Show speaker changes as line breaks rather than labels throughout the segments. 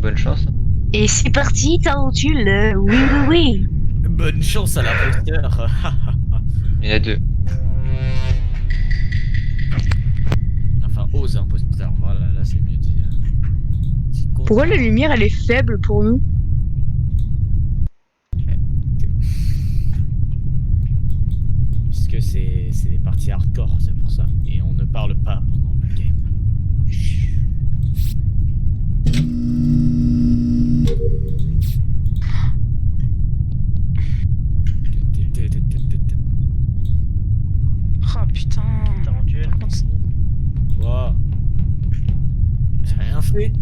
bonne chance.
Et c'est parti, tarentule. Oui, oui, oui.
Bonne chance à l'imposteur.
Il y en a deux.
Enfin, aux imposteurs. Voilà, là c'est mieux dit.
Pourquoi la lumière elle est faible pour nous?
Parce que c'est des parties hardcore, c'est pour ça. Et on ne parle pas pendant le game.
Oh putain.
Tarentule.
Wow. J'ai rien fait.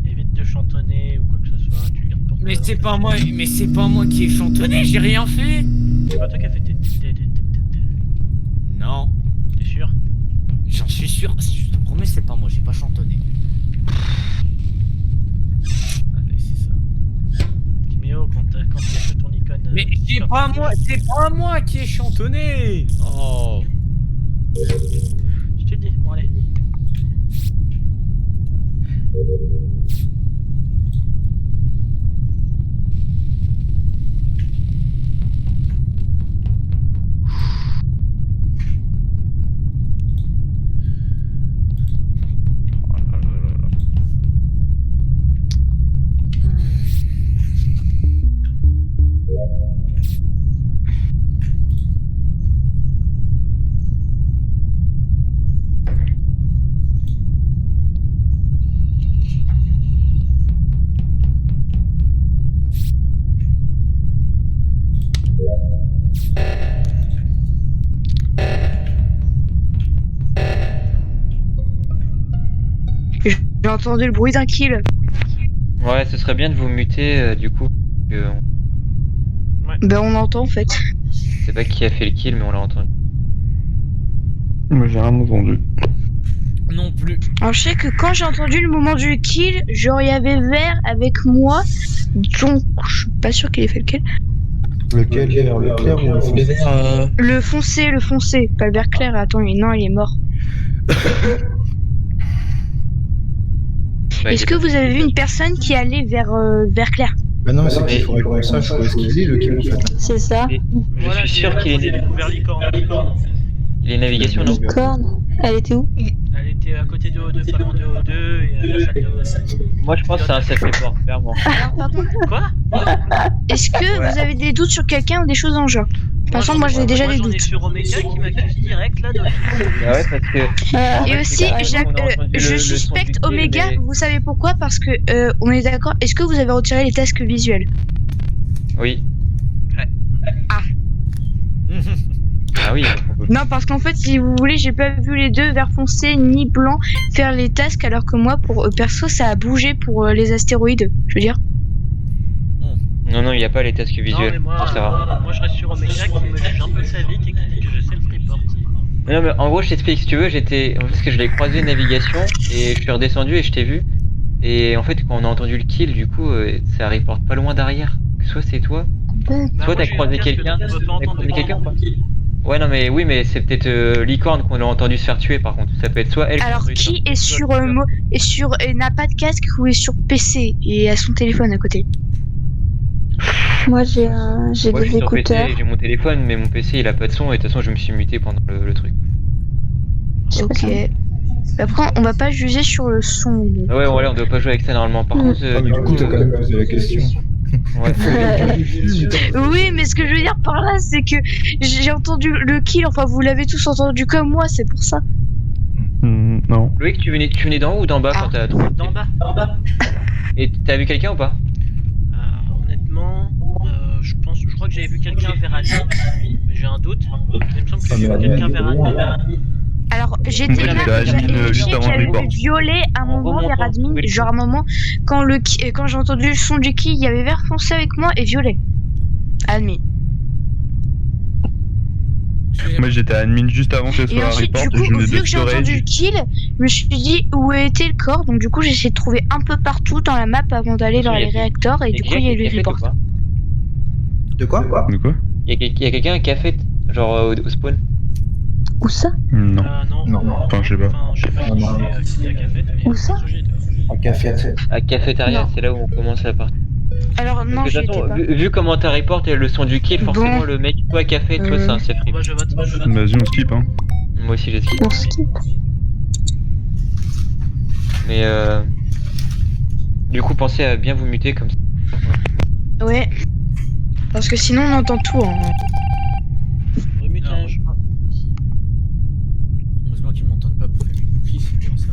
Évite de chantonner ou quoi que ce soit, tu gardes pour toi.
Mais c'est pas moi qui ai chantonné, j'ai rien fait.
C'est pas toi qui as fait tes...
Non,
T'es sûr?
j'en suis sûr. Je te promets, c'est pas moi, j'ai pas chantonné. Allez, c'est ça.
Timéo, quand il y a que ton icône...
Mais c'est pas moi qui ai chantonné. Oh.
Je te le dis, bon allez.
J'ai entendu le bruit d'un kill.
Ouais, ce serait bien de vous muter du coup.
Ben on entend en fait.
Je sais pas qui a fait le kill, mais on l'a entendu.
Moi j'ai rien entendu.
Non plus.
Alors je sais que quand j'ai entendu le moment du kill, genre il y avait Vert avec moi. Donc je suis pas sûr qu'il ait fait le kill.
Lequel vert, le clair ou le foncé?
Le foncé, pas le vert clair. Attends, non, il est mort.
Ouais,
Est-ce que vous avez vu une personne qui allait vers clair?
Bah non, mais c'est qu'il faudrait qu'on sache où est-ce qu'il est le kill en fait.
C'est ça.
Je suis sûr qu'il est
découvert licorne.
Il est navigation, non?
Licorne. Elle était où?
Elle était à côté de O2, pas loin de O2 et à la salle de...
Moi je pense que c'est un self-report, clairement.
Alors pardon.
Quoi?
Est-ce que vous avez des doutes sur quelqu'un ou des choses en jeu? Par contre, moi j'ai déjà des
J'en ai
doutes.
sur Omega qui m'accuse direct là de...
Ah ouais, parce que.
Et aussi, je suspecte Omega. Vous savez pourquoi? Parce que on est d'accord. Est-ce que vous avez retiré les tasks visuels?
Oui.
Ah.
Ah oui.
Non, parce qu'en fait, si vous voulez, j'ai pas vu les deux vert foncé ni blanc faire les tasks, alors que moi, pour perso, ça a bougé pour les astéroïdes. Je veux dire.
Non, il n'y a pas les tasks
Non
visuels.
mais moi je reste sur Omega qui me juge un peu sa vie et qui dit que je sais le report.
Non mais en gros je t'explique, si tu veux, parce que je l'ai croisé navigation et je suis redescendu et je t'ai vu. Et en fait quand on a entendu le kill, du coup ça reporte pas loin derrière. Soit c'est toi, soit t'as croisé quelqu'un. Ou pas? Ouais non mais oui, mais c'est peut-être Licorne qu'on a entendu se faire tuer par contre. Ça peut être soit elle.
Alors qui est sur n'a pas de casque ou est sur PC et a son téléphone à côté?
Moi j'ai
Moi je
des
suis sur PC,
écouteurs.
j'ai mon téléphone, mais mon PC il a pas de son et de toute façon je me suis muté pendant le truc.
Ok. Après, on va pas juger sur le son.
Ah ouais, on doit pas jouer avec ça normalement. Par contre,
Ah, mais du coup t'as quand même posé la question.
ouais.
Oui, mais ce que je veux dire par là, c'est que j'ai entendu le kill. Enfin, vous l'avez tous entendu comme moi, c'est pour ça.
Non.
Loïc, tu venais d'en haut ou d'en bas quand t'as trouvé?
D'en bas.
Et t'as vu quelqu'un ou pas?
Honnêtement, je crois que j'avais vu quelqu'un vers admin, mais j'ai un doute. Il me semble que j'ai vu quelqu'un vers admin.
Alors, j'étais
Moi,
là,
j'étais à admin, juste avant le
j'avais
report.
vu violet un moment vers admin, genre un moment, quand j'ai entendu le son du kill, il y avait vert foncé avec moi et violet. Admin.
Moi j'étais à admin juste avant que ce
Et
soit un
ensuite,
report
du
et je
coup,
venais
vu
de
que j'ai entendu le
storage.
kill, je me suis dit où était le corps, donc du coup, j'ai essayé de trouver un peu partout dans la map avant d'aller dans les réacteurs, et du coup, il y a eu le report.
De quoi? De quoi?
Il y a quelqu'un qui a fait, genre au spawn.
Où ça?
Non.
Non.
Enfin je sais pas.
Enfin, je sais pas qui c'est qui a fait, mais...
Où ça?
En café.
À cafétéria,
Non.
c'est là où on commence la partie.
Alors non,
Parce
j'y
que de toute
étais
façon,
pas.
vu comment t'as reporté le son du kill, forcément
Bon.
le mec, toi café, toi c'est un safe
Bon,
rip.
bah, je vote.
Vas-y, on skip, hein.
Moi aussi j'ai skip.
On skip.
Mais du coup, pensez à bien vous muter comme ça.
Ouais. Parce que sinon on entend tout. Hein.
Remutage.
Heureusement qu'ils m'entendent pas bouffer mes cookies, c'est bien ça.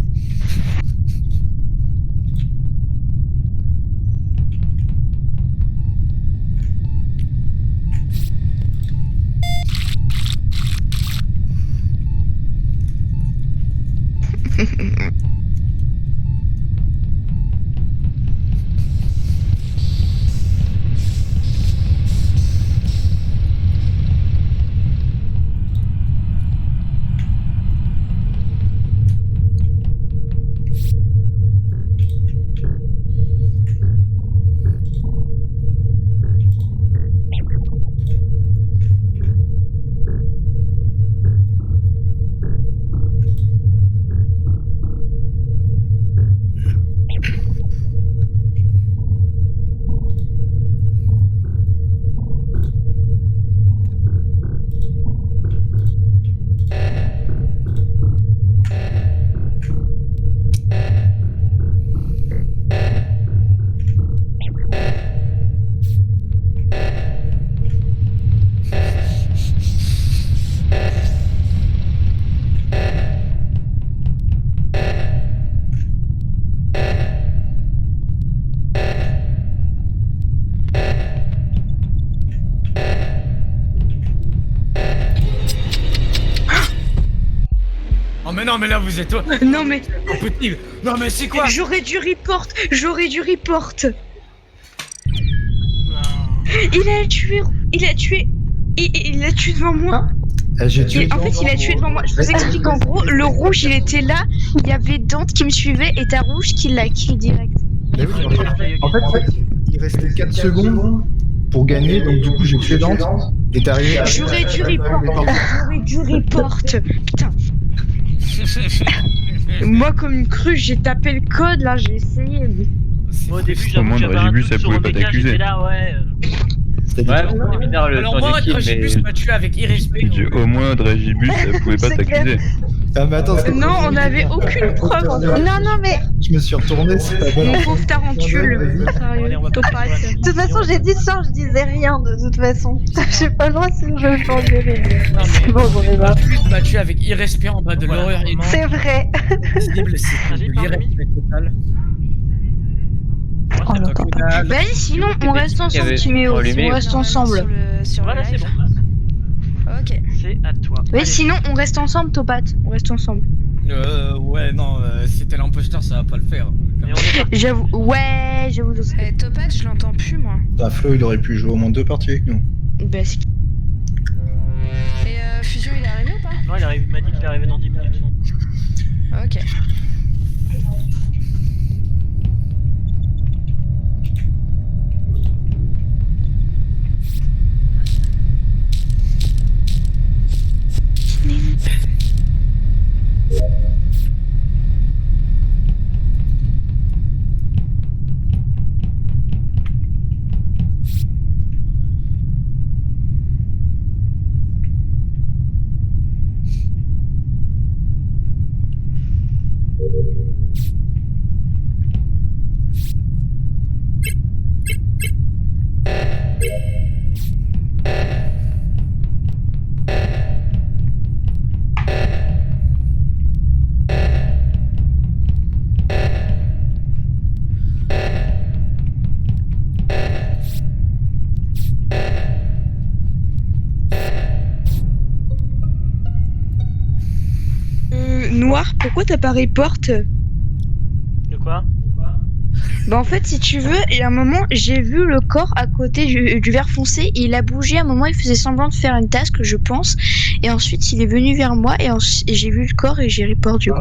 Oh mais non mais là vous êtes
Non mais
impossible. Non mais c'est quoi?
j'aurais dû report.
Non.
Il a tué. Il a tué devant moi.
J'ai tué.
En fait, il a tué devant moi. Je vous explique en gros, le rouge il était là, il y avait Dante qui me suivait et ta rouge qui l'a kill direct.
Mais oui, en fait, il restait 4 secondes pour gagner, donc du coup j'ai tué Dante. Et t'es arrivé.
J'aurais dû report. Putain. Moi comme une cruche, j'ai tapé le code là, j'ai essayé. Mais...
Moi, au début,
Au
j'avoue
moins,
que j'avais un
Dragibus,
doute
ça
sur
pouvait pas
Omega,
t'accuser.
j'étais là, ouais.
C'était
Ouais,
différent.
c'est bizarre le
Alors
son
moi,
du kill,
Dragibus
mais.
m'a tué avec irrespect.
Au moins, Dragibus, ça pouvait pas
C'est
t'accuser.
Ah, mais attends,
Non, on n'avait aucune preuve. En fait.
Non, mais
Je me suis retourné, c'est pas bon.
Mon pauvre tarentule.
Allez,
Sérieux,
on va
topaz.
passer sur la
de toute façon, j'ai dit ça, je disais rien de toute façon. J'ai pas le droit sinon je vais me engueuler.
Non
C'est
mais
bon, j'en ai marre.
Dragibus m'a tué avec irrespect en bas de
Voilà,
l'horreur
vraiment.
C'est vrai.
invisible, c'est
Trajet
de
par
l'irrespect total.
Oh,
Attends,
j'entends
que dalle.
Vas-y, sinon on reste
Qui avait
ensemble, Timéo.
allumé,
On reste ensemble.
Voilà, c'est bon.
Ok.
C'est à toi.
Oui,
Allez.
sinon on reste ensemble, Topat. On reste ensemble.
Ouais, non, si t'es l'imposteur, ça va pas le faire.
Et on est parti.
J'avoue, ouais, j'avoue.
Topat, je l'entends plus moi.
Bah, Flo, il aurait pu jouer au moins 2 parties avec nous.
Bah, c'est-
Et Fusion, il est arrivé ou pas?
Non, il m'a dit qu'il arrivait dans 10 minutes.
Ok.
Noir, pourquoi t'as pas report?
De quoi?
Bah en fait, si tu veux, il y a un moment, j'ai vu le corps à côté du vert foncé, et il a bougé, à un moment, il faisait semblant de faire une task, je pense, et ensuite, il est venu vers moi, et j'ai vu le corps, et j'ai report du coup.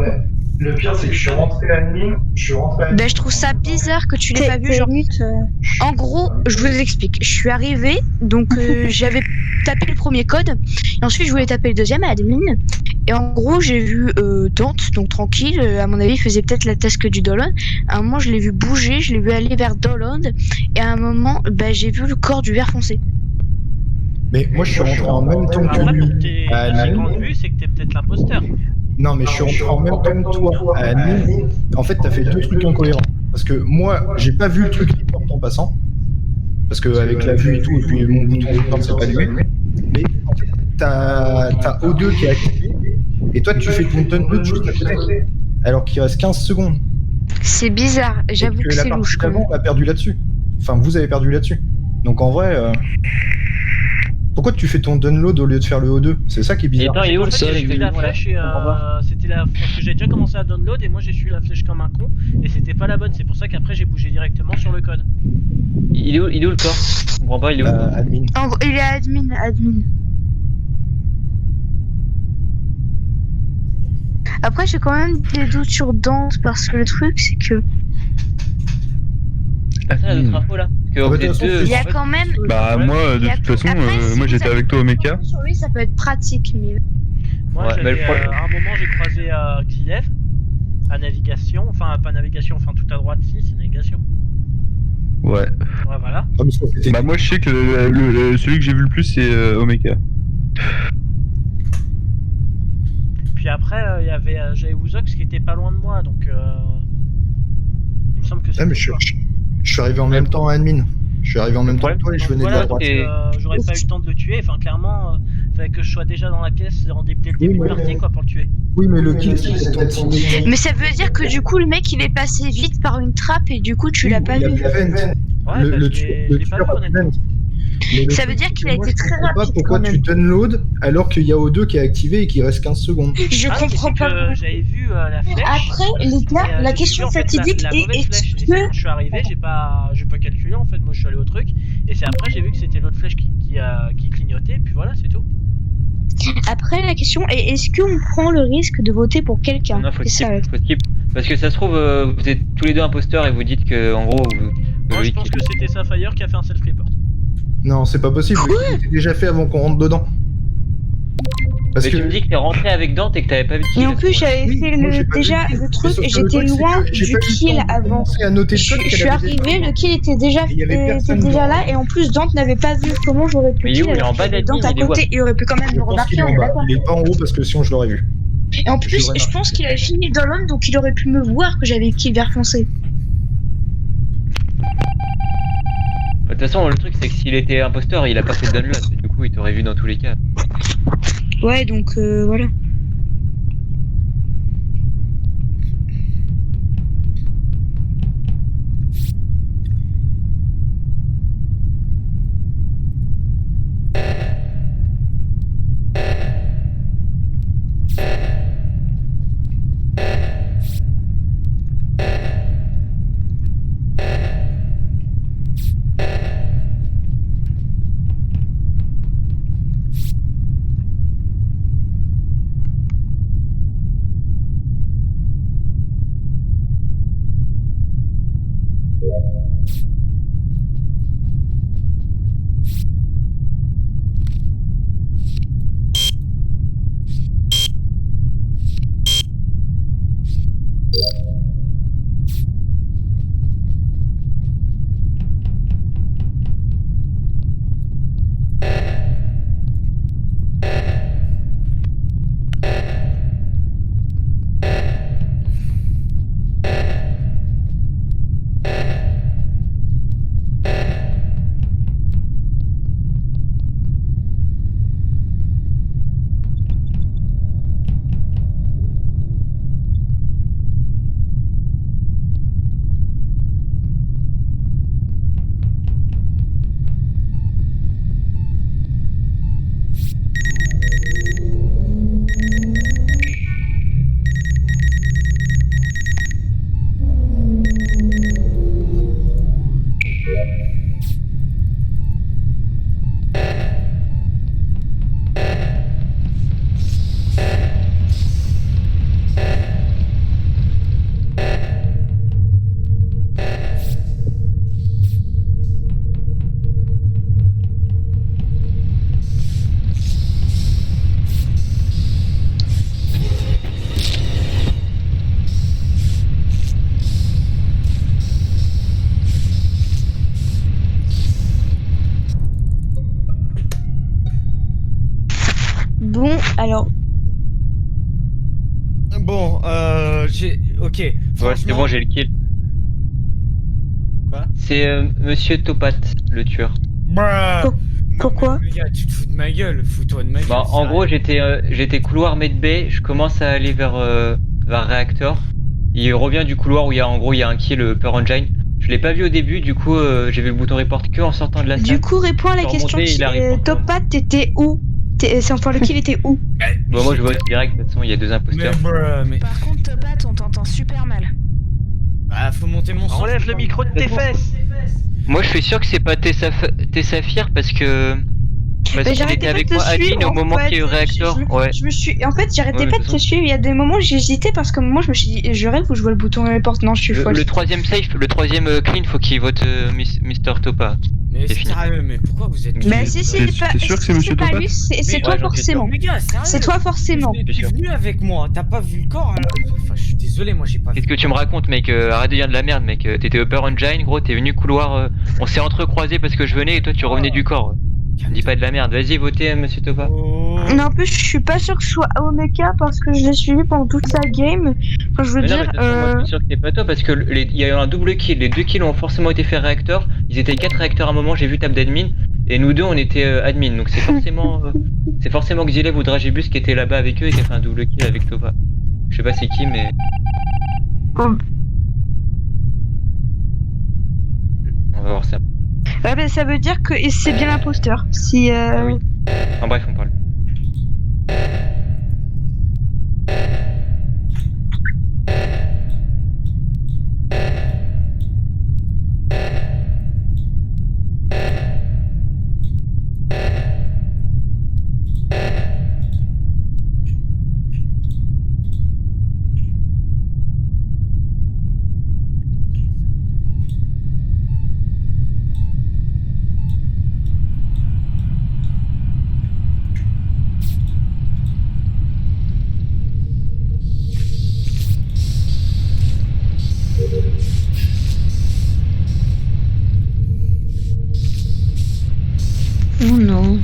Le pire, c'est que je suis rentré à admin.
Bah je trouve ça bizarre que tu l'aies pas vu, genre... En gros, je vous explique, je suis arrivée, donc j'avais tapé le premier code, et ensuite je voulais taper le deuxième à admin, Et en gros, j'ai vu Dante, donc tranquille. À mon avis, il faisait peut-être la task du Dolan. À un moment, je l'ai vu bouger, je l'ai vu aller vers Dolan. Et à un moment, j'ai vu le corps du ver foncé.
Mais moi, je suis rentré en même temps que
Après, pour
lui
tes
à
assez
admin.
grandes vues, c'est que t'es peut-être l'imposteur.
Non, mais je suis rentré en même temps que toi à admin. En fait, t'as fait deux trucs incohérents. Parce que moi, j'ai pas vu le truc report en passant. Parce que avec la vue et tout, et puis mon bouton report s'est pas allumé. Mais en fait, t'as O2 qui est activé. Et toi, tu fais ton download juste à côté. Alors qu'il reste 15 secondes.
C'est bizarre, j'avoue
Et
que
la
c'est
partie
louche quand même.
d'avant, on a perdu là-dessus. Enfin, vous avez perdu là-dessus. Donc en vrai, pourquoi tu fais ton download au lieu de faire le O2? C'est ça qui est
Et
bizarre.
attends, il est où
En
le
fait,
sol
j'ai suivi la
exactement, là
flèche et
Je comprends pas.
c'était la parce que j'ai déjà commencé à download et moi j'ai suivi la flèche comme un con et c'était pas la bonne. C'est pour ça qu'après j'ai bougé directement sur le code.
Il est où le corps Je comprends pas, il est où
Admin.
En gros, il est admin. Après, j'ai quand même des doutes sur Dante parce que le truc, c'est que
Personne n'a d'autres infos là Parce que
Ah,
vous
bah,
êtes
de toute façon,
deux.
il y
en
a
fait,
quand même.
Bah,
Ouais.
moi,
il
de
y a
toute
tout-
façon,
Après, si
moi
vous
j'étais
avez
avec toi au mecha.
Sur lui, ça peut être pratique, mais
Moi
Ouais, mais
j'avais
le problème-
à un moment j'ai croisé Xilev à navigation, enfin pas navigation, enfin tout à droite si c'est navigation.
Ouais.
Ouais voilà.
Ah, mais ça, c'était-
Bah, moi je sais que celui que j'ai vu le plus c'est Omeka.
Puis après il y avait j'avais Wuzox qui était pas loin de moi donc il me semble que
Ah,
c'était
mais je
toi.
suis arrivé en même temps à admin. Je suis arrivé en même temps que toi et je venais de
Voilà,
la droite.
donc j'aurais pas eu le temps de le tuer. Enfin, clairement, fallait que je sois déjà dans la pièce dès le début de partie, quoi, pour le tuer.
Oui, mais le kill, c'était ton team.
Mais ça veut dire que du coup, le mec, il est passé vite par une trappe et du coup, tu l'as pas
Il a
vu.
pu vent.
Ouais,
Le
bah, je l'ai pas
tueur
vu,
a pu
honnêtement.
vent. Mais le
Ça
truc,
veut dire
c'est
qu'il
que
a
moi,
été
je
très
comprends pas
rapide
pourquoi
quand
tu
même.
download alors qu'il y a O2 qui est activé et qu'il reste 15 secondes.
Je
Ah, mais
comprends
c'est
pas.
que j'avais vu la flèche.
Après, les
et,
gars, la
j'ai
question
vu, en fait,
fatidique
la
est
mauvaise
est-ce
flèche. Et c'est
que
quand je suis arrivé, j'ai pas calculé en fait. Moi, je suis allé au truc. Et c'est après, j'ai vu que c'était l'autre flèche qui clignotait. Et puis voilà, c'est tout.
après la question est est-ce qu'on prend le risque de voter pour quelqu'un?
Non, faut
C'est ça.
skip. Parce que ça se trouve, vous êtes tous les deux imposteurs et vous dites que, en gros,
Moi, je
Loïc-
pense que c'était Sapphire qui a fait un self-report.
Non, c'est pas possible. Le kill était déjà fait avant qu'on rentre dedans. Parce
Mais
que
tu me dis que t'es rentré avec Dante et que t'avais pas vu de kill.
Et en plus, j'avais
Oui,
fait
moi, j'ai pas
déjà
vu le kill.
le
Mais
truc
sauf
et
que le
j'étais
truc, c'est
loin
que j'ai
du
pas eu le
kill
temps de
avant.
commencer à noter le
Je
code qu'elle
suis
avait déjà
arrivé,
fait.
le kill était déjà,
Et il y avait
était
personne
déjà
dedans.
là et en plus Dante n'avait pas vu comment j'aurais pu
Mais il est où
kill
Il est en
alors
bas
qu'il y avait
d'admin,
Dante à
il est où
côté, il aurait pu quand même
Je
le
pense qu'il
remarquer,
est
on
en
est
bas.
d'accord.
Il est pas en haut parce que sinon je l'aurais vu.
Et en
Je
plus,
l'aurais
je pense qu'il avait fini dans l'homme donc il aurait pu me voir que j'avais kill vert foncé.
De toute façon, le truc, c'est que s'il était imposteur, il a pas fait de download. Du coup, il t'aurait vu dans tous les cas.
Ouais, donc voilà. Alors,
Bon, j'ai... Ok,
Ouais, c'est
franchement...
bon, j'ai le kill.
Quoi?
C'est Monsieur Topat, le tueur.
Bruh.
pourquoi?
Les gars, tu te fous de ma gueule, fous-toi de ma gueule.
Bah, en
sérieux.
gros, j'étais couloir medbay, je commence à aller vers réacteur. Il revient du couloir où il y a un kill Upper Engine. Je l'ai pas vu au début, du coup, j'ai vu le bouton report que en sortant de la salle.
Du coup, réponds à la
Je suis
question.
remonté, il a répondu.
Topat, t'étais où? C'est enfin le kill était où?
Bon, moi, je vote direct, de toute façon, il y a deux
Mais
imposteurs.
bruh, mais...
Par contre, Topat, on t'entend super mal.
Bah, faut monter mon son.
Enlève le micro de tes fesses.
Moi, je suis sûr que c'est pas Tessafir parce que
Mais
qu'il
j'arrêtais
était
pas
avec
de te
moi admin
suivre,
au
en
moment
fait.
qu'il y a eu réacteur. Ouais.
Je me suis. En fait, j'arrêtais
Ouais, mais
pas
de
de
toute
te suivre. Il y a des moments où j'hésitais parce que moi, je me suis dit, je rêve ou je vois le bouton report. Non, je suis folle.
Le troisième safe, le troisième clean, faut qu'il vote Mr. Topa.
Mais
C'est fini.
sérieux, mais pourquoi vous êtes...
Bah, si,
T'es sûr que c'est Monsieur
pas
Topat
lui, c'est
Mais-
toi
Ouais, j'en suis sûr.
forcément.
Les gars, sérieux.
C'est toi forcément.
T'es venu avec moi, t'as pas vu le corps alors... Enfin, je suis désolé, moi j'ai pas vu.
Qu'est-ce que tu me racontes, mec? Arrête de dire de la merde, mec. T'étais Upper Engine, gros, t'es venu couloir. On s'est entrecroisés parce que je venais et toi tu revenais du corps. Dis pas de la merde. Vas-y, votez, Monsieur Topa.
Oh.
Mais en plus, je suis pas sûr que ce soit Omeka parce que je l'ai suivi pendant toute sa game. Enfin, je veux
Mais non, mais
dire.
de toute façon, moi je suis sûr que c'est pas toi parce que il y a eu un double kill. Les deux kills ont forcément été faits réacteurs. Ils étaient 4 réacteurs à un moment, j'ai vu table d'admin. Et nous deux on était admin. Donc c'est forcément Xilev ou Dragibus qui était là-bas avec eux et qui a fait un double kill avec Topa. Je sais pas c'est qui, mais.
Oh.
On va voir ça.
Ouais, bah, ça veut dire que c'est bien l'imposteur. Si.
Ah oui. En bref, on parle.
Oh non.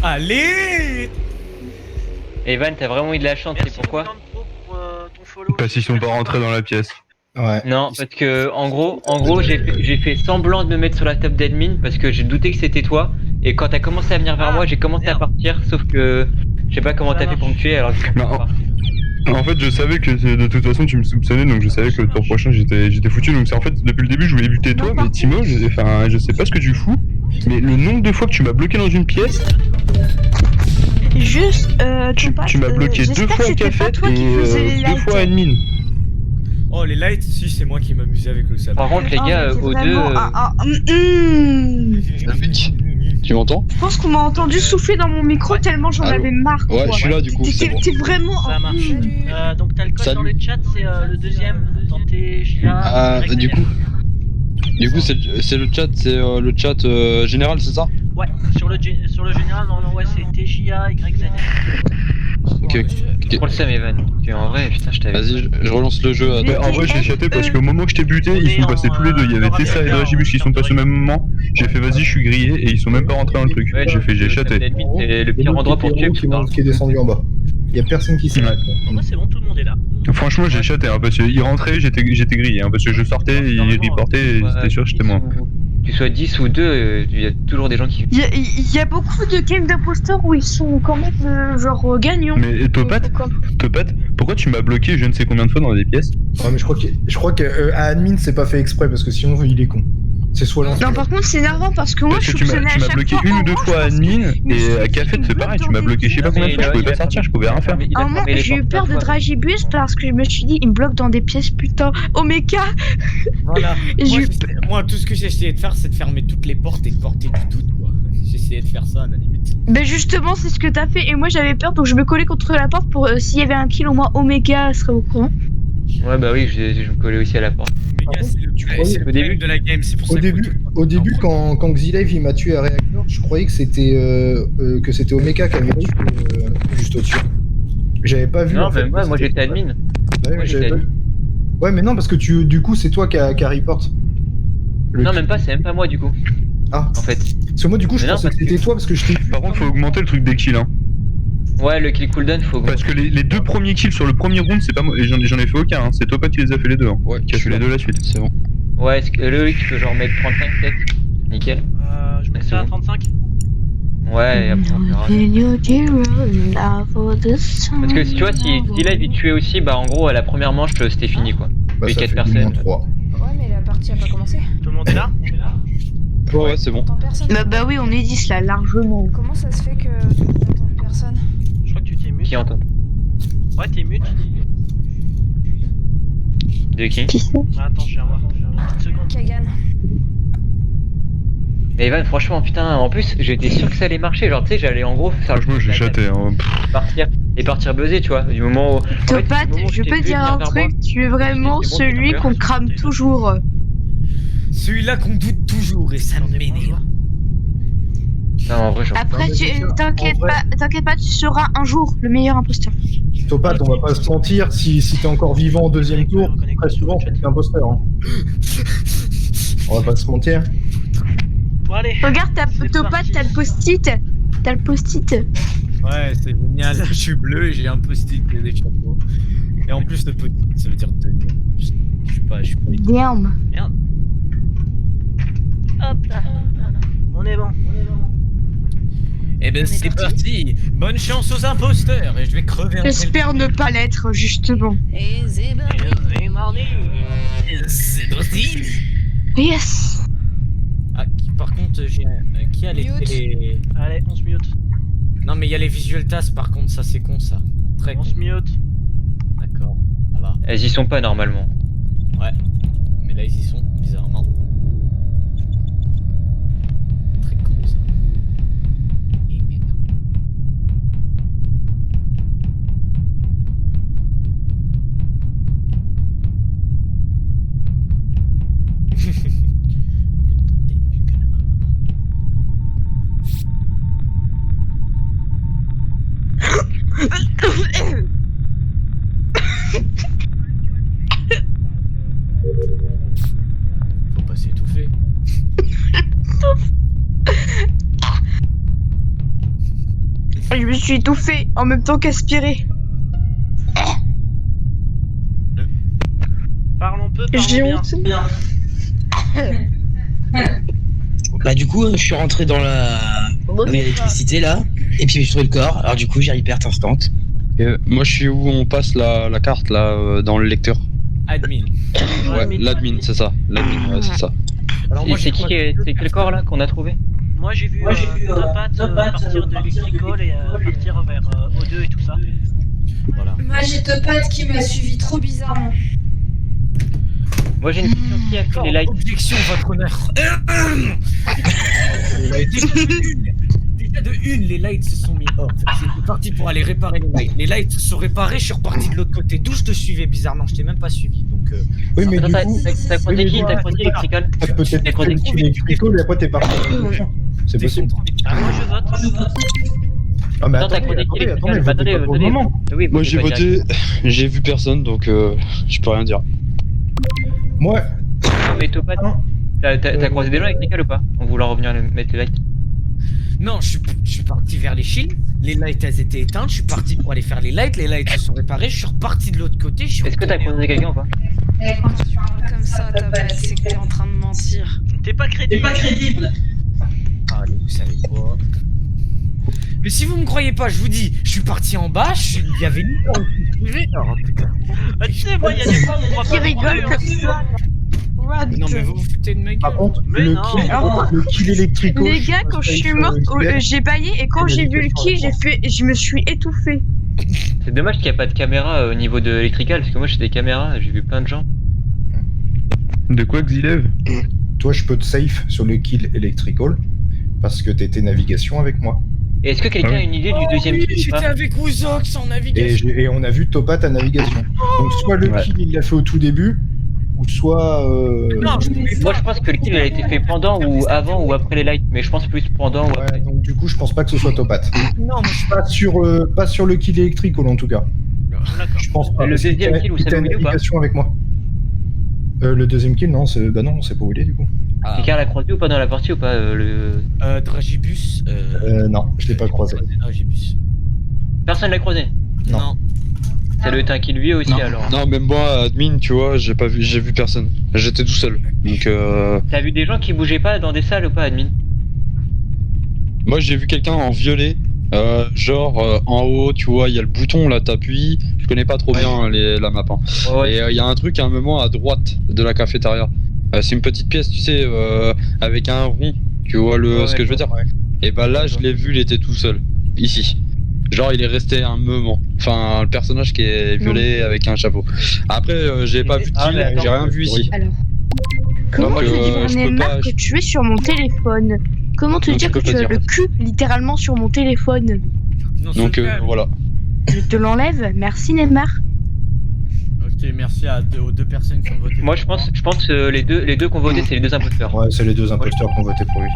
Allez.
Evan, t'as vraiment eu de la chance,
Merci
c'est pourquoi?
Fernando pour ton follow.
Parce qu'ils sont pas rentrés dans la pièce.
Ouais.
Non, parce que en gros, j'ai fait semblant de me mettre sur la table d'admin parce que j'ai douté que c'était toi. Et quand t'as commencé à venir vers moi, j'ai commencé à partir, sauf que je sais pas comment t'as fait pour me tuer alors que j'ai
Non.
parti.
En fait, je savais que de toute façon tu me soupçonnais, donc je savais que le tour prochain j'étais foutu. Donc c'est en fait depuis le début je voulais buter toi, mais Timo, je sais pas ce que tu fous, mais le nombre de fois que tu m'as bloqué dans une pièce,
Juste,
tu m'as bloqué deux fois à café et deux fois à admin.
Oh, les lights, si, c'est moi qui m'amusais avec le sabre.
Par contre, les gars, aux deux.
Tu m'entends?
Je pense qu'on m'a entendu souffler dans mon micro tellement j'en
Allô.
avais marre.
Ouais,
quoi.
je suis là du coup, c'est bon.
T'es vraiment.
Ça marche. Donc t'as le code
Salut.
dans le chat, c'est le deuxième. Tentez Gia.
Du coup, c'est le chat, général, c'est ça?
Ouais, sur le général, normalement, ouais, c'est TJA, YZ.
Ok.
Prends le Sam, Evan. En vrai, putain, je t'avais.
Vas-y, je relance le jeu.
Ouais, en vrai j'ai chaté parce qu'au moment que je t'ai buté, ils sont passés tous les deux. Il y avait Tessa et Dragibus qui sont passés au même moment. J'ai fait vas-y, je suis grillé et ils sont même pas rentrés dans le truc.
Ouais,
J'ai chaté.
C'est le pire endroit pour tuer.
Qui est descendu en bas. Y a personne qui s'est.
Ouais.
En vrai, c'est bon, tout le monde est là.
Franchement, j'ai chaté hein, parce qu'ils rentraient, j'étais grillé hein, parce que je sortais, ils reportaient et j'étais sûr que j'étais moi.
Que tu sois 10 ou 2, il y a toujours des gens qui.
Il y a beaucoup de games d'imposteurs où ils sont quand même genre gagnants.
Mais Topat, pourquoi tu m'as bloqué je ne sais combien de fois dans des pièces?
Ouais, mais je crois que à admin c'est pas fait exprès parce que sinon il est con. C'est soit lancé.
Non, par contre, c'est énervant parce que moi
Parce
je
que tu
soupçonnais à
m'as
chaque
bloqué
fois
une ou
en
deux
orange
fois à
parce que
admin
je me suis
et à
dit,
Café
il
c'est
me
pareil,
bloque
tu m'as
dans
bloqué je sais pas
des
combien de fois, je pouvais pas sortir, je pouvais rien faire.
À un moment, j'ai eu peur de Dragibus parce que je me suis dit, il me bloque dans des pièces, putain. Omega.
Voilà.
Et
Moi,
je-
moi, tout ce que j'ai essayé de faire, c'est de fermer toutes les portes et de porter du doute, quoi. J'ai essayé de faire ça à la limite.
Ben justement, c'est ce que t'as fait et moi j'avais peur donc je me collais contre la porte pour s'il y avait un kill au moins Omega serait au courant.
Ouais, bah oui, je me collais aussi à la porte.
Les gars, c'est le
au début
de la game, c'est pour ça
Au début, quand Xilive il m'a tué à Reactor, je croyais que c'était Omega qui avait tué juste au-dessus. J'avais pas vu.
Non,
en fait,
mais moi j'étais admin.
Ouais,
Moi,
j'avais
j'étais
pas vu. Ouais, mais non, parce que du coup, c'est toi qui a report.
Non, même pas, c'est même pas moi du coup.
Ah,
En fait.
parce que moi, du coup, je
Mais non,
pensais que
parce
c'était
que-
toi parce que je t'ai vu.
Par contre, faut augmenter le truc des kills hein.
Ouais, le kill cooldown, faut.
Parce que les deux premiers kills sur le premier round, c'est pas moi, et j'en ai fait aucun, hein. C'est Topat qui les a fait les deux, hein.
Ouais,
Qui a fait les deux la suite.
C'est bon.
Ouais, Loïc, tu peux genre mettre 35 peut-être. Nickel.
Je mets
C'est
ça à
bon.
35.
Ouais, et après on verra. Parce que si tu vois, si là il tuait aussi, bah en gros, à la première manche, c'était fini quoi.
Bah,
Oui,
ça
4
fait
personnes.
moins 3.
Ouais, mais la partie a pas commencé.
Tout le monde est là?
Ouais, c'est bon.
T'entends personne.
Bah oui, on est 10 là, largement.
Comment ça se fait que t'entends personne?
Je crois que tu t'es mute.
Qui entend?
Ouais, t'es mute.
De qui?
Attends, je viens voir. Une petite seconde.
Kagan.
Mais Evan, franchement, putain, en plus, j'étais sûr que ça allait marcher. Genre, tu sais, j'allais en gros faire
Franchement, j'ai chaté, hein.
partir buzzer, tu vois. Du moment où. en fait,
Topat,
du moment où
je
t'ai
peux
vu
dire
venir
un
vers
truc,
moi,
tu es vraiment
c'est bon,
celui
t'es
qu'on crame toujours.
Celui-là qu'on doute toujours et ça m'énerve.
Non, en vrai, genre.
Après,
Non, mais déjà,
t'inquiète
en vrai-
pas, tu seras un jour le meilleur imposteur.
Topat, on va pas se mentir, si t'es encore vivant au deuxième tour, très souvent, t'es imposteur. Hein. On va pas se mentir.
Bon, allez.
Regarde,
C'est
Topat,
parti.
t'as le post-it. T'as le post-it.
Ouais, c'est génial. Je suis bleu et j'ai un post-it et des chapeaux. Et en plus, le post-it, ça veut dire tenir. Je suis pas.
Damn.
Merde. Hop là. On est bon.
Eh ben, c'est parti. Bonne chance aux imposteurs et je vais crever un
J'espère ne pas l'être, justement.
Et c'est
Et mardi.
C'est parti.
Yes.
Ah, par contre, qui a les
Mute.
télé...
Allez, on se mute.
Non, mais il y a les visual tasks, par contre, ça c'est con, ça. Très
On
con.
se mute.
D'accord, ça va.
Elles y sont pas normalement.
Ouais. Mais là, ils y sont, bizarrement. Très con, ça. Et merde. Faut pas s'étouffer.
Je me suis étouffée en même temps qu'aspirée.
Parlons peu, parlons
J'ai
bien.
honte.
Bah du coup, je suis rentré dans l'électricité là, et puis j'ai trouvé le corps. Alors du coup, j'ai hyper instant.
Moi, je suis où on passe la carte là dans le lecteur.
Admin.
Ouais, l'admin, c'est ça. L'admin, ouais, c'est ça.
Alors moi,
Et c'est quel corps là qu'on a trouvé?
Moi j'ai vu Topat partir de l'électricole et partir vers O2 et tout ça.
Voilà.
Moi j'ai Topat qui m'a suivi trop bizarrement.
Moi j'ai une question, qui a fait les lights?
Objection, votre honneur. Déjà de une, les lights se sont mis off. J'étais parti pour aller réparer les lights. Les lights se sont réparés, je suis reparti de l'autre côté. D'où je te suivais bizarrement, je t'ai même pas suivi. Donc.
Oui, mais
Attends,
du
t'as
coup,
croisé qui? T'as croisé électrical?
t'as peut-être
T'as croisé
fait
qui?
l'électrical et après t'es parti. C'est possible.
Ah, moi je vote.
Ah, mais
Attends, t'as croisé qui?
attendez,
L'électrical?
votez pas pour le moment.
Oui,
Moi,
votez
j'ai
pas direct.
voté, j'ai vu personne, donc je peux rien dire.
Moi,
Mais Topat, t'as croisé des gens électrical ou pas? En voulant revenir mettre les lights?
Non, je suis parti vers les shields. Les lights elles étaient éteintes. Je suis parti pour aller faire les lights se sont réparés. Je suis reparti de l'autre côté.
Est-ce que t'as croisé quelqu'un ou pas?
Quand tu parles comme ça, Topat, c'est que t'es en train de mentir.
T'es pas crédible.
Allez, vous savez quoi? Mais si vous me croyez pas, je vous dis, je suis parti en bas. Il y avait une porte qui suivait. Oh putain.
Ah, tu sais, moi il y a des fois où on croit
Qui
pas
rigole
non plus,
comme ça. What?
Non mais vous vous foutez de ma gueule.
par contre,
Mais non.
le kill électrique.
Les gars, quand je suis morte, j'ai baillé et quand j'ai vu le kill, je me suis étouffée.
C'est dommage qu'il n'y a pas de caméra au niveau de l'électrical, parce que moi j'ai des caméras, j'ai vu plein de gens.
De quoi, Xilev?
Toi, je peux te safe sur le kill electrical parce que t'étais navigation avec moi.
Et est-ce que quelqu'un a une idée du deuxième
Oui,
kill ou
j'étais
pas?
avec Ouzox en navigation.
Et on a vu Topat à navigation. Donc soit le kill il l'a fait au tout début, ou soit.
Non, je pouvais
Moi
pas.
je pense que le kill a été fait pendant ou avant ou après les lights, mais je pense plus pendant ou après.
Ouais, donc du coup, je pense pas que ce soit Topat.
Non, moi je suis
Pas sur le kill electrical en tout cas.
D'accord.
Je pense pas.
Le
parce qu'il
deuxième
était-
kill, vous
il était
savez
à
où il est ou pas?
navigation avec moi. Le deuxième kill, non, non, on sait pas où il est du coup.
Quelqu'un l'a croisé ou pas dans la partie ou pas
Dragibus.
Non, je l'ai pas croisé.
Dragibus.
Personne l'a croisé.
Non.
Ça doit être un kill lui aussi
Non.
alors.
Non, même moi, admin, tu vois, j'ai vu personne. J'étais tout seul. Donc,
T'as vu des gens qui bougeaient pas dans des salles ou pas, admin?
moi, j'ai vu quelqu'un en violet. Genre en haut, tu vois, il y a le bouton là, t'appuies. Je connais pas trop bien la map. Hein.
Ouais.
Et il y a un truc à un moment à droite de la cafétéria. C'est une petite pièce, tu sais, avec un rond. Tu vois ce que je veux dire?
Ouais.
Et bah là, je l'ai vu, il était tout seul. Ici. Genre, il est resté un moment. Enfin, le personnage qui est violet avec un chapeau. Après, j'ai pas vu de
Ah,
kill,
mais attends,
j'ai rien vu ici.
Alors. Comment
Donc,
te dire
je
on est
peux
marre
pas-
que tu es sur mon téléphone? Comment te
Non,
dire
je
que
peux
tu
pas
as
dire.
le cul littéralement sur mon téléphone?
Non,
Donc,
c'est calme.
voilà.
Je te l'enlève, merci Neymar.
Ok, merci aux deux personnes qui ont voté.
Moi je pense les deux qui ont voté c'est les deux imposteurs.
Ouais, c'est les deux imposteurs qui ont voté pour lui.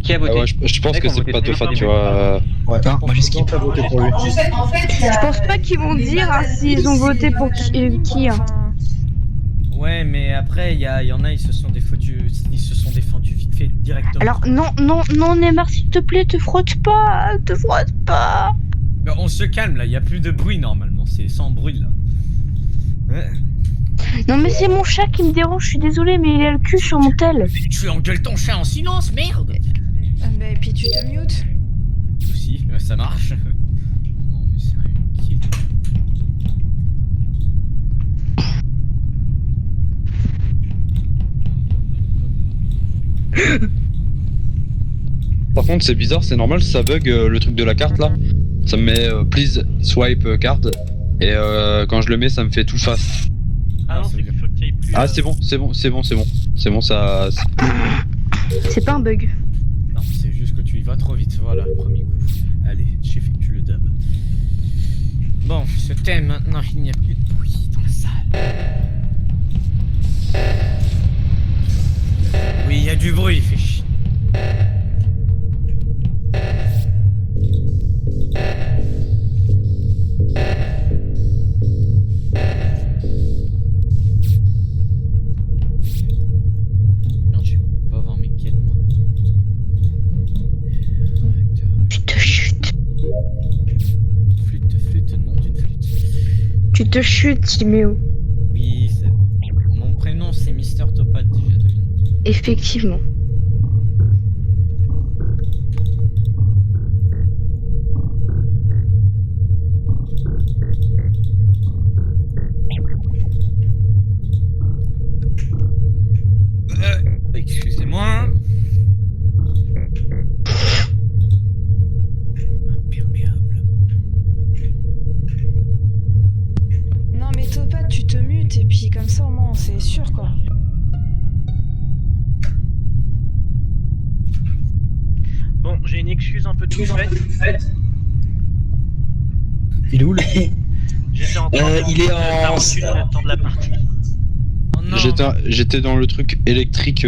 Qui a voté?
Ah ouais, je pense
Ouais,
que
qu'on
c'est
votait
pas
très
Tofat,
fort,
tu
mais-
vois.
Ouais,
Non, moi, j'ai skip.
qui a voté pour lui.
Je pense pas qu'ils vont dire hein, s'ils ont voté pour qui hein.
Ouais, mais après, il y en a, ils se sont défendus vite fait directement.
Alors non Neymar s'il te plaît te frotte pas.
Bah, on se calme là, il y a plus de bruit normalement, c'est sans bruit là. Ouais.
Non mais c'est mon chat qui me dérange, je suis désolée mais il a le cul sur mon tel.
Tu engueules ton chat en silence, merde.
Bah, et puis tu te mutes.
Aussi, ça marche. Non mais sérieux, qui est...
Par contre, c'est bizarre, c'est normal, ça bug le truc de la carte là. Ça me met please swipe card. Et quand je le mets, ça me fait tout face.
Ah non, c'est qu'il faut qu'il y ait plus.
Ah, c'est bon. C'est bon, ça.
C'est pas un bug.
Non, c'est juste que tu y vas trop vite, voilà, le premier coup. Allez, j'effectue le dub. Bon, ce thème maintenant, il n'y a plus de bruit dans la salle. Oui, il y a du bruit, fait chier. Non, je peux pas voir mes quêtes, moi.
Je te chute. Tu te chutes, Timéo.
Oui, mon prénom c'est Mister Topaz déjà de une.
Effectivement.
Excusez-moi. Imperméable.
Non mais Topa, tu te mutes et puis comme ça au moins c'est sûr quoi.
Bon, j'ai une excuse un peu toute faite.
Il est où le
J'étais en train de
il est en-
le temps de la partie.
Oh non.
J'étais dans le truc électrique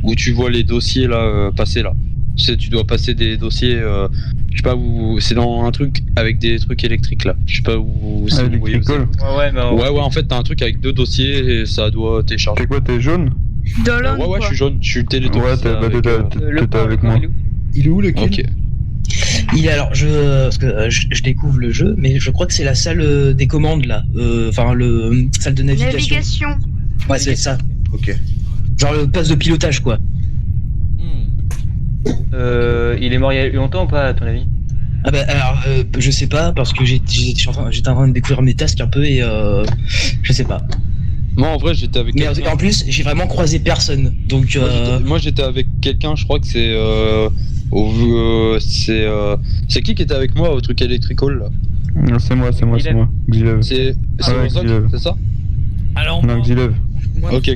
où tu vois les dossiers là passer là. Tu sais, tu dois passer des dossiers. Je sais pas où. C'est dans un truc avec des trucs électriques là. Je sais pas où. Si vous voyez où c'est.
Ouais, mais
Ouais, en fait, t'as un truc avec 2 dossiers et ça doit télécharger.
T'es quoi, t'es jaune?
Dans l'homme,
Ouais, je suis jaune. Je suis le télétour.
Ouais, t'es avec moi.
Il est où le kill?
Ok.
Il est alors parce que je découvre le jeu, mais je crois que c'est la salle des commandes là, enfin le salle de navigation.
Navigation.
Ouais, c'est ça.
Ok.
Genre le poste de pilotage quoi.
Il est mort il y a longtemps ou pas, à ton avis?
Ah bah alors je sais pas parce que j'étais en train de découvrir mes tasks un peu et je sais pas.
Moi en vrai j'étais avec
Mais
quelqu'un.
en plus j'ai vraiment croisé personne donc.
Moi j'étais avec quelqu'un, je crois que c'est c'est qui était avec moi au truc Electrical là?
Non, c'est moi. Xilev.
C'est
Ouais,
Ozok,
Xilev.
c'est ça?
Alors
Non, Xilev.
Ok.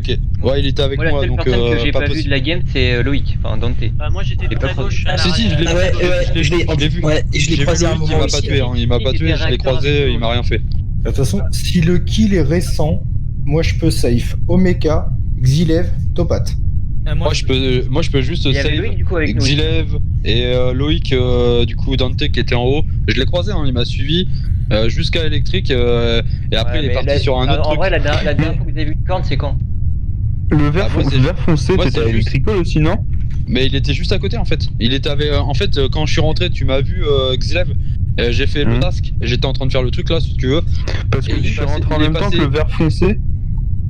Ouais, il était avec
Moi, la
moi
seule
donc
personne que j'ai
pas
pas vu de
possible.
la game, c'est Loïc, enfin Dante.
Moi j'étais
J'ai
tout
pas
à
croisé.
gauche. à
Si, je l'ai
l'arrière.
je l'ai
vu.
Ouais, et je l'ai
J'ai
croisé
vu
à un
Loïc, il
moment
m'a pas
aussi.
tué, hein. Il m'a pas
Il
tué,
était
je l'ai
réacteur
croisé,
avec nous.
il m'a rien fait.
De toute façon, si le kill est récent, moi je peux safe Omeka, Xilev, Topat.
Moi je peux juste
Il y avait
save
Loïc du coup avec nous.
Xilev et Loïc du coup Dante qui était en haut. Je l'ai croisé, hein, il m'a suivi jusqu'à électrique et après il est parti sur un autre
En
truc.
vrai, la dernière fois que vous avez vu de Korn, c'est quand?
Le vert foncé,
moi,
t'étais
c'est
à
juste-
Electrical aussi, non?
Mais il était juste à côté en fait. Il était avec, en fait quand je suis rentré, tu m'as vu Xilev. J'ai fait le task, j'étais en train de faire le truc là si tu veux.
Parce que
Et il
je
est
suis
passé-
rentré en
il est
même temps
passé-
que le vert foncé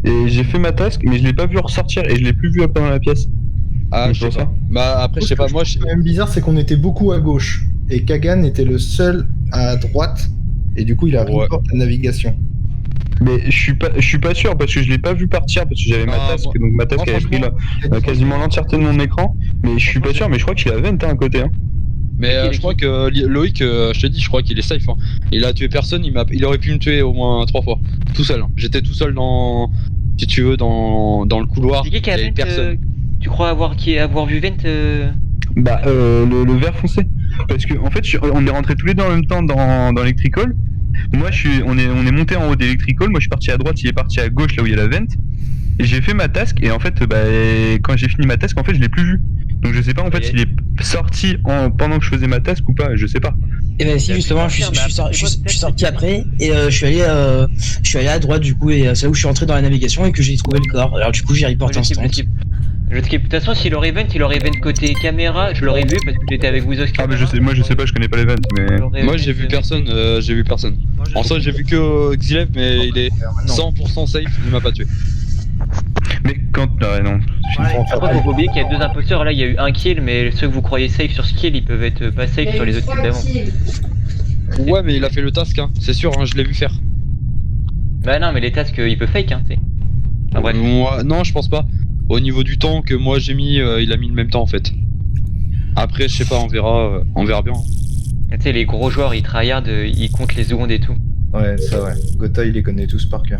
et j'ai fait ma task, mais je l'ai pas vu ressortir et je l'ai plus vu après dans la pièce.
Ah
Donc,
je sais
c'est pour
pas.
ça.
Bah après je sais pas, moi je...
Ce qui est quand même bizarre, c'est qu'on était beaucoup à gauche et Kagan était le seul à droite et du coup il a
Ouais.
report la navigation.
Mais je suis pas sûr parce que je l'ai pas vu partir parce que j'avais ma
Ah,
task,
moi-
donc ma task
moi,
avait pris
franchement,
quasiment l'entièreté de mon écran, mais je suis pas sûr, mais je crois qu'il a vent à côté. Hein.
Mais je crois que Loïc, je te dis, je crois qu'il est safe. Hein. Il a tué personne, il aurait pu me tuer au moins 3 fois. Tout seul. Hein. J'étais tout seul dans, si tu veux, dans le couloir.
C'est qui a
Il y avait
Vent
personne.
Tu crois avoir vu Vent
Bah le vert foncé, parce que en fait on est rentrés tous les deux en même temps dans Electrical. Moi on est monté en haut d'Electrical, moi je suis parti à droite, il est parti à gauche là où il y a la vent. Et j'ai fait ma task et en fait quand j'ai fini ma task en fait je l'ai plus vu. Donc je sais pas en fait s'il est sorti pendant que je faisais ma task ou pas, je sais pas.
Et ben si justement je suis sorti après et je suis allé à droite du coup et c'est là où je suis entré dans la navigation et que j'ai trouvé le corps. Alors du coup j'ai reporté instant.
Je skip. De toute façon, s'il aurait Vent côté caméra, je l'aurais vu parce que j'étais avec vous aux
Ah bah moi je sais pas, je connais pas les vents, mais...
Moi j'ai vu personne, En soi j'ai vu que Xilev, mais il est 100% safe, il m'a pas tué.
Mais quand... non.
Après, faut pas oublier qu'il y a 2 imposteurs, là il y a eu un kill, mais ceux que vous croyez safe sur ce kill, ils peuvent être pas safe sur les autres kills d'avant.
Ouais mais il a fait le task, hein. C'est sûr, hein, je l'ai vu faire.
Bah non, mais les tasks, il peut fake, hein, tu sais. Ah, bref.
Moi, non je pense pas. Au niveau du temps que moi j'ai mis, il a mis le même temps en fait. Après je sais pas, on verra bien.
Tu sais, les gros joueurs, ils tryhard, ils comptent les secondes et tout.
Ouais, ça ouais. Gotha il les connaît tous par cœur.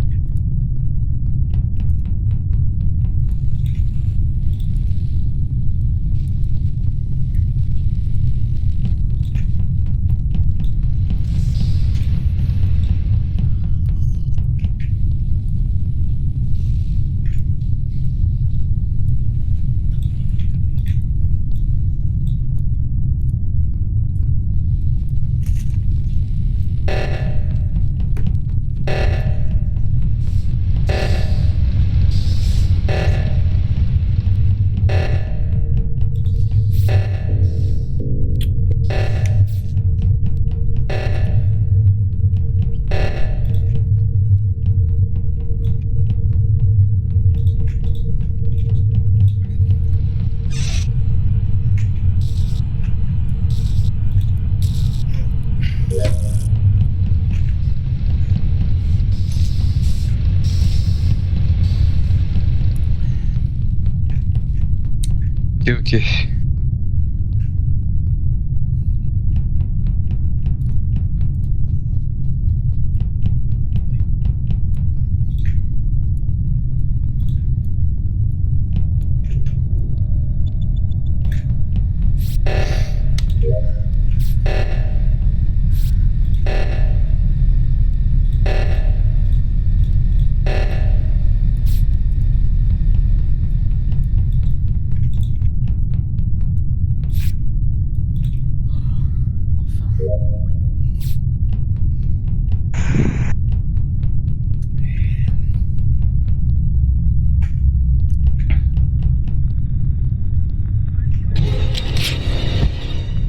Ok.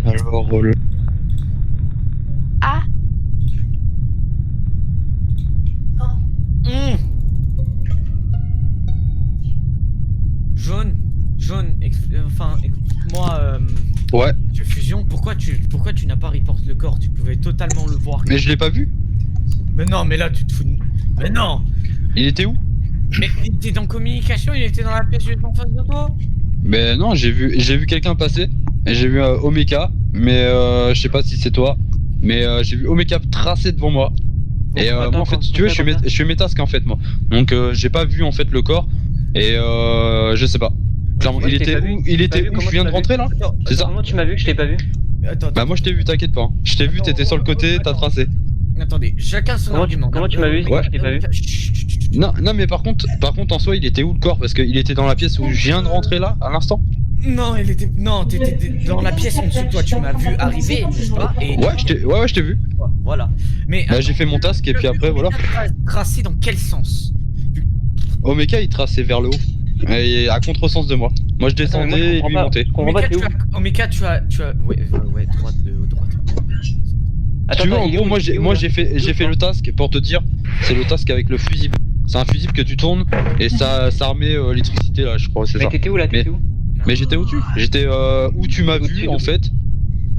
Alors,
Ah,
Jaune, explique-moi,
ouais,
Monsieur Fusion, pourquoi tu n'as pas report le corps? Tu pouvais totalement le voir.
mais je l'ai pas vu.
Mais non, mais là tu te fous de... Mais non!
Il était où?
Mais il était dans communication, il était dans la pièce juste en face de toi?
Mais non, j'ai vu quelqu'un passer. Et j'ai vu Omeka, mais je sais pas si c'est toi. Mais j'ai vu Omeka tracer devant moi. Et
Attends,
moi en fait, si tu veux, je suis métasque en fait moi. Donc j'ai pas vu en fait le corps. Et je sais pas. Clairement,
Moi,
il était où? Il était où? Je viens de rentrer là? C'est ça?
Comment tu m'as vu? Je t'ai pas vu.
Attends,
Bah moi je t'ai vu, t'inquiète pas. Je t'ai vu, t'étais sur le côté, t'as tracé.
attendez, chacun son argument.
Comment tu m'as vu?
Ouais.
Je t'ai pas vu.
Non, mais par contre en soi, il était où le corps? Parce qu'il était dans la pièce où je viens de rentrer là, à l'instant.
Non, t'étais dans la pièce en dessous de toi, tu m'as vu arriver, n'est-ce pas? Et...
Ouais, je t'ai vu.
Voilà. Mais
Bah j'ai fait mon task et puis après voilà.
Tracé dans quel sens?
Omeka il traçait vers le haut. Et à contresens de moi. Moi je descendais et lui montait.
Omeka, tu as... Ouais, droite.
Si tu veux, en gros, moi j'ai fait le task pour te dire, c'est le task avec le fusible. C'est un fusible que tu tournes et ça remet l'électricité là, je crois, c'est ça.
Mais t'étais où là? T'étais où?
Mais j'étais au-dessus. J'étais où tu m'as vu en fait.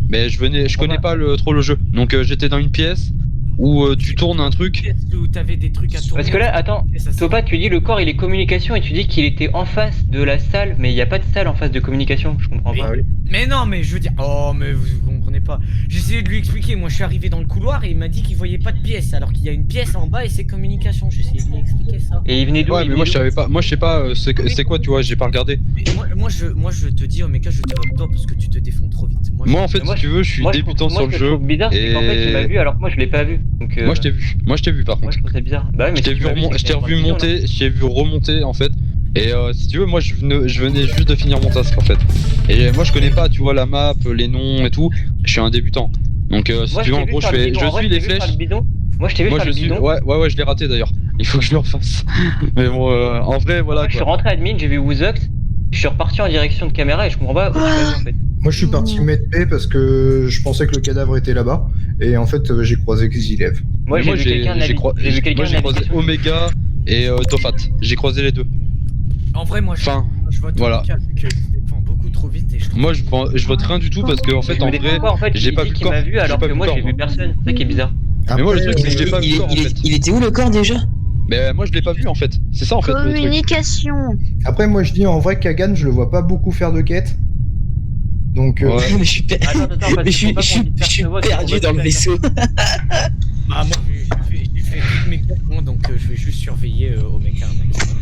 Mais je connais pas trop le jeu. Donc j'étais dans une pièce où tu tournes un truc.
Où t'avais des trucs à tourner.
Parce que là, attends, Topa, tu dis le corps il est communication et tu dis qu'il était en face de la salle, mais il n'y a pas de salle en face de communication, je comprends pas.
Mais non, mais je veux dire, oh, mais vous comprenez pas. J'ai essayé de lui expliquer, moi je suis arrivé dans le couloir et il m'a dit qu'il voyait pas de pièce, alors qu'il y a une pièce en bas et c'est communication. J'ai essayé de lui expliquer ça.
Et il venait d'où?
Ouais, mais moi je savais pas. Moi je sais pas c'est quoi, tu vois, j'ai pas regardé.
Mais moi je te dis, Omeka, je te vois toi parce que tu te défonds trop vite.
Moi en fait, si tu veux, je suis débutant sur le jeu.
Ce bizarre, c'est qu'en fait il m'a vu alors que moi je l'ai pas vu. Donc,
moi je t'ai vu par contre.
Moi je trouve ça bizarre. Bah ouais, mais
je t'ai vu monter, je t'ai vu remonter en fait. Et si tu veux, moi je venais juste de finir mon task en fait. Et moi je connais pas, tu vois, la map, les noms et tout. Je suis un débutant. Donc si tu veux, en gros, je suis les flèches.
Moi je t'ai vu sur le bidon.
Ouais, je l'ai raté d'ailleurs. Il faut que je le refasse. Mais bon, en vrai, voilà.
Je suis rentré admin, j'ai vu Woozox. Je suis reparti en direction de caméra et je comprends pas où tu m'as vu en fait.
Moi je suis parti mettre paix parce que je pensais que le cadavre était là-bas. Et en fait j'ai croisé Xilev.
Moi j'ai vu quelqu'un
j'ai croisé Omega et Tofat. J'ai croisé les deux.
En vrai, moi je vote
voilà.
que beaucoup trop vite et je trouve...
Moi je vote rien du tout parce que en fait j'ai pas vu le corps.
Alors que moi j'ai vu personne, c'est ça qui est bizarre.
Mais moi le truc c'est que je l'ai pas vu le corps en fait.
Il était où le corps déjà?
Mais moi je l'ai pas vu en fait. C'est ça en fait.
Communication.
Après moi je dis en vrai Kagan je le vois pas beaucoup faire de quêtes. Donc
mais je suis perdu dans le vaisseau.
Bah moi j'ai fait toutes mes quêtes donc je vais juste surveiller Omeka un maximum.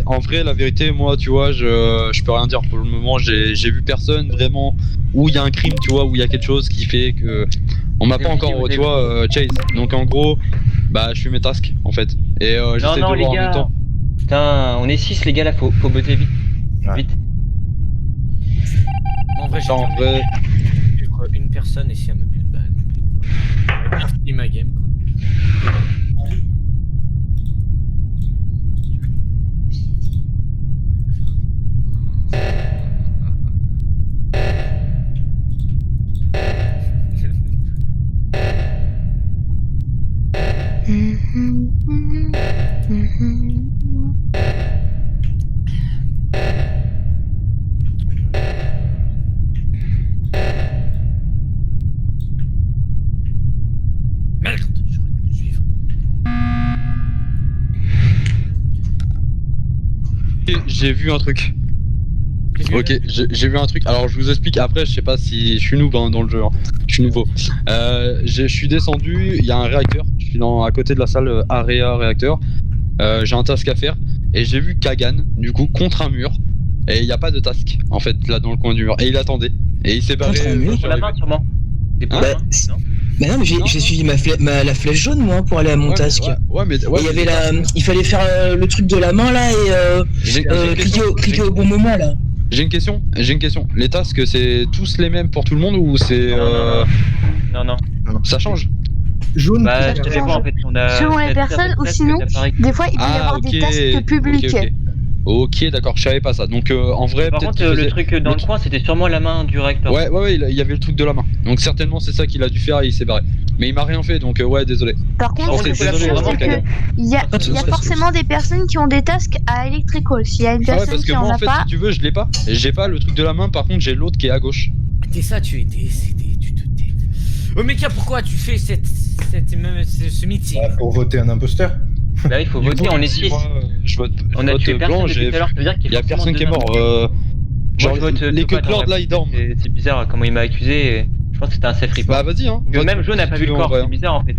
En vrai la vérité moi tu vois je peux rien dire pour le moment, j'ai vu personne vraiment où il y a un crime, tu vois, où il y a quelque chose qui fait que on m'a pas encore tu vois chase. Donc en gros bah je fais mes tasks en fait et j'essaie de voir en même temps.
Putain, on est 6 les gars là, faut botter vite. Vite.
En vrai j'ai une personne et si elle me bute, bah elle me bute quoi. J'ai bien fini ma game quoi. Merde, j'aurais dû le suivre.
J'ai vu un truc.
Qu'est-ce que
Ok, j'ai vu un truc. Alors je vous explique après. Je sais pas si je suis noob dans le jeu. Hein. Je suis nouveau. Je suis descendu. Il y a un réacteur. Je suis à côté de la salle Area réacteur. J'ai un task à faire et j'ai vu Kagan du coup contre un mur. Et il n'y a pas de task en fait là dans le coin du mur. Et il attendait. Et il s'est barré.
Contre un mur
Sur la main, sûrement. Des points
Bah,
de main, non
Bah non, mais j'ai suivi la flèche jaune moi pour aller à mon task.
Ouais, mais
Et il y avait il fallait faire le truc de la main là et cliquer au bon moment là.
J'ai une question. Les tasks, c'est tous les mêmes pour tout le monde ou c'est
Non.
ça change?
Jaune.
Bah, ça dépend en fait. On a
Selon les personnes ou sinon, des fois il peut y avoir des tasks publics.
Ok, d'accord, je savais pas ça. Donc en vrai,
Par
peut-être
contre, le truc dans le coin, c'était sûrement la main du réacteur.
Ouais, il y avait le truc de la main. Donc certainement c'est ça qu'il a dû faire et il s'est barré. Mais il m'a rien fait, donc ouais, désolé.
Par contre,
c'est
ce que je
désolé,
sais,
vraiment,
c'est
Kagan.
qu'il y a forcément des personnes qui ont des tasks à Electrical. S'il y a une
Ah ouais,
personne
parce que
qui en
moi en
a
fait,
pas,
si tu veux, je l'ai pas. J'ai pas le truc de la main, par contre j'ai l'autre qui est à gauche.
T'es ça, tu es décédé, tu te tais. Oh Mecha, pourquoi tu fais ce meeting?
Pour voter un imposteur.
Là, il faut voter, on est 6.
Je vote
On a tué
blanc,
personne depuis tout à l'heure, ça veut dire qu'il
y a
forcément
personne qui est
deux
mort.
Moi,
Genre
je vote
les
Topat,
queues de là ils dorment.
C'est bizarre comment il m'a accusé. Et je pense que c'était un safe report.
Bah vas-y hein.
Que même Jaune n'a pas vu le corps, c'est bizarre en fait.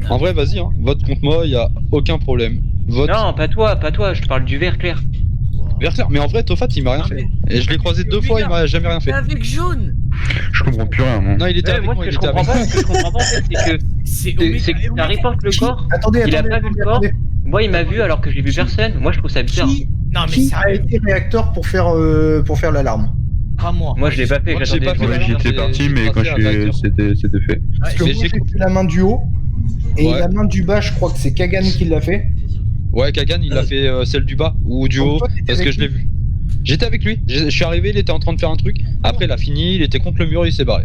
En vrai, vas-y hein. Vote contre moi, y a aucun problème. Vote.
Non, pas toi, je te parle du vert clair.
Vert clair. Mais en vrai, Tofat il m'a rien fait. Et je l'ai croisé 2 fois, il m'a jamais rien fait.
Avec Jaune.
Je comprends plus rien, moi.
Non, il était avec
Moi,
moi,
ce que
il
je
était
comprends
avec
pas,
moi.
ce que je comprends pas en fait, c'est que t'as reporte le corps.
Attendez,
Il a pas vu le corps. Moi, il m'a vu alors que j'ai vu personne. Moi, je trouve ça bizarre.
Non, mais
Qui
ça
a été réacteur pour faire l'alarme?
pas moi.
Moi, je l'ai pas fait,
Moi, j'ai
j'attendais.
pas fait
je-
la-
J'y étais
j'ai-
parti,
j'ai
mais quand
tracé un réacteur.
c'était fait.
Parce que
mais
moi,
j'ai-
j'ai fait la main du haut. Et
Ouais.
la main du bas, je crois que c'est Kagan qui l'a fait.
Ouais, Kagan il a fait celle du bas ou du
Donc,
haut
toi, t'étais
parce que
avec
je l'ai vu. J'étais avec lui, je suis arrivé, il était en train de faire un truc. Après, il a fini, il était contre le mur, il s'est barré.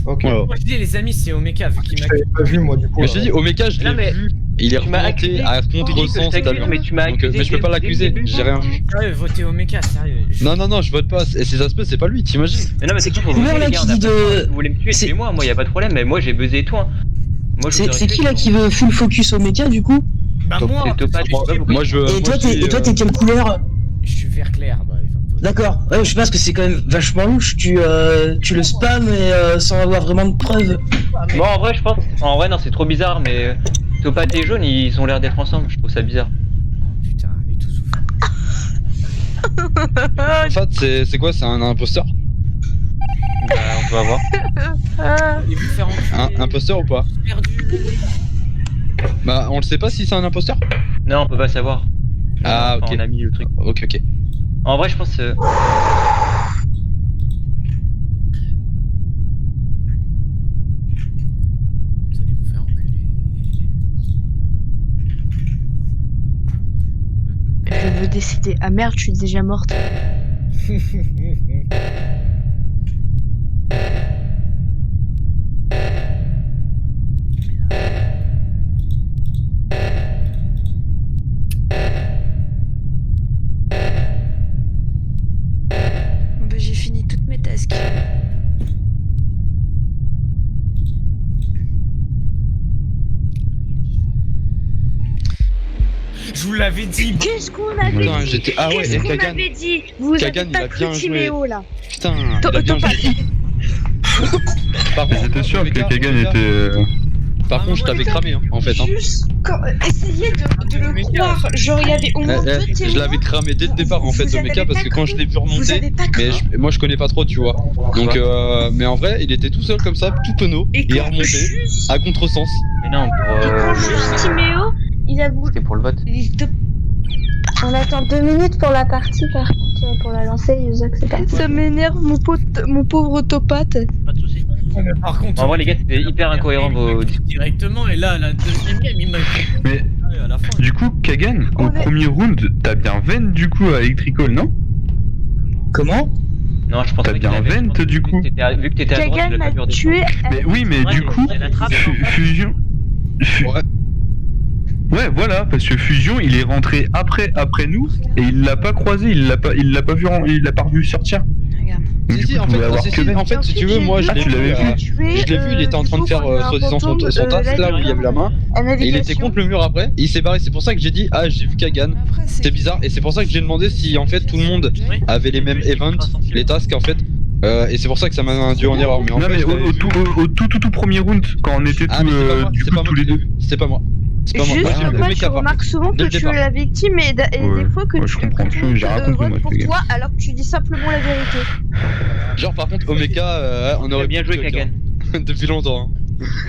Ok.
Voilà.
Moi je dis les amis, c'est Omeka vu qu'il
Je
m'a.
t'avais pas vu, moi, du coup.
Mais je t'ai dit, Omeka, je
Non,
l'ai
mais
vu, il est
tu m'as
remonté
accusé.
à
Je dis que
contre-sens
je
tout à l'heure.
t'accuse, mais tu m'as
Donc,
accusé
mais je peux pas
dès le
l'accuser,
début.
j'ai rien vu.
Sérieux, voter Omeka, sérieux.
Non, je vote pas, et si ça se peut, c'est pas lui, t'imagines?
Mais non, mais c'est qu'il faut
Couleur,
voter,
là,
les gars.
qui
On a
dit
pas
de-
le choix. Si vous voulez me tuer,
c'est-
tuez-moi. Moi, y a pas de problème. Mais moi, j'ai buzzé toi. Moi, je vous
C'est
aurais
qui
tué.
là qui veut full focus au méca du coup?
Bah
Top,
moi,
c'est Topat,
je-
je sais pas pourquoi.
Moi, je.
Et toi
moi, je suis,
t'es quelle couleur?
je suis vert clair, bah il va me poser.
D'accord. Ouais, je sais pas parce que c'est quand même vachement louche. Tu le spams et sans avoir vraiment de preuves.
Bon, en vrai, je pense. En vrai, non, c'est trop bizarre, mais Topat et Jaune, ils ont l'air d'être ensemble. Je trouve ça bizarre.
Putain, on est tous souffrants.
En fait, c'est quoi? C'est un imposteur?
Bah, on va voir.
Allez vous faire enculer.
Un imposteur ou pas?
Perdu.
Bah, on le sait pas si c'est un imposteur?
Non, on peut pas savoir.
Ah,
Enfin,
ok.
On a mis le truc.
Ok.
En vrai, je pense.
Vous allez vous faire enculer.
Je veux décider. Ah merde, je suis déjà morte.
Bah, j'ai fini toutes mes tasks.
Je vous l'avais dit.
Qu'est-ce qu'on avait
Putain,
dit
j'étais. Ah ouais,
Qu'est-ce
et
qu'on
Kagan.
avait dit Vous
Kagan,
avez
il
pas
a
cru
bien joué.
Timéo là.
Putain, il a bien
Topat.
joué. Par
Mais
contre,
j'étais sûr que
Omega,
Kagan
Omega,
était.
Par contre, je t'avais cramé, hein, en fait. Hein.
Juste essayez de le croire. Genre, il y avait au moins deux témoins.
Je l'avais cramé dès le départ, en fait,
Vous
Omeka,
avez
parce
pas
que quand je l'ai vu
Vous
remonter.
avez pas cru.
Mais moi, je connais pas trop, tu vois. Donc, mais en vrai, il était tout seul comme ça, tout penaud.
Et
Il est
quand
remonté
juste,
à contresens.
Mais non,
et quand juste Timéo, il a voulu.
c'était pour le vote.
On attend 2 minutes pour la partie, par contre, pour la lancer, Yuzoc, c'est pas
Ça m'énerve, mon pauvre Topat.
Pas de soucis.
Par contre,
En vrai, les gars, c'était hyper incohérent vos.
directement et là, la deuxième game, il m'a.
Mais
Ouais, à la fin.
du coup, Kagan, au
On est-
premier round, t'as bien Vent du coup à Electrical, non?
Comment?
Non, je pense
T'as
pas
bien
qu'il avait-
Vent, du coup.
Vu que t'étais à droite,
Kagan
tu l'as
m'a
pas vu redescendre.
tué.
Mais oui, mais
Ouais,
du
mais
coup,
c'est la trappe,
Fusion.
Ouais.
Ouais, voilà, parce que Fusion, il est rentré après nous et il l'a pas croisé, il l'a pas vu sortir.
Regarde.
Du coup,
Si, en
tu pouvais avoir
fait,
que Ben.
en fait, si tu veux, moi je l'ai
tu l'avais
vu. Je l'ai vu, il était en train de faire soi-disant son task là où il y avait la main. Et il était contre le mur après, et il s'est barré. C'est pour ça que j'ai dit, ah, j'ai vu Kagan. C'était bizarre, et c'est pour ça que j'ai demandé si en fait tout le monde avait les mêmes events, les tasks en fait. Et c'est pour ça que ça m'a induit en erreur. Mais en
Non,
fait,
mais
je l'avais vu.
au tout premier round, quand on était
Ah, mais c'est pas moi,
du
c'est
coup
pas moi
tous les
qui l'ai
deux.
vu. C'est pas moi. C'est pas moi. Moi,
Juste,
j'ai vu
moi, je
Omeka, par
remarque
contre.
souvent
Dès
que
le
tu es
départ.
la victime et
Ouais.
des fois que
Ouais, je comprends.
tout le
J'ai rien
monde
compris, moi,
vote pour
les gars.
toi alors que tu dis simplement la vérité.
Genre, par contre, Omeka, on aurait
bien
pu
joué,
le
Kagan.
Depuis longtemps. Hein.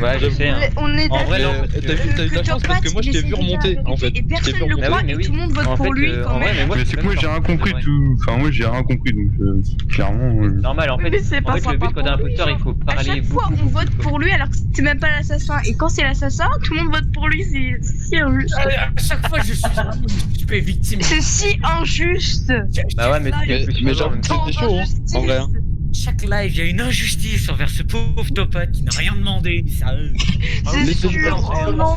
Ouais, je sais. Hein.
On est
En vrai,
d'accord.
non.
T'as eu de la chance parce que moi je t'ai vu remonter en fait.
Et personne
Je t'ai vu
le
remonter.
croit
mais
et
oui.
tout le monde vote
En
pour
fait,
lui quand
en vrai,
même.
mais moi,
Mais c'est que moi j'ai rien compris
Ouais.
tout. Enfin, moi j'ai rien compris donc clairement.
Normal, en fait,
Mais c'est pas
le but
sympa
quand t'es un
pour lui,
imposteur, il faut
À
parler
chaque fois,
beaucoup.
on vote pour lui alors que c'est même pas l'assassin. Et quand c'est l'assassin, tout le monde vote pour lui. C'est si injuste.
À chaque fois, je suis victime.
C'est si injuste.
Bah ouais, mais c'était plus
Mais
souvent,
genre,
même temps.
c'était chaud, hein, en vrai. Hein.
Chaque live, il y a une injustice envers ce pauvre Topad qui n'a rien demandé. Sérieux.
C'est
laissez-nous
sûr.
faire.
Oh non.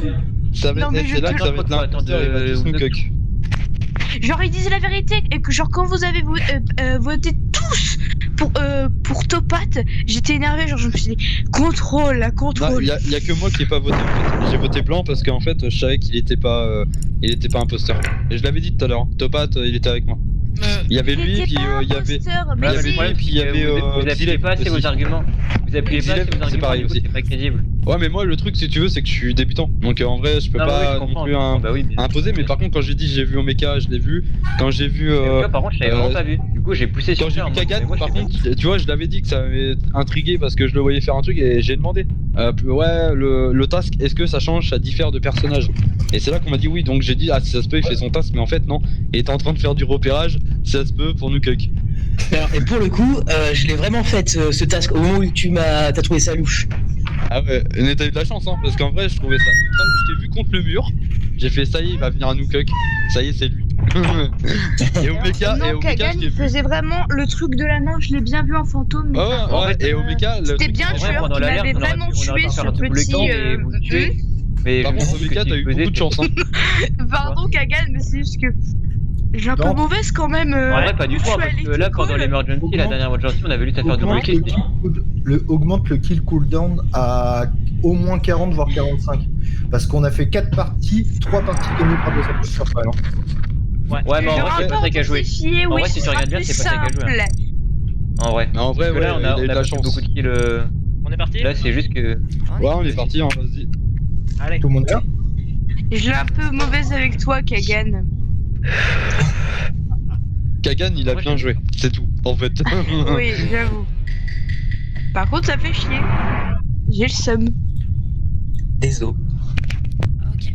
Ça va
Non, mais
être,
je
c'est là
te-
que ça va être
Attends,
l'imposteur, il va tous nous cuck.
Genre, ils disaient la vérité et que genre quand vous avez voté tous pour Topat, j'étais énervé. Genre, je me suis dit contrôle, la
Non,
contrôle.
il y a que moi qui ai pas voté en fait. J'ai voté blanc parce qu'en fait je savais qu'il était pas imposteur. Et je l'avais dit tout à l'heure. Topat il était avec moi. Il y avait lui
C'était
puis
pas
il y avait
imposteur, mais
Ouais, mais
si.
le problème,
puis il y
c'est que
avait
vous appuyez
Zilep
pas assez
aussi.
vos arguments. Vous appuyez pas assez
Zilep,
vos
c'est
arguments,
pareil
du coup,
aussi.
c'est pas crédible.
Ouais mais moi le truc si tu veux c'est que je suis débutant. Donc en vrai je peux
Non, mais oui,
pas
je
non
comprends,
plus
je comprends. Bah oui, mais-
imposer. Mais par contre quand j'ai dit j'ai vu Omeka je l'ai vu. Quand j'ai vu
Mais moi, par contre, je l'avais vraiment pas vu. Du coup, j'ai poussé sur
quand j'ai
ça,
vu
en mode,
Kagan,
mais moi, je
par
l'ai pas
contre, tu vois, je l'avais dit que ça m'avait intrigué parce que je le voyais faire un truc et j'ai demandé. Ouais, le task, est-ce que ça change, ça diffère de personnage? Et c'est là qu'on m'a dit oui, donc j'ai dit, ah, si ça se peut, il fait son task, mais en fait, non. Il était en train de faire du repérage, si ça se peut, pour nous cuck.
Alors, et pour le coup, je l'ai vraiment fait ce task au moment où t'as trouvé ça louche.
Ah ouais, mais t'as eu de la chance, hein, parce qu'en vrai, je trouvais ça. Je t'ai vu contre le mur, j'ai fait ça y est, il va venir à nous cuck. Ça y est, c'est lui. Et Omeka,
Non, Kagan,
je l'ai
il
vu.
faisait vraiment le truc de la main. Je l'ai bien vu en fantôme. Mais
Ouais,
par
ouais,
contre,
et Omeka, le
c'était
truc-
bien
En vrai,
tueur
pendant
qui
l'alerte,
m'avait
on aurait
vraiment
pu
tué
faire
ce
tout le
petit.
temps et vous tuer. Mais
Par
je
contre,
pense que
Omeka,
si
t'as eu
faisais,
beaucoup de chance, hein.
Pardon, Kagan, mais c'est juste que j'ai un peu
Non.
mauvaise quand même.
En vrai, pas du tout, hein, parce que là, pendant l'emergency, la dernière emergency, on avait lu à faire du bruit.
Augmente le kill cooldown à au moins 40 voire 45. Parce qu'on a fait 4 parties, 3 parties gagnées par des imposteurs par exemple.
Ouais, mais en vrai, c'est pas ça qu'à jouer. En vrai, si tu regardes bien, c'est pas ça qu'à jouer. En vrai.
Mais en vrai,
Parce que
ouais,
là, on
il
a
a eu de la
pas fait
chance.
beaucoup de kills.
On est parti?
Là, c'est juste que.
Ouais, on est parti, hein, vas-y.
Allez.
Tout le monde est là?
Je l'ai un peu mauvaise avec toi, Kagan.
Kagan, il a bien joué, c'est tout, en fait.
Oui, j'avoue. Par contre, ça fait chier. J'ai le seum.
Désolé.
Ok.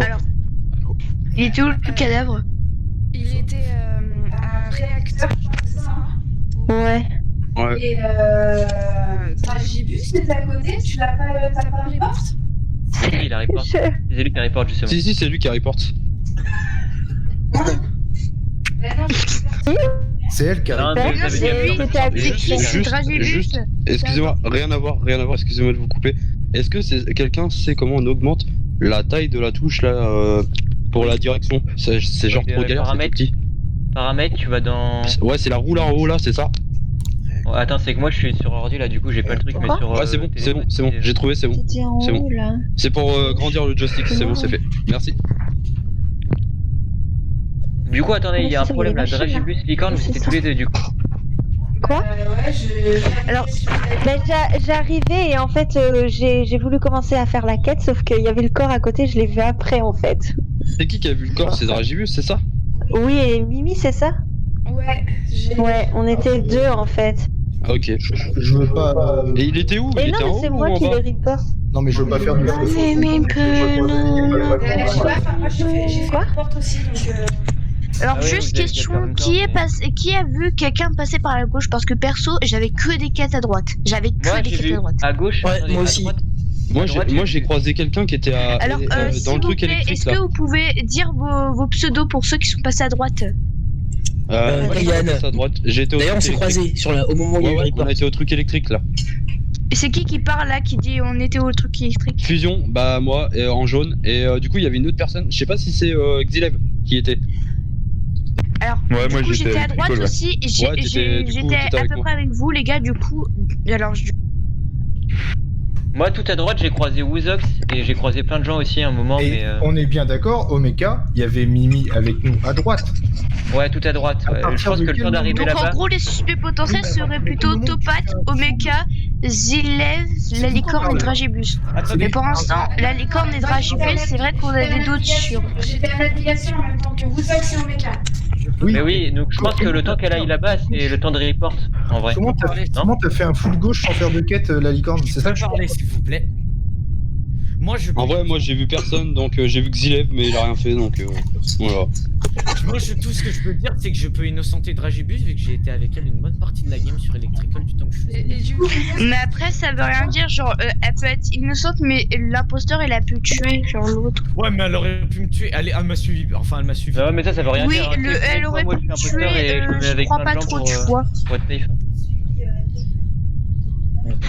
Alors, il était où le cadavre?
Il était à réacteur, c'est ça?
Ouais,
Ouais.
Ouais.
Et Dragibus, t'es à côté, tu l'as pas report?
C'est lui, il la reporte. C'est lui qui reporte justement.
Si, c'est lui qui reporte.
Mais non,
C'est elle qui a
Non,
répondu.
mais vous avez
c'est
bien
lui qui a
fait.
cliqué.
Juste-
Juste, excusez-moi, rien à voir, excusez-moi de vous couper. Est-ce que quelqu'un sait comment on augmente la taille de la touche là pour la direction? C'est genre trop galère, c'est tout
paramètres.
petit.
Paramètres, tu vas dans.
Ouais, c'est la roue là en haut là, c'est ça?
Oh, attends, c'est que moi je suis sur ordi là, du coup j'ai pas le truc, mais sur.
Ouais, c'est bon, j'ai trouvé, c'est bon.
C'était en
C'est bon.
haut là.
C'est pour grandir le joystick, c'est bon, c'est fait. Merci.
Du coup, attendez, il y a un
C'est
problème là.
les machines,
Dragibus, Licorne,
Ouais,
vous étiez
c'est
tous les deux du coup.
Quoi Alors, j'arrivais et en fait, j'ai voulu commencer à faire la quête, sauf qu'il y avait le corps à côté, je l'ai vu après en fait.
C'est qui a vu le corps? C'est Dragibus, c'est ça?
Oui, et Mimi, c'est ça?
Ouais,
Ouais, on était deux en fait.
Ah, ok.
Je veux pas.
Et il était où?
Et
Il
non,
était en
mais
haut
c'est
ou
moi
en
qui
bas?
le report.
Non, mais je veux pas faire du faux.
Quoi?
aussi, donc.
Alors
Ah ouais,
juste
vous avez
question,
fait en même temps,
qui a vu quelqu'un passer par la gauche? Parce que perso, j'avais que des quêtes à droite. J'avais que
Moi
des
j'ai
quêtes
vu
à droite.
à gauche.
Ouais,
attendez,
moi
à
aussi.
droite.
Moi j'ai croisé quelqu'un qui était
Alors,
dans
s'il
le
vous
truc
plaît,
électrique
est-ce
là.
que vous pouvez dire vos pseudos pour ceux qui sont passés à droite?
Moi j'ai
Yann.
passé à droite. J'ai été au
D'ailleurs, on
truc
s'est
électrique.
croisés au moment où il y a eu
Ouais,
le
on
report.
a été au truc électrique là.
C'est qui parle là, qui dit on était au truc électrique?
Fusion, bah moi, en jaune. Et du coup, il y avait une autre personne. Je sais pas si c'est Xilev qui était.
Alors,
Ouais,
du
moi,
coup,
j'étais
j'étais à
avec
droite
Nicole, ouais.
aussi.
Ouais,
J'étais à
avec
peu
moi.
près avec vous, les gars, du coup. Alors,
Moi tout à droite j'ai croisé Woozox et j'ai croisé plein de gens aussi à un moment,
Et
mais
on est bien d'accord, Omeka, il y avait Mimi avec nous à droite.
ouais tout à droite. Ouais.
partir
Je pense
de
que le
quel
temps d'arriver
donc en
là-bas.
gros, les suspects potentiels
Oui, d'accord,
seraient
mais
plutôt
tout le monde,
Topat,
tu fais un
Omeka, Zilev, la licorne et Dragibus. Mais pour l'instant, la licorne et Dragibus, c'est vrai qu'on avait d'autres sûrs.
J'étais en navigation en même temps que vous, et Omeka.
Oui.
Mais oui, donc je pense que le temps qu'elle aille là-bas, c'est le temps de report en vrai.
Comment t'as fait un full gauche sans faire de quête, la licorne? C'est ça que je
Parlez, s'il vous plaît. Moi,
En vrai, moi j'ai vu personne, donc j'ai vu Xilev, mais il a rien fait, donc voilà.
tout ce que je peux dire, c'est que je peux innocenter Dragibus vu que j'ai été avec elle une bonne partie de la game sur Electrical du temps que je faisais.
Et du coup,
Mais après, ça veut rien dire. Genre, elle peut être innocente, mais l'imposteur, il a pu tuer, genre l'autre.
Ouais, mais elle aurait pu me tuer. Elle m'a suivi. Enfin, elle m'a suivi.
Non mais ça veut rien
Oui,
dire. Hein. Tu sais,
elle aurait
moi,
pu
je
me
suis imposteur et je me mets
tuer. Je
avec
crois
plein
pas
de gens
trop,
pour,
tu vois.
pour être safe.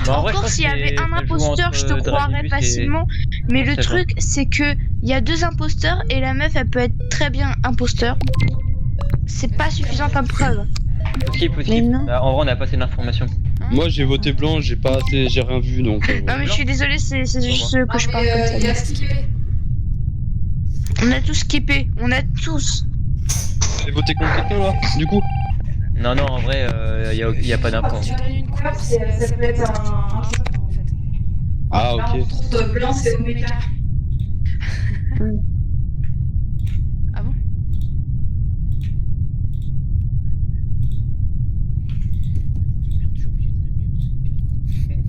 Bah, en vrai, je
Encore
pense
s'il y
que
avait
c'est-
un
ça joue
imposteur, je te
entre
croirais
Dragibus et-
facilement. Mais le
c'est ça.
truc, c'est que il y a deux imposteurs et la meuf, elle peut être très bien imposteur. C'est pas suffisant comme preuve.
Possible,
Mais
possible.
non.
Bah, en vrai, on a pas assez d'informations.
Moi j'ai voté blanc, j'ai rien vu, donc.
Non, mais je suis désolée, c'est juste que je parle comme
il y a
ça.
Stické.
On a tous skippé, on a tous.
J'ai voté contre quelqu'un là, du coup.
Non, non, en vrai, y a pas d'infos.
Quand tu gagnes une coupe, ça peut être un joueur, en fait.
Ah
Là, on
ok.
trouve blanc, c'est Omeka.
Ah bon?
Merde, j'ai oublié de me mute.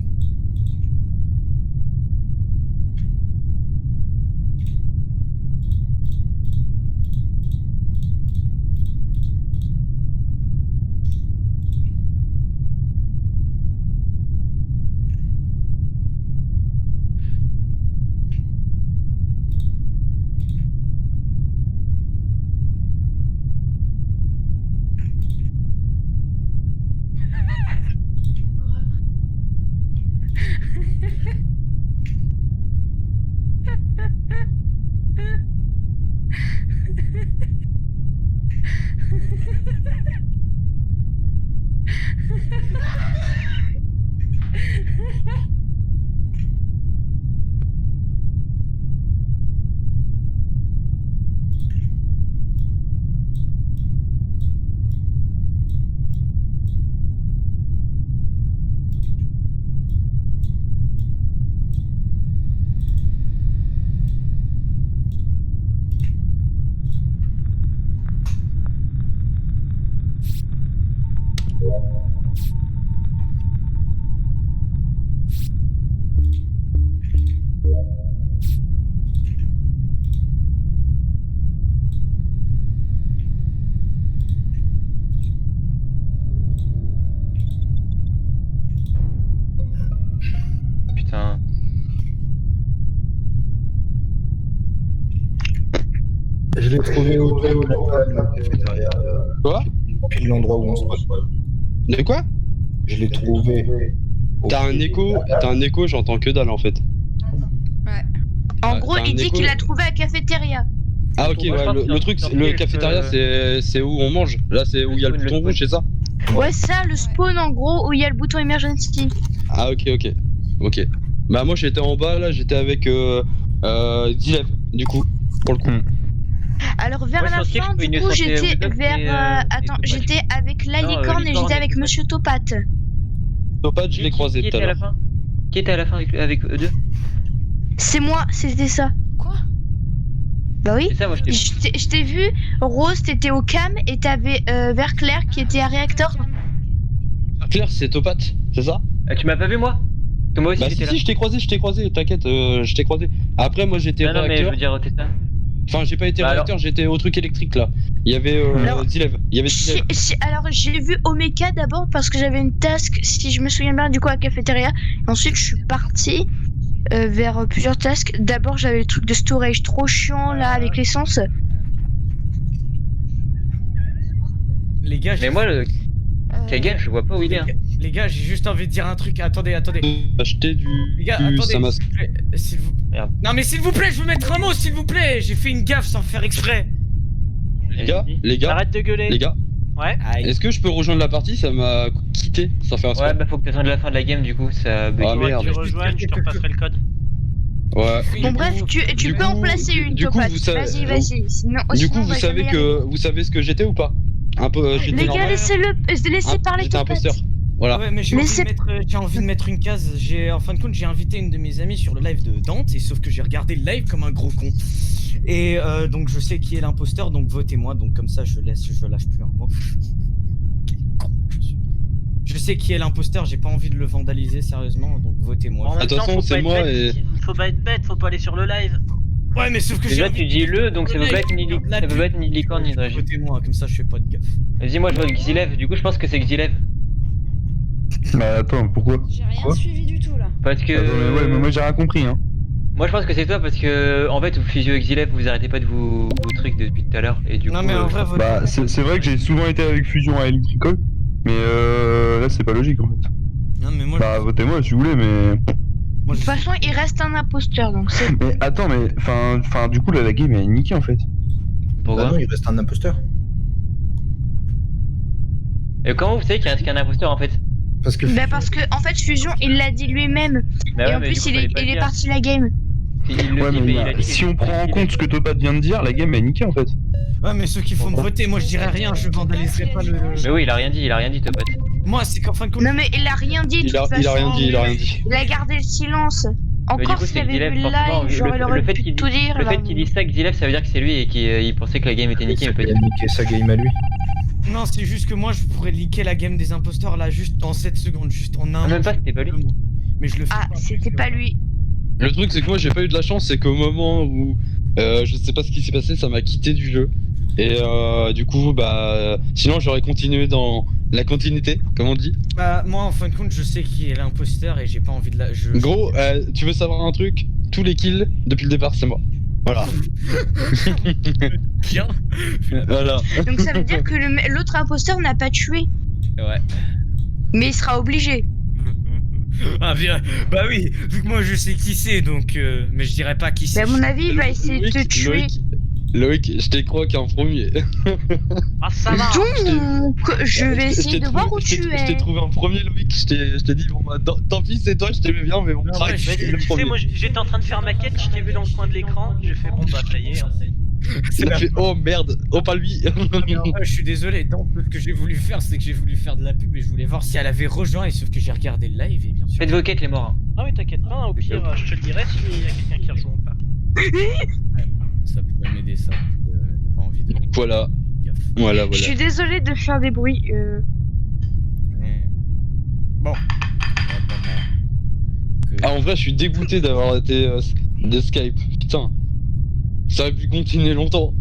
Je l'ai trouvé au de la cafétéria.
Quoi?
Pile l'endroit où on se passe.
De quoi?
Je l'ai trouvé.
T'as un écho, j'entends que dalle en fait.
Ouais.
En
Ouais,
gros,
t'as un
il dit
écho.
qu'il a trouvé à cafétéria.
Ah ok,
Moi, je
ouais,
pense
le
que
truc,
sur
le
Twitch,
cafétéria c'est où on mange. Là c'est où il y a le
Le
bouton
spawn.
rouge, c'est ça?
Ouais, ça, le spawn en gros où il y a le bouton emergency.
Ah ok. Bah moi j'étais en bas là, j'étais avec Dilev du coup, pour le coup.
Alors vers
Moi,
la
sur Twitch,
fin,
je peux
du coup,
innocenter
j'étais
Woodlock
vers.
et
Attends,
Topaz.
j'étais avec la
Non,
licorne et
Licorne
j'étais
et
avec
Topaz.
Monsieur Topate.
Topaz, je l'ai croisé
Qui
tout à
était à la
l'heure.
fin? Qui était à la fin avec eux deux?
C'est moi, c'était ça.
Quoi?
Bah oui.
C'est ça, moi je t'ai
Je t'ai vu, Rose, t'étais au cam et t'avais Verclair qui était à réacteur.
Claire, c'est Topaz, c'est ça?
Tu m'as pas vu moi? Parce que moi aussi
Bah si
j'étais là.
je t'ai croisé, t'inquiète, je t'ai croisé. Après moi j'étais
Non, mais je
réacteur.
veux dire, t'es ça.
Enfin j'ai pas été
Bah,
réacteur, j'étais au truc électrique là. Il y avait
Alors,
Dilev, il y avait Dilev.
Alors j'ai vu Omeka d'abord parce que j'avais une task, si je me souviens bien, du coup à la cafétéria. Ensuite je suis partie vers plusieurs tasks. D'abord j'avais le truc de storage trop chiant là avec l'essence.
Les gars,
Mais moi, le Kagan, je vois pas où il est. Hein.
les gars, j'ai juste envie de dire un truc. Attendez.
Acheter du
Les gars, attendez.
Samas.
s'il vous plaît, s'il vous-
Merde.
Non mais s'il vous plaît, je veux mettre un mot, s'il vous plaît. J'ai fait une gaffe sans faire exprès.
Les gars,
Arrête de gueuler.
les gars,
Ouais.
Aïe.
est-ce que je peux rejoindre la partie? Ça m'a quitté sans faire
Ouais,
exprès.
bah faut que t'attendes la fin de la game du coup, ça bug.
Ah,
Faudra que
merde.
tu rejoignes, je te repasserai le code.
Ouais.
Bon bref, tu
du
peux en
coup-
placer une,
du coup,
Topate.
vous savez-
Vas-y. Sinon,
Du
sinon,
coup,
on
vous
va
savez
jamais y arriver.
que vous savez ce que j'étais ou pas? Un peu. J'étais
Les gars,
normal.
laissez parler
J'étais
Topate.
imposteur. Voilà.
Ouais, mais j'ai envie de mettre une case. En fin de compte, j'ai invité une de mes amies sur le live de Dante, et sauf que j'ai regardé le live comme un gros con. Et donc je sais qui est l'imposteur, donc votez-moi. Donc comme ça, je lâche plus un mot. Quel con je suis. Je sais qui est l'imposteur, j'ai pas envie de le vandaliser sérieusement, donc votez-moi.
En même
toute
temps,
façon,
faut
c'est
pas être
moi
bête,
et-
faut pas être bête, faut pas aller sur le live.
Ouais, mais sauf que j'ai
Déjà,
envie
tu dis le, donc ça peut pas être ni licorne ni dragé.
Votez-moi, comme ça je fais pas de gaffe.
Vas-y, moi je vois Xilev, du coup je pense que c'est Xilev.
Mais attends, pourquoi?
J'ai rien
Quoi
suivi du tout là.
Parce que.
Attends, mais ouais, mais moi j'ai rien compris, hein.
Moi je pense que c'est toi parce que en fait, vous fusio avec Xilev, vous arrêtez pas de vos trucs depuis tout à l'heure. Et du
Non,
coup.
mais en vrai, votez.
Bah, c'est vrai que j'ai souvent été avec Fusion à Electrical, mais là c'est pas logique en fait.
Non, mais moi,
Bah, votez-moi si vous voulez, mais.
moi
De toute façon, il reste un imposteur, donc c'est.
Mais attends, mais. Enfin, du coup, là, la game elle est niquée en fait.
Pourquoi?
Bah non, il reste un imposteur.
Et comment vous savez qu'il reste qu'un imposteur en fait?
Parce que.
Bah parce que en fait Fusion il l'a dit lui-même
Bah
et
ouais,
en
mais
plus
du coup,
il
fallait pas le
est
dire.
parti de la game.
Il le
Ouais,
dit,
mais
il a dit
si
que
on prend en
c'était
compte ce que Topaz vient de dire, la game elle est niquée en fait.
Ouais, mais ceux qui font me voter, moi je dirais rien, je vandaliserai pas le.
Mais oui, il a rien dit, Topaz.
Moi, c'est qu'en fin de compte.
Non mais il a rien dit de
Il a
toute
rien
façon.
dit, il a rien dit.
Il a gardé le silence.
Mais du
Encore
coup,
s'il
c'est
avait vu
Xilev,
le
forcément.
live, genre il aurait pu
qu'il
tout dire.
le
là.
fait qu'il dise ça, Xilev, ça veut dire que c'est lui et qu'il pensait que la game était niquée, mais pas
Il a
du tout.
niqué sa game à lui.
Non, c'est juste que moi je pourrais liker la game des imposteurs là, juste en 7 secondes, juste en un.
Ah, même pas, c'était pas lui.
Mais je le fais
Ah,
pas.
c'était pas lui.
Le truc, c'est que moi, j'ai pas eu de la chance, c'est qu'au moment où je sais pas ce qui s'est passé, ça m'a quitté du jeu. Et du coup, bah, sinon j'aurais continué dans la continuité, comme on dit.
Bah, moi en fin de compte, je sais qui est l'imposteur et j'ai pas envie de la.
Gros, tu veux savoir un truc? Tous les kills depuis le départ, c'est moi. Voilà.
Bien.
Voilà.
Donc ça veut dire que l'autre imposteur n'a pas tué.
Ouais.
Mais il sera obligé.
Ah bien, bah oui, vu que moi je sais qui c'est, donc mais je dirais pas qui
Mais
c'est.
à mon avis, il va essayer de te tuer.
Loïc, je t'ai croqué en premier.
Ah, ça va.
Donc, je vais essayer de voir où tu
Je t'ai
es.
trouvé en premier, Loïc. Je t'ai dit, bon bah, tant pis, c'est toi, je t'aimais bien, mais bon,
Non,
crac,
ouais,
je suis le
Tu sais,
premier.
moi j'étais en train de faire ma quête, je t'ai vu dans le coin de l'écran, j'ai fait bon bah ça y est. Hein.
Il a fait, oh merde, oh pas lui.
Je suis désolé, donc ce que j'ai voulu faire, c'est que j'ai voulu faire de la pub et je voulais voir si elle avait rejoint, et sauf que j'ai regardé le live et bien sûr.
Faites vos quêtes, les morts.
Ah oui, t'inquiète pas, au pire, je te le dirai s'il y a quelqu'un qui rejoint ou pas.
Ça pourrait m'aider ça. J'ai pas envie de.
Voilà.
Gaffe.
Voilà,
Je
voilà.
suis désolée de faire des bruits.
Mais- Bon. Que-
Ah, en vrai, je suis dégoûté d'avoir été de Skype. Putain. Ça aurait pu continuer longtemps.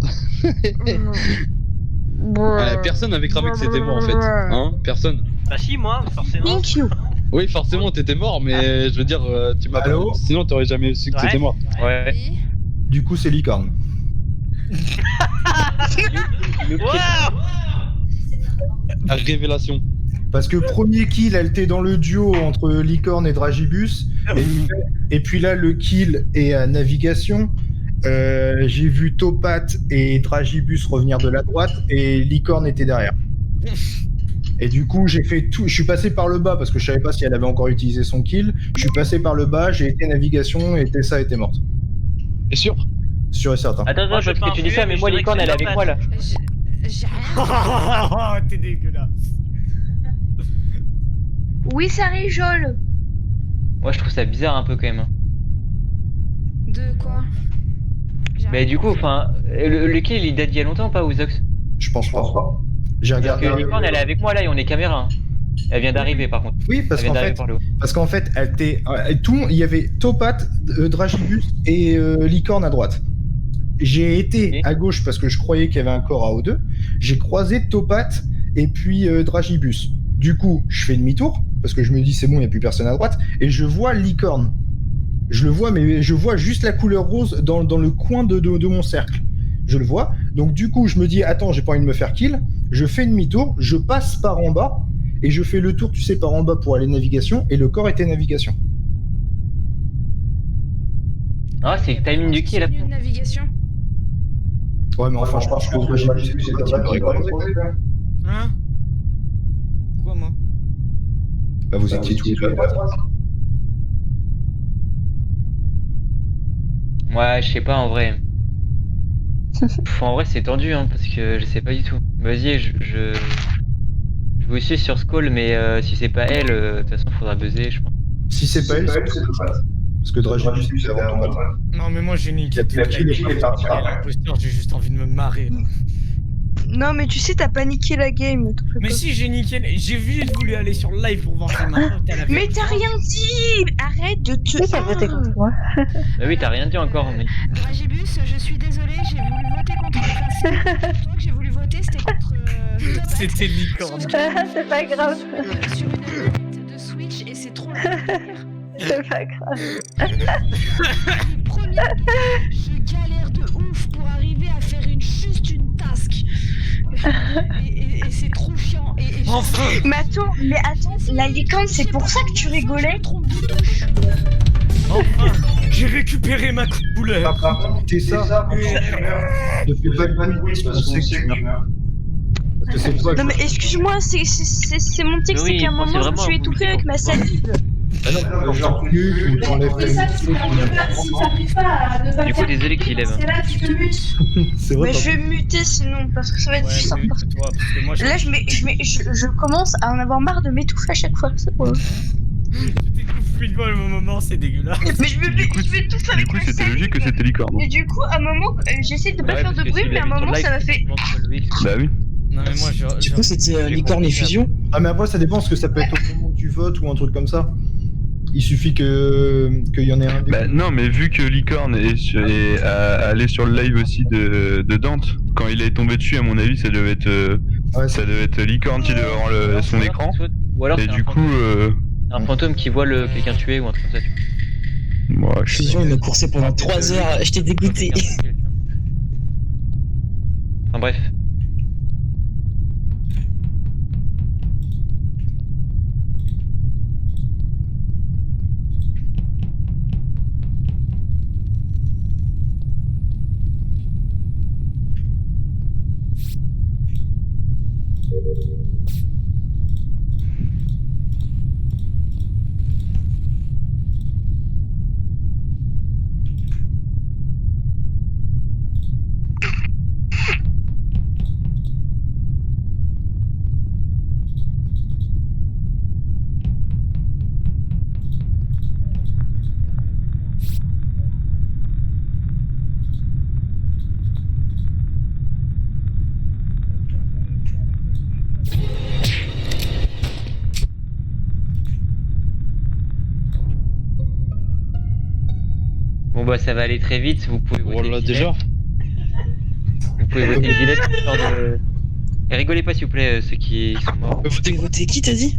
Ouais, personne avait cramé que c'était moi en fait. Hein? Personne.
Bah si, moi, forcément.
Thank you.
Oui, forcément, t'étais mort, mais je veux dire, tu m'as
Allô
pas. Sinon, t'aurais jamais su que
Ouais.
c'était moi.
Ouais.
Oui.
Du coup, c'est licorne.
Waouh.
La révélation.
Parce que premier kill, elle était dans le duo entre Licorne et Dragibus. Et puis là, le kill est à navigation. J'ai vu Topat et Dragibus revenir de la droite et Licorne était derrière. Et du coup, j'ai fait tout. Je suis passé par le bas parce que je savais pas si elle avait encore utilisé son kill. Je suis passé par le bas, j'ai été navigation et Tessa était morte.
T'es sûr?
Sûr et certain.
Attends,
Moi, je
parce
vais pas
que tu dis
influer,
ça, mais
mais
moi,
je dirais
Licorne,
que
elle est
c'est
avec moi là.
J'ai rien.
T'es dégueulasse.
Oui, ça rigole.
Moi, je trouve ça bizarre un peu quand même.
De quoi? J'ai
Mais
rien
du coup,
compris.
enfin, le kill il date d'il y a longtemps pas, Ouzox?
Je pense pas. J'ai
Parce
regardé.
que Licorne, elle est avec moi là et on est caméra. Hein. Elle vient d'arriver par contre.
Oui, parce
Elle vient
qu'en
d'arriver
fait,
par le haut.
elle était tout. Il y avait Topat, Dragibus et Licorne à droite. J'ai été
Ok.
à gauche parce que je croyais qu'il y avait un corps à O2. J'ai croisé Topat et puis Dragibus. Du coup, je fais demi-tour parce que je me dis c'est bon, il n'y a plus personne à droite et je vois Licorne. Je le vois, mais je vois juste la couleur rose dans le coin de mon cercle. Je le vois. Donc du coup, je me dis attends, j'ai pas envie de me faire kill. Je fais demi-tour, je passe par en bas et je fais le tour, tu sais, par en bas pour aller navigation et le corps était navigation.
Ah, c'est le timing du kill là.
Continue de navigation.
Ouais, mais enfin, je pense que Dragibus c'est pas qui m'aurait croisé.
Hein? Pourquoi moi?
Bah, vous étiez tous les deux à droite.
Ouais, je sais pas en vrai. En vrai, c'est tendu hein, parce que je sais pas du tout. Vas-y, je vous suis sur ce call, mais si c'est pas elle, de toute façon, faudra buzzer, je pense.
Si c'est pas elle, c'est Topat. Parce que Dragibus c'est avant Topat.
Non, mais moi j'ai niqué.
La kill est partie.
L'imposteur, j'ai juste envie de me marrer. Là.
Non, mais tu sais, t'as paniqué la game. t'en fais
Mais
pas.
si, j'ai niqué. J'ai voulu aller sur le live pour voir si ma pote, elle avait-
Mais t'as rien dit. Arrête de te.
Qui qui a voté contre moi?
Bah oui, t'as rien dit encore, mais.
Dragibus, je suis désolée, j'ai voulu voter contre. Enfin, c'est pas contre toi que j'ai voulu voter, c'était contre. Topat.
C'était Licorne.
Sauf que
C'est pas grave.
sur une manette de Switch et c'est trop long à lire.
C'est pas grave.
Le premier tour, je galère de ouf pour arriver à faire juste une task. Et c'est trop chiant. Et
Enfin!
Mais attends, la licorne, c'est pour ça que tu rigolais.
Je me trompe de touche.
Enfin! J'ai récupéré ma couleur!
C'est ça. Ne fais pas de bruit, on sait que tu meurs. Parce que c'est toi
Non, mais excuse-moi, c'est mon texte,
Oui,
c'est qu'à un
pensez
moment, je me
vraiment
suis
à vous
étouffée
lutter
avec ma salive.
Ah non, quand je recule ou t'enlèves ta musique,
Du coup, désolé qu'il lève.
c'est vrai.
Mais je vais muter sinon, parce que ça va être plus sympa.
Toi, parce que moi,
Là, je commence à en avoir marre de m'étouffer à chaque fois. c'est bon.
t'étouffes une fois le moment, c'est dégueulasse.
Mais je me
Du coup,
étouffe
Du
avec
coup,
ma
c'était
salive.
logique que c'était Licorne.
Et du coup, à un moment, j'essaie de pas faire de bruit, mais à un moment, ça m'a fait.
Bah oui.
Non, mais moi,
Du coup, c'était Licorne et Fusion.
Ah, mais après, ça dépend, parce que ça peut être au moment du vote ou un truc comme ça. Il suffit qu'il y en ait un.
Bah non, mais vu que Licorne est allé sur le live aussi de Dante, quand il est tombé dessus, à mon avis, ça devait être, ça devait être Licorne qui devait avoir son écran.
Ou alors,
Et
c'est
du coup,
un fantôme qui voit quelqu'un tué ou un truc comme ça.
moi, je sais
Fusion, il m'a coursé pendant 3 heures. J'étais dégoûté.
Enfin bref. Bon bah ça va aller très vite, vous pouvez voter
Voilà,
Gillette.
déjà.
Vous pouvez voter Gillette histoire de... Et rigolez pas s'il vous plaît ceux qui sont morts.
Vous votez qui, t'as dit?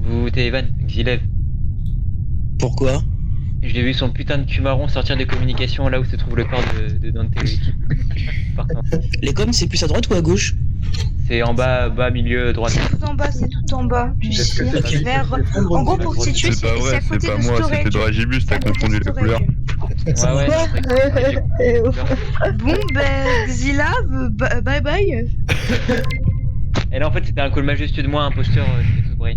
Vous votez Evan, Xilev.
Pourquoi?
J'ai vu son putain de cul marron sortir des communications là où se trouve le corps de Dante et l'équipe. Partant.
Les coms, c'est plus à droite ou à gauche?
C'est en bas, milieu, droite.
C'est tout en bas, c'est tout en bas. Tu
Est-ce que
sais,
t'as vu
vers.
répondre
En gros,
aux-
pour situer,
C'est pas
c'est
vrai,
à côté
c'est pas
de
moi,
storage.
c'était Dragibus, t'as confondu les couleurs.
Ouais, ouais.
Eh, oh.
Bon, ben, Xila, bye bye.
Et là, en fait, c'était un call majestueux de moi, imposteur, j'étais tout brain.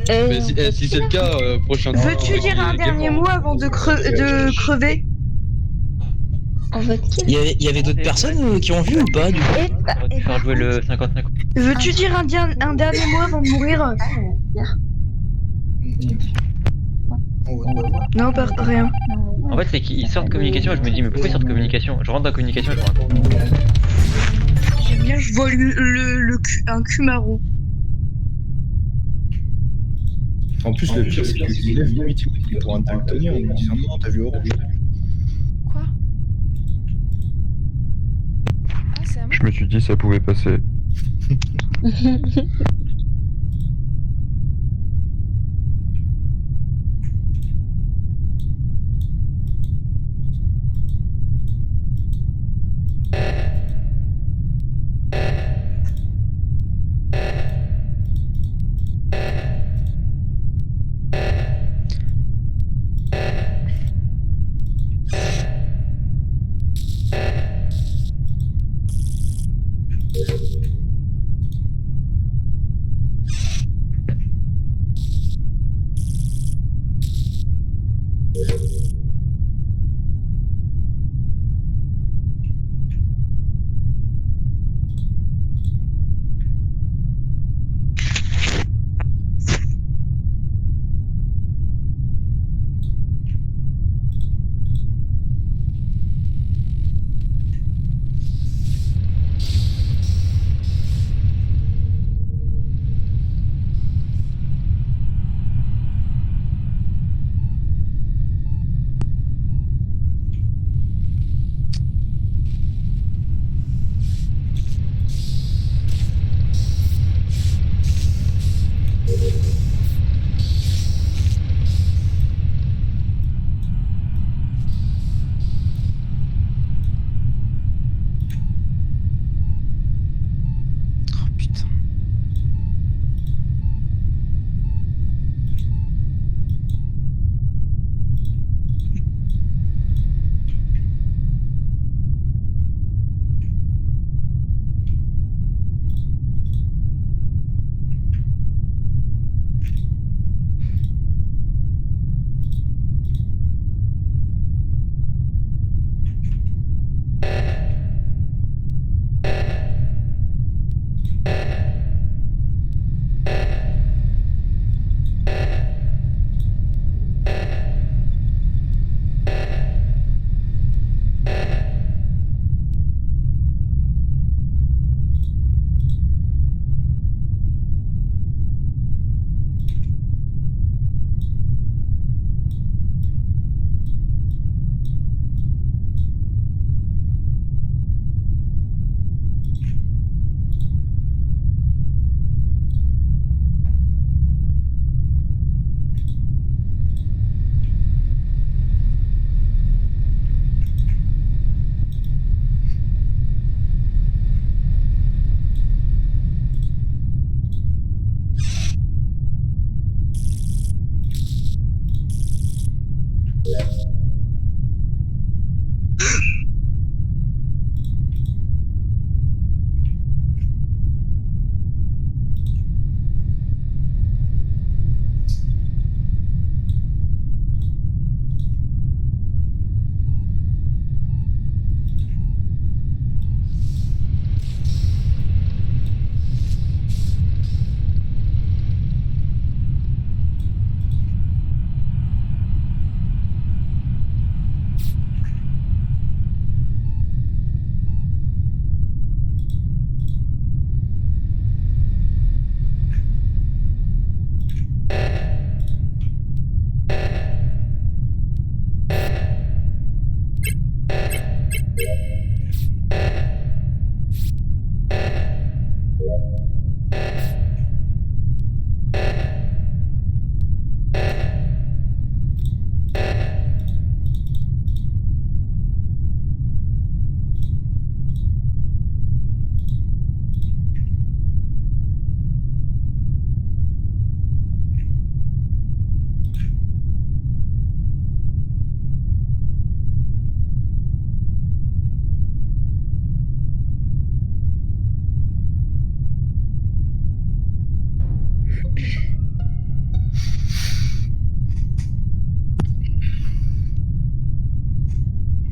Mais si c'est le cas, prochain tour.
Veux-tu dire un dernier mot avant de crever?
On vote qui?
Il y avait d'autres personnes qui ont vu ou pas du coup?
On aurait dû faire jouer le 55.
Veux-tu dire un dernier mot avant de mourir? Non, pas rien.
En fait, c'est qu'il sort de communication et je me dis, mais pourquoi il sort de communication? Je rentre dans la communication et je rentre.
J'aime bien, je vois un cul marron.
En plus, le pire, c'est qu'il lève limite pour intervenir en me disant non, t'as vu orange.
Quoi? Ah, c'est à moi?
Je me suis dit ça pouvait passer.
Oh putain.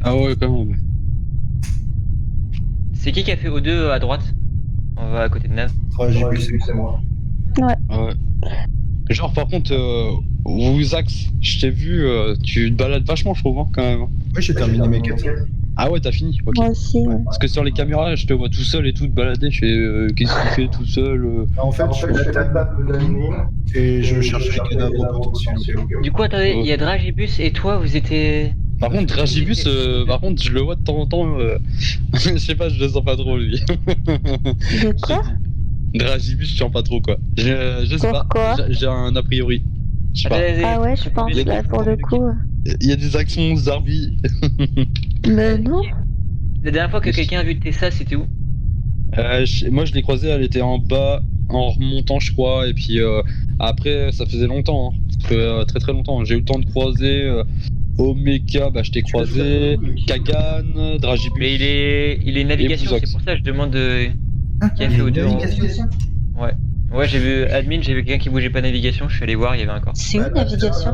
Ah ouais, quand même.
C'est qui a fait O2 à droite? On va à côté de Nav.
C'est moi.
Ah ouais. Genre, par contre, vous Axe, je t'ai vu, tu te balades vachement, je trouve, hein, quand même.
Ouais, j'ai terminé mes quêtes.
Ah ouais, t'as fini, ok.
Moi aussi, ouais.
Parce que sur les caméras, je te vois tout seul et tout, te balader, je fais, qu'est-ce qu'il fait tout seul
En fait, je fais la table d'admin et je cherche les cadavres potentiels.
Du coup, attendez, il y a Dragibus et toi, vous étiez.
Par contre, Dragibus, par contre, je le vois de temps en temps, je sais pas, je le sens pas trop, lui.
De quoi?
Dragibus, je sens pas trop, quoi. Je sais pas,
Pourquoi?
j'ai un a priori. Je sais pas.
Ah ouais, je pense, là, pour le coup.
Il y a des actions Zarbi.
Mais non.
La dernière fois que quelqu'un a vu Tessa, c'était où?
Moi, je l'ai croisée, elle était en bas, en remontant, je crois, et puis après, ça faisait longtemps, hein. Ça fait très très longtemps. J'ai eu le temps de croiser Omega, bah je t'ai croisé, Kagan, Dragibus.
Mais il est navigation, c'est pour ça que je demande qui a fait O2 en haut. Ouais. Ouais, j'ai vu admin, j'ai vu quelqu'un qui bougeait pas navigation, je suis allé voir, il y avait un corps.
C'est où navigation?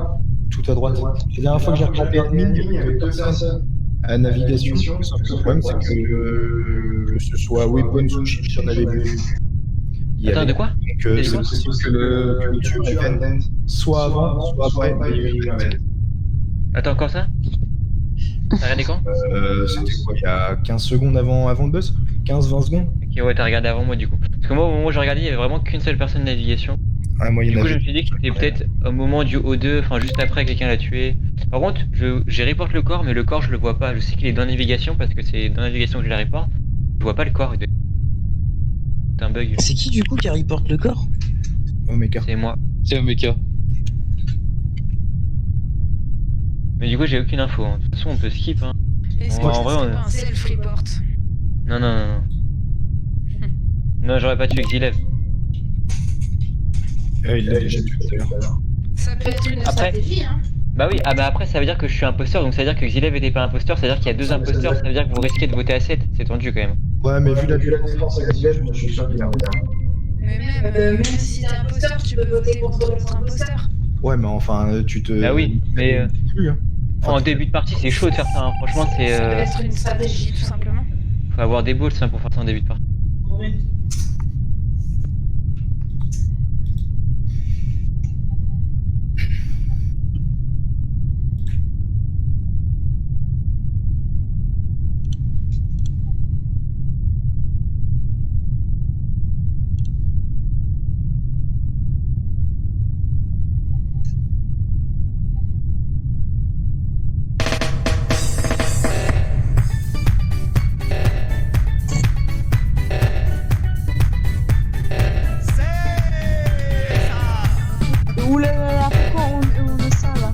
Tout à droite. La dernière fois que j'ai regardé admin, il y avait 2 personnes à navigation. Le problème, c'est que ce soit Weapons ou Chip, j'en avais vu.
Attends, de quoi?
Donc c'est possible que le tube event soit avant, soit après, mais il y a eu un event.
Attends, encore ça? T'as regardé quand?
C'était quoi, il y a 15 secondes avant le buzz? 15-20 secondes?
Ok, ouais, t'as regardé avant moi du coup. Parce que moi, au moment où j'ai regardé, il y avait vraiment qu'une seule personne navigation.
Ah, moi, il y
Du
en
coup, je
avait.
me suis dit que c'était peut-être au moment du O2, enfin juste après quelqu'un l'a tué. Par contre, j'ai reporté le corps, mais le corps je le vois pas. Je sais qu'il est dans navigation parce que c'est dans navigation que je la reporte. Je vois pas le corps. C'est un bug.
C'est qui du coup qui reporte le corps?
Omega.
C'est moi.
C'est Omega.
Mais du coup, j'ai aucune info. Hein. De toute façon, on peut skip. Hein.
Est-ce
En
que
vrai,
ça
on
serait pas un self-report?
Non, non, non, non. Non, j'aurais pas tué Xilev.
Il l'a déjà tué tout à l'heure.
Ça peut être une
Après-
stratégie, hein.
Bah oui, ah bah après, ça veut dire que je suis imposteur, donc ça veut dire que Xilev était pas imposteur, ça veut dire qu'il y a deux imposteurs, ça veut dire que vous risquez de voter à 7. C'est tendu quand même.
Ouais, mais vu la différence avec Gilles, moi je suis sûr qu'il a un retard.
Mais même si t'es imposteur, tu peux voter contre l'autre imposteur.
Ouais, mais enfin, tu te.
Bah oui, mais
Plus, hein.
en début de partie, c'est chaud de faire ça. Hein. Franchement, c'est.
Ça peut être une stratégie, tout simplement.
Faut avoir des balls hein, pour faire ça en début de partie.
Oulala, pourquoi on met ça là?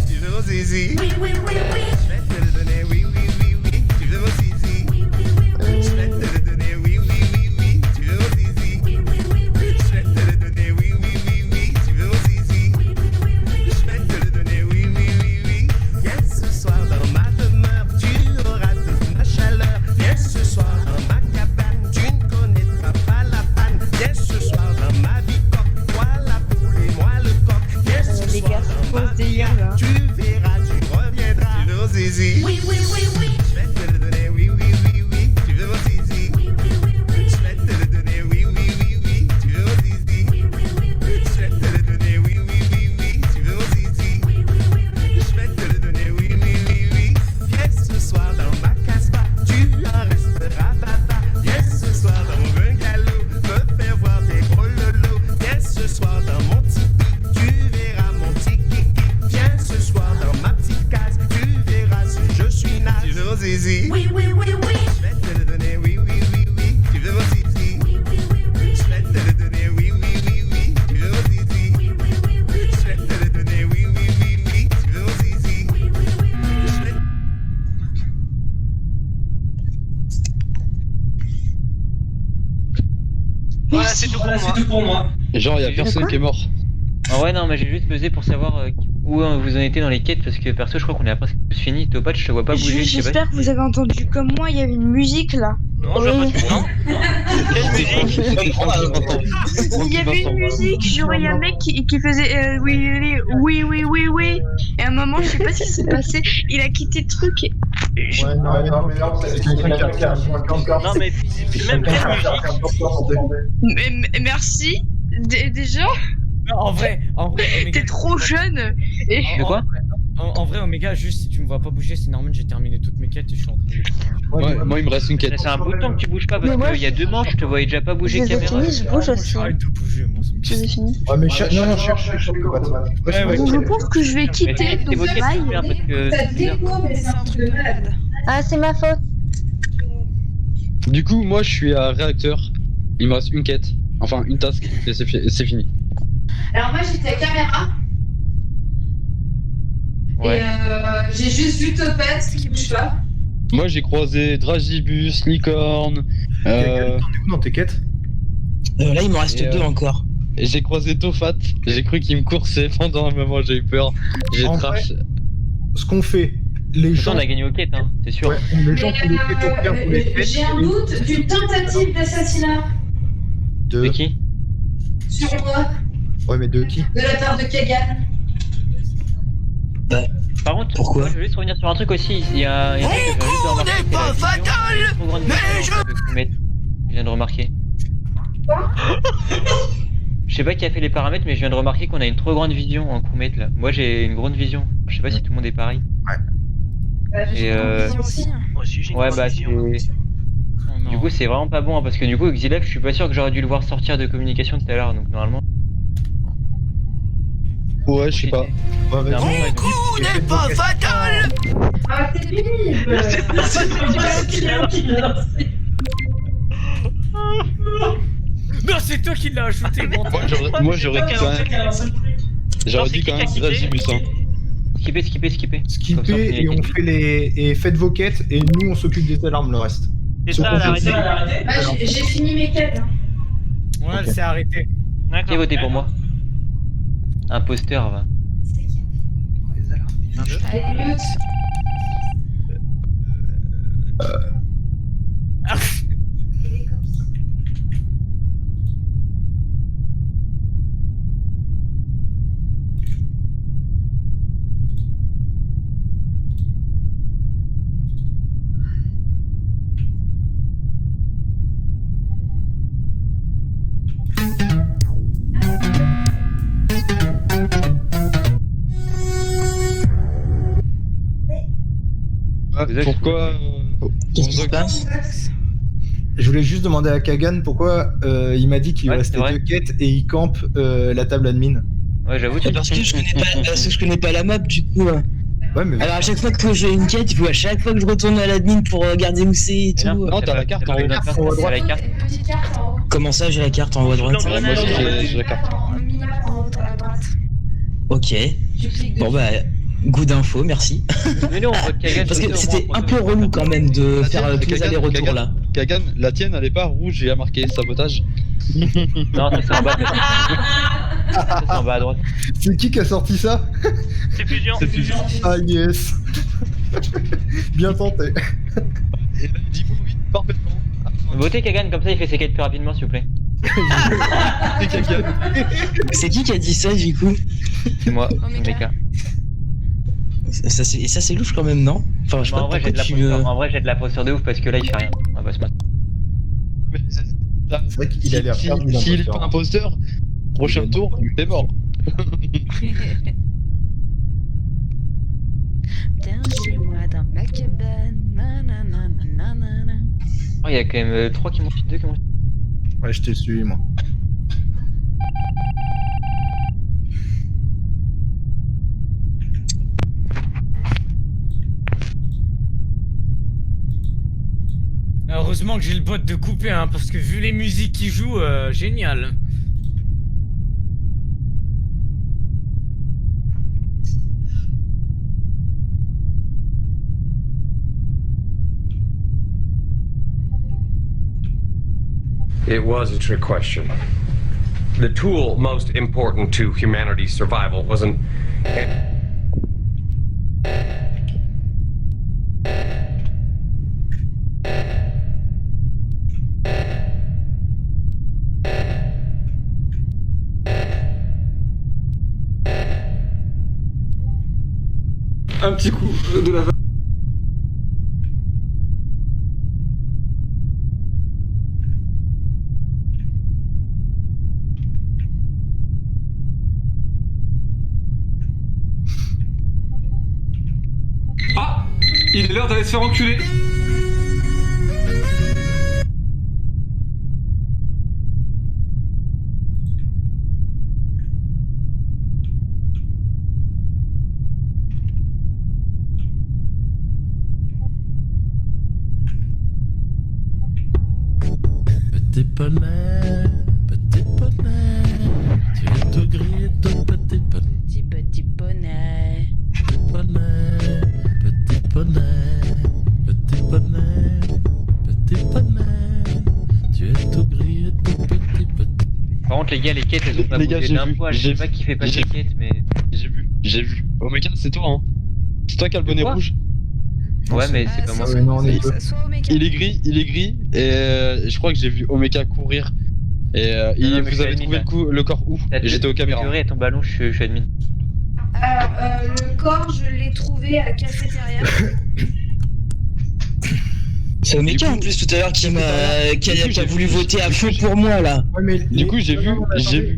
Tu veux mon zizi?
Oui, oui, oui, oui.
Je vais te le donner, oui, oui, oui, oui. Tu veux mon zizi?
Oui, oui, oui, oui.
Je vais te le donner, oui, oui, oui, oui. Tu veux mon zizi?
Oui, oui, oui, oui.
Je vais te le donner, oui, oui, oui, oui. Tu veux mon zizi?
Oui, oui, oui, oui.
Je vais te le donner, oui, oui, oui, oui. Viens ce soir dans ma demeure, tu auras toute ma chaleur. Viens ce soir dans ma cabane, tu ne connaîtras pas la panne. Viens ce soir dans ma bicoque, toi la poule et moi le coq. Viens ce
Les
soir
gars, c'est
dans
faux
ma
ce délire là.
tu verras, tu reviendras. Tu veux mon zizi?
Oui, oui, oui, oui.
Je vais te le donner, oui, oui, oui, oui. Tu veux mon zizi?
Oui, oui, oui, oui.
Je vais te le donner, oui, oui, oui, oui. Tu veux mon zizi?
Oui, oui, oui, oui.
Je vais te le donner, oui, oui, oui, oui. Tu veux mon zizi?
Oui, oui, oui, oui.
Je vais te le donner, oui, oui, oui, oui. Viens ce soir dans ma casse-pas, tu en resteras papa. Viens ce soir dans mon bungalow, me faire voir tes gros lolos. Viens ce soir dans mon tipi, tu verras mon petit kiki. Viens ce soir dans ma petite case, tu verras si je suis naze. Tu veux mon zizi?
Oui, oui, oui, oui.
Je vais te le donner, oui, oui, oui, oui. Tu veux mon zizi?
Oui, oui, oui, oui.
Je vais te le donner, oui, oui, oui, oui. Tu veux mon zizi?
Oui, oui, oui, oui.
Je vais te le donner, oui, oui, oui, oui. Tu veux mon zizi?
Oui, oui, oui, oui.
Je vais
Voilà, c'est tout pour moi.
Genre, y a personne qui est mort.
Ah ouais, non, mais j'ai juste buzzé pour savoir où vous en étiez dans les quêtes parce que perso, je crois qu'on est presque tous fini. Topatch, je te vois pas bouger. je sais pas
J'espère que vous avez entendu comme moi, il y avait une musique là.
Non, je vois pas. Non. Quelle musique?
Il y avait une musique, genre il y a un mec qui faisait oui, oui, oui, oui, oui. Et à un moment, je sais pas ce qui s'est passé, il a quitté le truc.
Ouais, non, c'est quelqu'un qui a
Non, mais même quelle musique?
Mais merci, déjà,
Non, en vrai, Omega,
t'es trop jeune. Et...
De quoi?
En vrai, Omega, juste si tu me vois pas bouger, c'est normal, j'ai terminé toutes mes quêtes et je suis en train de.
Ouais, moi il me reste une quête.
C'est un bout de temps que tu bouges pas parce
Mais moi,
qu'il y a 2 manches, je te voyais déjà pas bouger
Je les ai
caméra.
finis, je bouge aussi.
J'arrête de bouger, moi.
Je les ai finis.
Ouais, mais non, cherche
Ouais.
Je pense que je vais quitter,
C'est
donc
vos quêtes,
bye.
s'il vous plaît, parce que c'est bizarre.
C'est un truc de malade.
Ah, c'est ma faute.
Du coup, moi je suis à réacteur. Il me reste une quête. Enfin, une task et c'est fini.
Alors moi j'étais à caméra
Ouais.
et j'ai juste vu Topaz qui bouge pas.
Moi j'ai croisé Dragibus, Licorne.
T'en es où dans tes quêtes?
Là, il m'en reste
Et,
2 encore.
Et j'ai croisé Tofat. J'ai cru qu'il me coursait pendant un moment, j'ai eu peur. J'ai
En
trash.
Ce qu'on fait, les gens.
On a gagné aux quêtes, hein, c'est sûr.
Ouais, les gens qui les quêtes au clair pour les quêtes.
J'ai un doute d'une tentative d'assassinat
De qui?
sur moi
Ouais, mais de qui?
de la part de Kagan.
Par contre,
Pourquoi
moi, je veux juste revenir sur un truc aussi. Il y a un truc que je viens juste de remarquer. C'est la vision, trop grande vision que Koumet. Je viens de remarquer. Je sais pas qui a fait les paramètres, mais je viens de remarquer qu'on a une trop grande vision en Koumet là. Moi j'ai une grande vision. Je sais pas si tout le monde est pareil. Et
Aussi.
Moi aussi, j'ai une
ouais,
grande
bah
vision.
c'est. Du coup, c'est vraiment pas bon hein, parce que du coup, Xilef, je suis pas sûr que j'aurais dû le voir sortir de communication tout à l'heure. Donc normalement.
Ouais, je sais pas.
Ouais,
Mon
coup n'est pas fatal!
Ah c'est pénible.
C'est pas ça,
Non, c'est toi qui l'as ajouté, bon.
Moi j'aurais dit quand même. J'aurais dit quand même Dragibus. Hein.
Skipper.
Skippez et on fait et faites vos quêtes et nous on s'occupe des alarmes le reste.
C'est ça, arrêtez.
Bah, j'ai fini mes quêtes. Hein.
Ouais,
Ok.
c'est arrêté.
Qui a voté pour moi? Imposteur va.
Allez mute.
Pourquoi
Qu'est-ce qui se passe?
Je voulais juste demander à Kagan pourquoi il m'a dit qu'il
Ouais,
restait
c'est vrai.
2 quêtes et il campe la table admin.
Ouais, j'avoue.
Parce que je connais pas la map du coup.
Ouais, mais
Alors à chaque fois que j'ai une quête, il faut à chaque fois que je retourne à l'admin pour regarder où c'est et tout.
Non, t'as la carte en haut.
T'as la carte.
Une petite carte en haut.
Comment ça, j'ai la carte en haut à droite?
Ouais, moi aussi j'ai la carte.
Minimap en haut à droite.
Ok.
Tu cliques
Bon
dessus.
bah, good info, merci.
Mais non, on vote Kagan.
Parce que
au
c'était
moins,
un peu relou quand même de
La
faire
tienne,
tous les
Kagan,
allers-retours
Kagan.
là.
Kagan, la tienne elle est pas rouge et a marqué sabotage.
Non, ça c'est en bas. Ça c'est en bas à droite.
c'est qui a sorti ça?
C'est fusion.
C'est fusion.
Ah yes. Bien tenté.
Et là, dis-vous oui, parfaitement.
Votez Kagan, comme ça il fait ses quêtes plus rapidement, s'il vous plaît.
C'est Kagan.
C'est qui a dit ça du coup?
C'est moi,
Omega.
Omega.
Et ça c'est louche quand même, non? Enfin, je sais
Mais
pas
en vrai, j'ai
pourquoi
de
tu
la
me...
en vrai, j'ai de la posture de ouf parce que là il fait rien. On va pas se mentir.
C'est vrai qu'il a l'air perdu
S'il est
d'imposteur.
pas imposteur, prochain tour, t'es mort.
Viens chez moi dans ma cabane. Nanana, nanana.
Oh, il y a quand même 3 qui m'ont 2 qui m'ont.
Ouais, je t'ai suivi moi.
Heureusement que j'ai le bot de couper, hein, parce que vu les musiques qui jouent, génial.
It was a trick question. the tool most important to humanity's survival wasn't.
Un petit coup de la vague. Ah, il est l'heure d'aller se faire enculer.
Petit poney, tu es tout gris et tout petit poney.
Petit poney.
Petit poney, petit poney, petit poney, petit poney, tu es tout gris et tout petit poney.
Par contre, les gars, les quêtes, elles ont pas
Les gars,
bougé
j'ai
d'un
vu,
poil. Je sais pas qui fait pas
j'ai
ces quêtes, mais.
J'ai vu. Omega, c'est toi, hein. C'est toi qui as le bonnet
Quoi
rouge.
Ouais, mais c'est pas moi.
Ouais, non, on est deux.
Soit Omega.
Il est gris, et je crois que j'ai vu Omega courir. Et
Non, mais
vous
je suis
avez
admin,
trouvé
là.
le corps où?
T'as
J'étais aux caméras.
et ton ballon, je suis admin.
Alors, le corps, je l'ai trouvé à la cafétéria.
C'est Omeka en plus tout à l'heure qui a voulu voter à fond pour moi là.
Ouais, mais
Du coup, j'ai vu.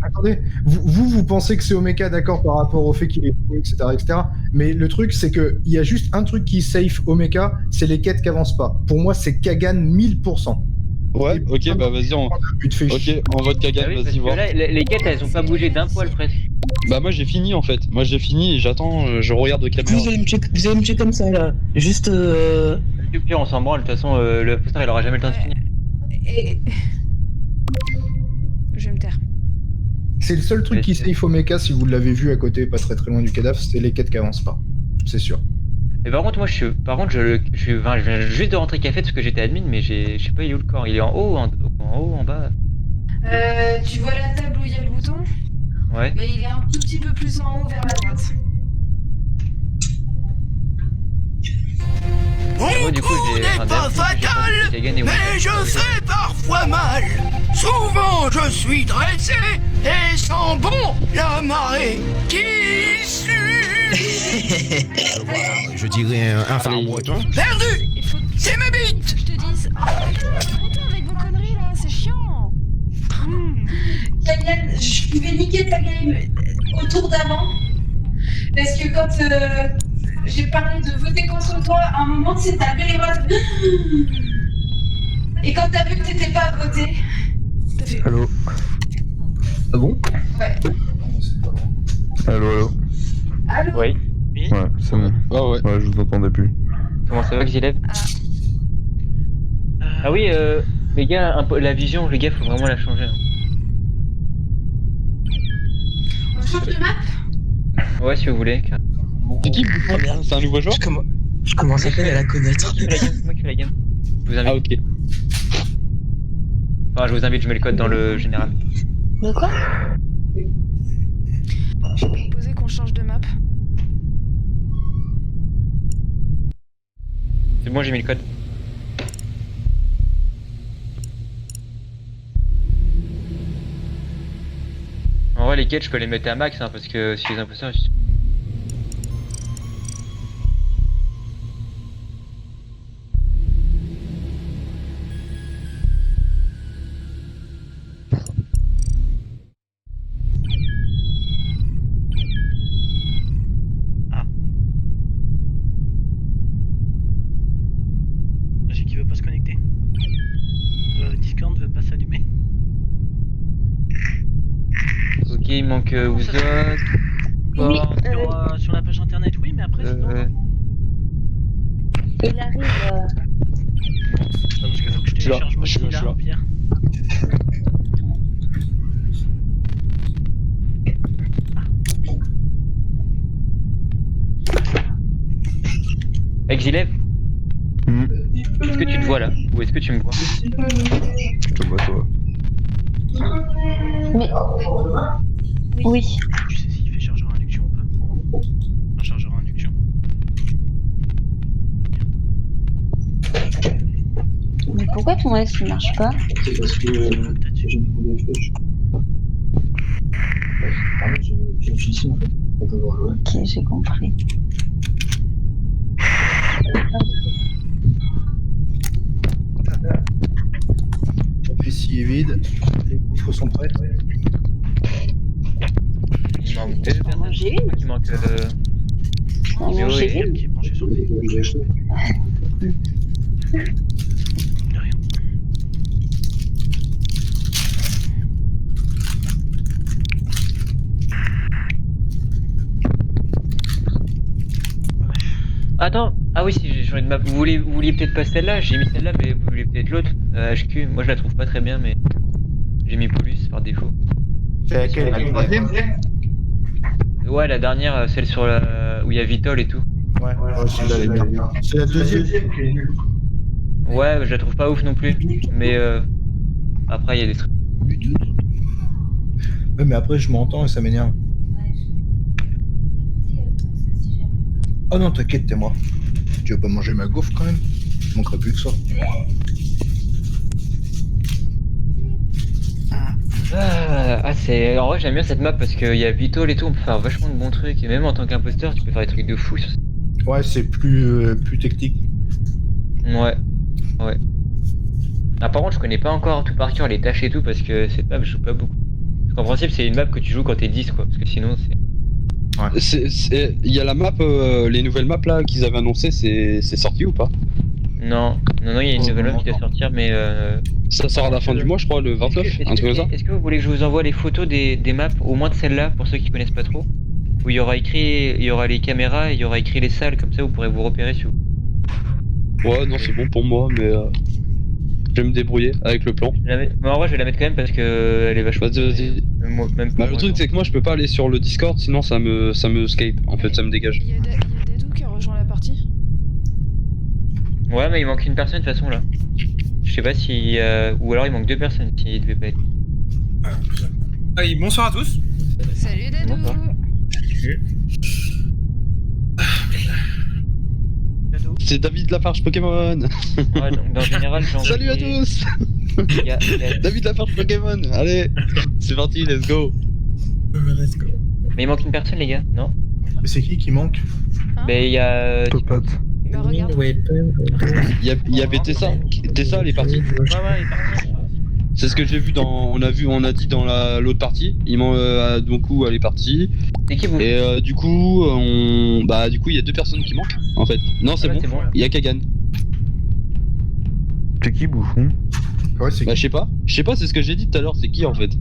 Attendez, vous pensez que c'est Omeka, d'accord, par rapport au fait qu'il est fou, etc., etc. Mais le truc, c'est que il y a juste un truc qui safe Omeka, c'est les quêtes qui avancent pas. Pour moi, c'est Kagan 1000%.
Ouais, ok, bah vas-y, on vote Kagan,
Ah oui, parce
vas-y,
que
voir.
là, les quêtes, elles ont pas bougé d'un poil presque.
Bah moi j'ai fini en fait. Moi j'ai fini et j'attends, je regarde de caméra.
Vous allez me tuer comme ça là. Juste.
Le pire, on s'en branle. De toute façon, le poster, il aura jamais le temps de finir.
Et... Je vais me taire.
C'est le seul truc qui safe Omeka, si vous l'avez vu à côté, pas très très loin du cadavre, c'est les quêtes qui avancent pas. C'est sûr.
Mais par contre, moi, je viens juste de rentrer café parce que j'étais admin, mais je sais pas, il est où le corps? Il est en haut, en haut, en bas?
Tu vois la table où il y a le bouton?
Ouais.
Mais il est un tout petit peu plus en haut vers la droite.
Moi, du coup,
n'est pas fatal, mais je fais parfois mal. Souvent je suis dressé et sens bon la marée qui suit.
Je dirais un phare breton.
Perdu. C'est ma bite.
Je te dis. Arrêtez avec vos conneries là, c'est chiant.
Kagan, je vais niquer ta game au tour d'avant. Parce que quand j'ai parlé de voter contre toi, à un moment, tu sais, t'as levé les bras. Et quand t'as vu que t'étais pas à voter, t'as fait.
Allô?
Ah bon?
Ouais.
Allô?
Allô?
Oui.
Ouais, c'est bon.
Ah ouais.
Ouais, je vous entendais plus.
Comment ça va, Xyleb? Ah oui, les gars, la vision, les gars, faut vraiment la changer. Hein.
On change de map?
Ouais, si vous voulez.
C'est qui? C'est un nouveau joueur?
Je commence à peine à la connaître.
C'est moi qui fais la game. Je vous invite.
Ah ok.
Enfin, je vous invite, je mets le code dans le général.
De quoi?
Je peux proposer qu'on change de map.
C'est bon, j'ai mis le code. En vrai, les quêtes, je peux les mettre à max, hein, parce que si les imposteurs...
Celui qui veut pas se connecter. Discord ne veut pas s'allumer.
Ok, il manque Ouzok.
Oui,
Sur la page internet, oui, mais après, sinon.
Il arrive.
Parce que faut que je télécharge moi aussi là, au pire.
Exilève, est-ce que tu te vois là? Ou est-ce que tu me vois?
Je te vois, toi.
Mais... Oui.
Tu sais s'il fait chargeur à induction ou pas? Un chargeur à induction.
Mais pourquoi ton S ne marche pas?
C'est parce que j'ai une boule de flèche. J'ai une ici en fait. On peut voir, ouais.
Ok, j'ai compris.
La vessie est vide, les coffres sont prêts.
Il manque 2 personnes. Je crois qu'il manque. Léo
j'ai
et-
vu.
Qui est branché sur le véhicule.
Attends, ah oui, si j'ai changé de map. Vous vouliez peut-être pas celle-là, j'ai mis celle-là, mais vous voulez peut-être l'autre. HQ, moi je la trouve pas très bien, mais j'ai mis Polus par défaut.
C'est laquelle, la troisième?
Ouais, la dernière, celle sur la... où il y a Vitol et tout.
Ouais, celle-là elle est bien. C'est la deuxième qui est nulle.
Ouais, je la trouve pas ouf non plus, mais après il y a des trucs.
Ouais, mais après je m'entends et ça m'énerve. Oh non, t'inquiète, t'es moi. Tu vas pas manger ma gaufre quand même? Il manquerait plus que ça.
C'est... En vrai, j'aime bien cette map parce qu'il y a Vitol et tout, on peut faire vachement de bons trucs, et même en tant qu'imposteur, tu peux faire des trucs de fou sur...
Ouais, c'est plus technique.
Ouais, ouais. Ah, par contre, je connais pas encore tout par cœur les tâches et tout parce que cette map, je joue pas beaucoup. Parce qu'en principe, c'est une map que tu joues quand t'es 10, quoi, parce que sinon, c'est...
Il y a la map, les nouvelles maps là qu'ils avaient annoncées, c'est sorti ou pas?
Non, il y a une nouvelle map qui doit sortir, mais
Ça sort à la fin du mois, je crois, le 29, un truc comme ça.
Est-ce que vous voulez que je vous envoie les photos des maps, au moins de celle-là, pour ceux qui connaissent pas trop? Où il y aura les caméras, et il y aura écrit les salles, comme ça vous pourrez vous repérer sur...
Ouais, non, c'est bon pour moi, mais je vais me débrouiller avec le plan.
Mais en vrai, je vais la mettre quand même parce que elle est vachement...
Vas-y.
Même
Bah, le truc, c'est que moi, je peux pas aller sur le Discord, sinon ça me scape, en fait, ça me dégage.
Il y a Dadou qui a rejoint la partie.
Ouais, mais il manque une personne de toute façon là. Je sais pas si... Ou alors il manque 2 personnes qui devaient pas être.
Allez, bonsoir à tous.
Salut Dadou.
C'est David Lafarge Pokémon.
Ouais, donc dans le général, j'ai envoyé...
Salut à tous.
Il y a-
David Lafarge Pokémon. Allez, c'est parti, let's go.
Let's go.
Mais il manque une personne les gars, non?
Mais c'est qui manque?
Mais il y a...
Popote.
Bah regarde.
Il y avait Tessa. Tessa, elle est partie.
Ouais, il est parti.
C'est ce que j'ai vu dans. On a dit dans l'autre partie. Donc, elle est partie.
C'est qui vous?
Et du coup, il y a 2 personnes qui manquent, en fait. Non, c'est
Ah,
bon.
c'est bon.
Il y a Kagan.
C'est qui, bouffon?
Ouais, c'est
Bah, je sais pas. Je sais pas, c'est ce que j'ai dit tout à l'heure. C'est qui, en fait?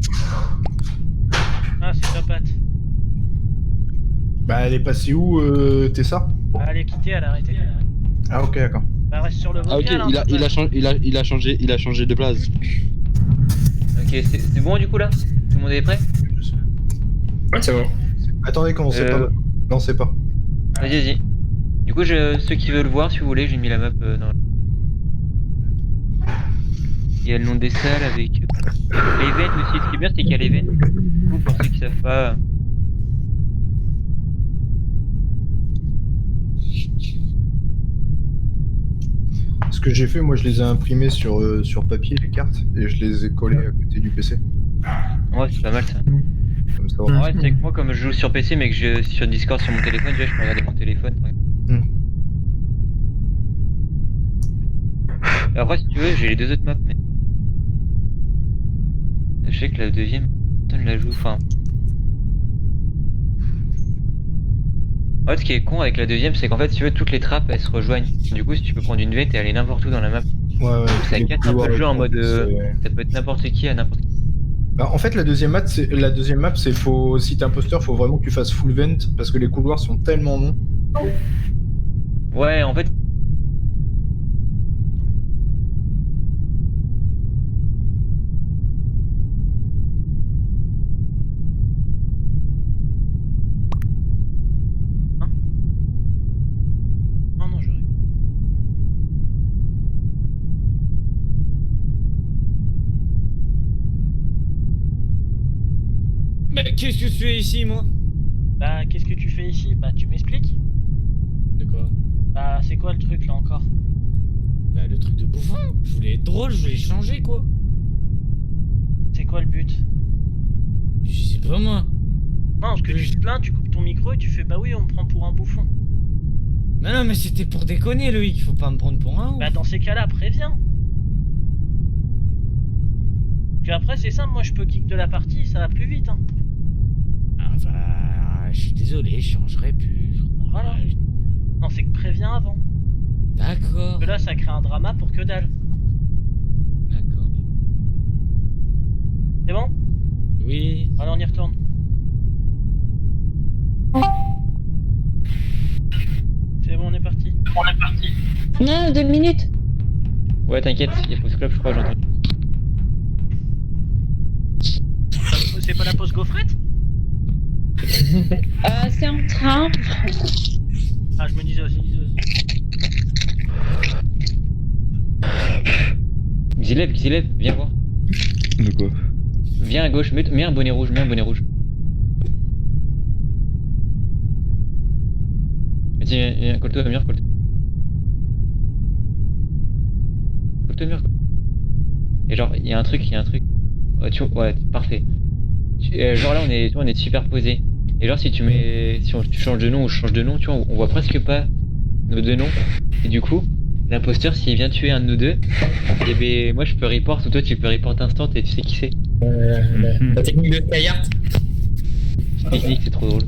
Ah, c'est Papat.
Bah, elle est passée où, Tessa?
Ah, elle est quittée, elle a arrêté.
Ah, ok, d'accord.
Bah, reste sur le
Ah, ok,
vocal. hein,
il a changé de place.
Ok, c'est bon du coup là? Tout le monde est prêt?
Ouais, c'est bon.
Attendez, commencez pas. Non, c'est pas.
Vas-y. Du coup, ceux qui veulent voir, si vous voulez, j'ai mis la map dans... Il y a le nom des salles avec... l'event aussi, ce qui est bien c'est qu'il y a l'event. Du coup, pour ceux qui savent pas...
Ce que j'ai fait, moi, je les ai imprimés sur papier, les cartes, et je les ai collées à côté du PC.
Ouais, c'est pas mal ça.
Comme ça,
Ouais, c'est que moi, comme je joue sur PC, mais que je sur Discord sur mon téléphone, déjà, je peux regarder mon téléphone. Et après, si tu veux, j'ai les 2 autres maps, mais... Je sais que la deuxième, personne la joue, enfin... En fait, ce qui est con avec la deuxième, c'est qu'en fait, si tu veux, toutes les trappes, elles se rejoignent. Du coup, si tu peux prendre une vette et aller n'importe où dans la map,
Ouais,
ça
les
casse un peu
couloirs
le
et
jeu en
tout,
mode...
c'est-
ça peut être n'importe qui à n'importe qui.
Bah, en fait, la deuxième map, c'est faut, si t'es imposteur, faut vraiment que tu fasses full vent parce que les couloirs sont tellement longs.
Ouais, en fait...
Non, je
qu'est-ce que je fais ici, moi?
Bah, qu'est-ce que tu fais ici? Bah, tu m'expliques?
De quoi?
Bah, c'est quoi le truc là encore?
Bah, le truc de bouffon. Je voulais être drôle, je voulais changer, quoi.
C'est quoi le but?
Je sais pas, moi.
Non, parce que tu te plains, tu coupes ton micro et tu fais bah oui, on me prend pour un bouffon.
Mais non, mais c'était pour déconner, Loïc. Faut pas me prendre pour un ouf.
Bah, dans ces cas-là, préviens. Puis après, c'est simple, moi je peux kick de la partie, ça va plus vite. Hein.
Ah bah, je suis désolé, je changerai plus.
Voilà. Non, c'est que préviens avant.
D'accord.
Parce que là, ça crée un drama pour que dalle.
D'accord.
C'est bon?
Oui.
Allez, on y retourne. C'est bon, on est parti.
Non, 2 minutes.
Ouais, t'inquiète, il y a Pause Club, je crois, j'ai entendu.
C'est pas la pause gaufrette?
C'est en train.
Ah, je me disais aussi.
Xilev, viens voir.
De quoi?
Viens à gauche, mets un bonnet rouge, Viens, colle-toi, colle-toi. Colle-toi, Et genre, il y a un truc. Ouais, parfait. Genre là, on est superposés. Et genre, si tu changes de nom ou je change de nom, tu vois, on voit presque pas nos deux noms. Et du coup, l'imposteur, s'il vient tuer un de nous deux, et ben moi je peux report ou toi tu peux report instant et tu sais qui c'est.
La technique de Skyheart.
Technique, c'est trop drôle.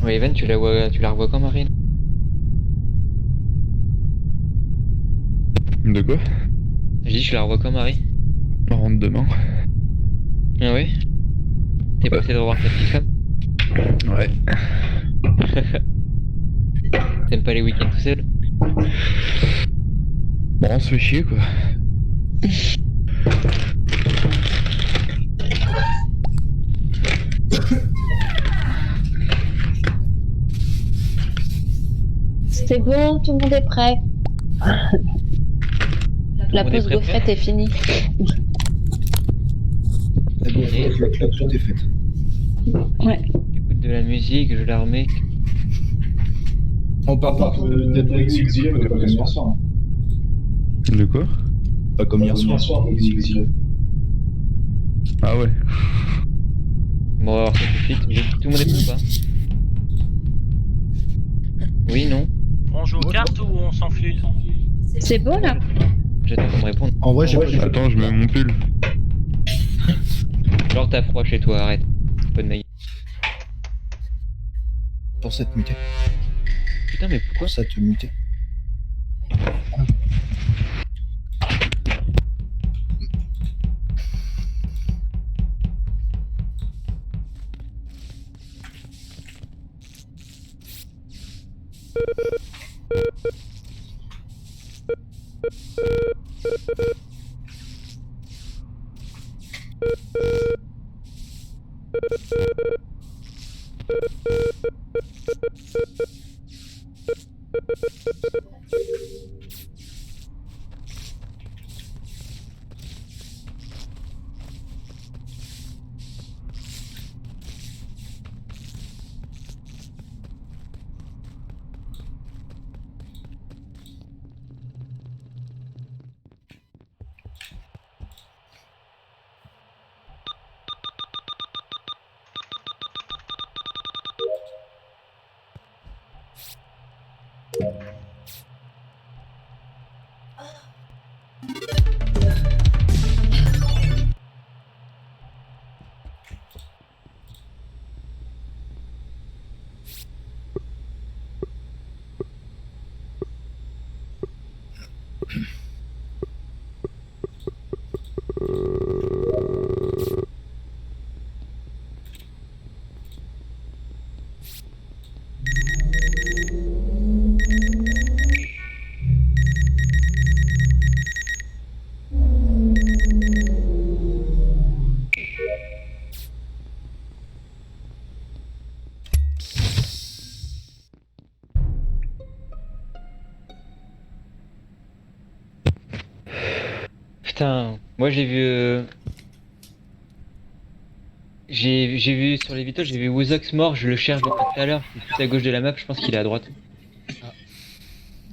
Ouais, Evan, tu la revois quand, Marine?
De quoi?
Je dis, tu la revois quand, Marie?
On rentre demain.
Ah ouais? T'es passé de revoir ta petite femme?
Ouais.
T'aimes pas les week-ends tout seul?
Bon, on se fait chier, quoi.
C'est bon, tout le monde est prêt. La pause gaufrette est finie.
La tout est faite.
Ouais.
J'écoute de la musique, je la remets.
On parle pas d'être exilé comme hier soir.
De quoi?
Pas comme hier soir, exilé.
Ah ouais.
Bon, alors ça suffit. Tout le monde est prêt ou pas? Oui, non?
On joue aux cartes ou on s'enflule?
C'est beau là?
J'attends qu'on me réponde.
En vrai,
Attends, je mets mon pull.
Genre t'as froid chez toi, arrête. Pas de ma gueule.
Pour ça te muter.
Putain, mais pourquoi?
Ça te muter.
Putain, moi j'ai vu. J'ai vu sur les vitaux, j'ai vu Wozox mort, je le cherche depuis tout à l'heure, il est tout à gauche de la map, je pense qu'il est à droite.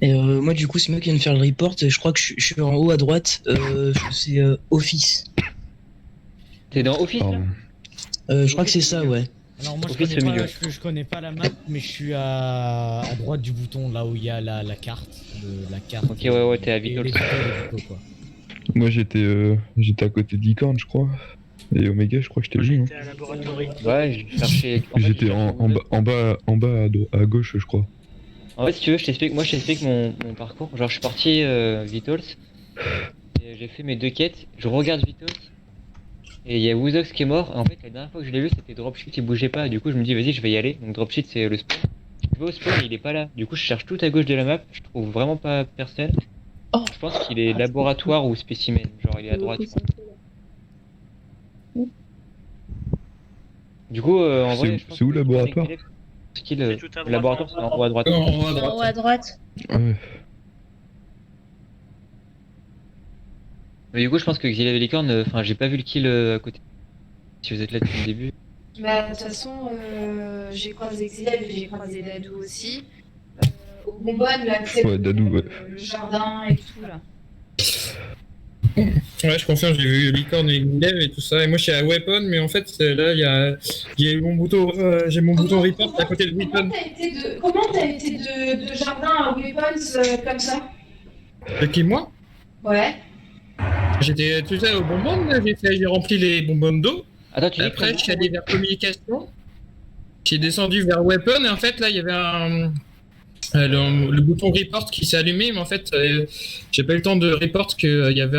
Et moi, du coup, c'est moi qui viens de faire le report. Je crois que je suis en haut à droite. C'est Office.
T'es dans Office là
Je crois que c'est ça, ouais.
Alors moi
Office, au milieu.
je connais pas la map, mais je suis à droite du bouton, là où il y a la carte. La carte.
Ok, ouais, t'es à Vitals.
les vitaux, quoi.
Moi j'étais à côté de Licorne, je crois. Et Omega, je crois que je t'ai vu.
J'étais à la laboratory.
Ouais, j'ai cherché.
J'étais en bas à gauche, je crois.
En fait, si tu veux, je t'explique mon parcours. Genre, je suis parti Vitals, et j'ai fait mes 2 quêtes, je regarde Vitals, et il y a Wozox qui est mort. Et en fait, la dernière fois que je l'ai vu, c'était Dropshit, il bougeait pas. Du coup, je me dis, vas-y, je vais y aller. Donc, Dropshit, c'est le spawn. Je vais au spawn, il est pas là. Du coup, je cherche tout à gauche de la map, je trouve vraiment pas personne. Je pense qu'il est laboratoire ou spécimen, genre, il est à droite. Du coup, en vrai, je pense
C'est où le laboratoire?
Le laboratoire, c'est en haut à droite.
En haut à droite.
Ouais.
Mais du coup, je pense que Xylia et Licorne, enfin, j'ai pas vu le kill à côté. Si vous êtes là depuis le début.
Bah, de toute façon, j'ai croisé Xylia et j'ai croisé Dadou aussi. Au bonbonne, là, tu sais,
Ouais, Dadou, ouais.
le jardin et tout, là.
Ouais, je confirme, j'ai vu Licorne et Glev et tout ça. Et moi, je suis à Weapon, mais en fait, là, il y a eu mon bouton, j'ai mon bouton report à côté de Weapon.
Comment t'as été de jardin à Weapons comme ça?
Qui, moi?
Ouais.
J'étais tout ça au bonbon, là, j'ai rempli les bonbons d'eau.
Attends, tu dis
après, je suis allé vers communication. J'ai descendu vers Weapon, et en fait, là, il y avait le bouton report qui s'est allumé, mais en fait, j'ai pas eu le temps de report qu'il y avait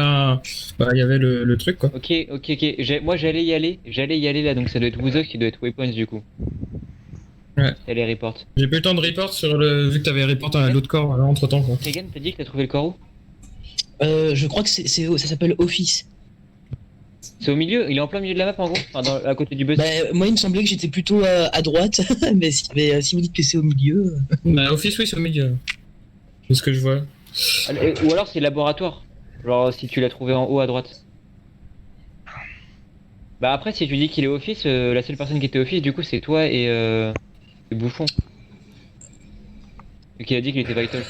il y avait le truc, quoi.
Ok. Moi, j'allais y aller là, donc ça doit être Wozox qui doit être Weapons du coup.
Ouais.
Elle les report.
J'ai pas eu le temps de report vu que t'avais report à l'autre corps entre temps, quoi.
Kagan, t'as dit que t'as trouvé le corps où?
Je crois que ça s'appelle Office.
C'est au milieu, il est en plein milieu de la map en gros, enfin, à côté du bus.
Bah, moi, il me semblait que j'étais plutôt à droite, mais si vous dites que c'est au milieu.
Bah, Office, oui, c'est au milieu. C'est ce que je vois.
Ou alors c'est laboratoire. Genre si tu l'as trouvé en haut à droite. Bah après, si tu dis qu'il est Office, la seule personne qui était Office, du coup, c'est toi et Bouffon. Vu qu'il a dit qu'il était Vital.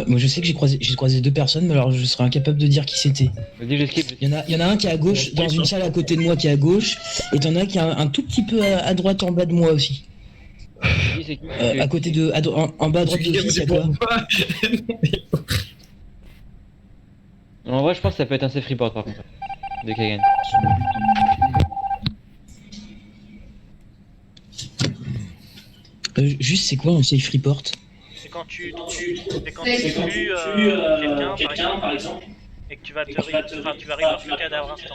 Moi je sais que j'ai croisé 2 personnes, mais alors je serais incapable de dire qui c'était.
Vas-y, je skip.
Il y en a un qui est à gauche, dans une salle à côté de moi qui est à gauche, et t'en as un qui est un tout petit peu à droite en bas de moi aussi. À côté de. En bas à droite de l'office, il y a quoi?
En vrai, je pense que ça peut être un safe report par contre. De Kagan.
Juste, c'est quoi un safe report?
C'est quand tu tues quelqu'un, par exemple, et que tu vas reporter le cadavre instant.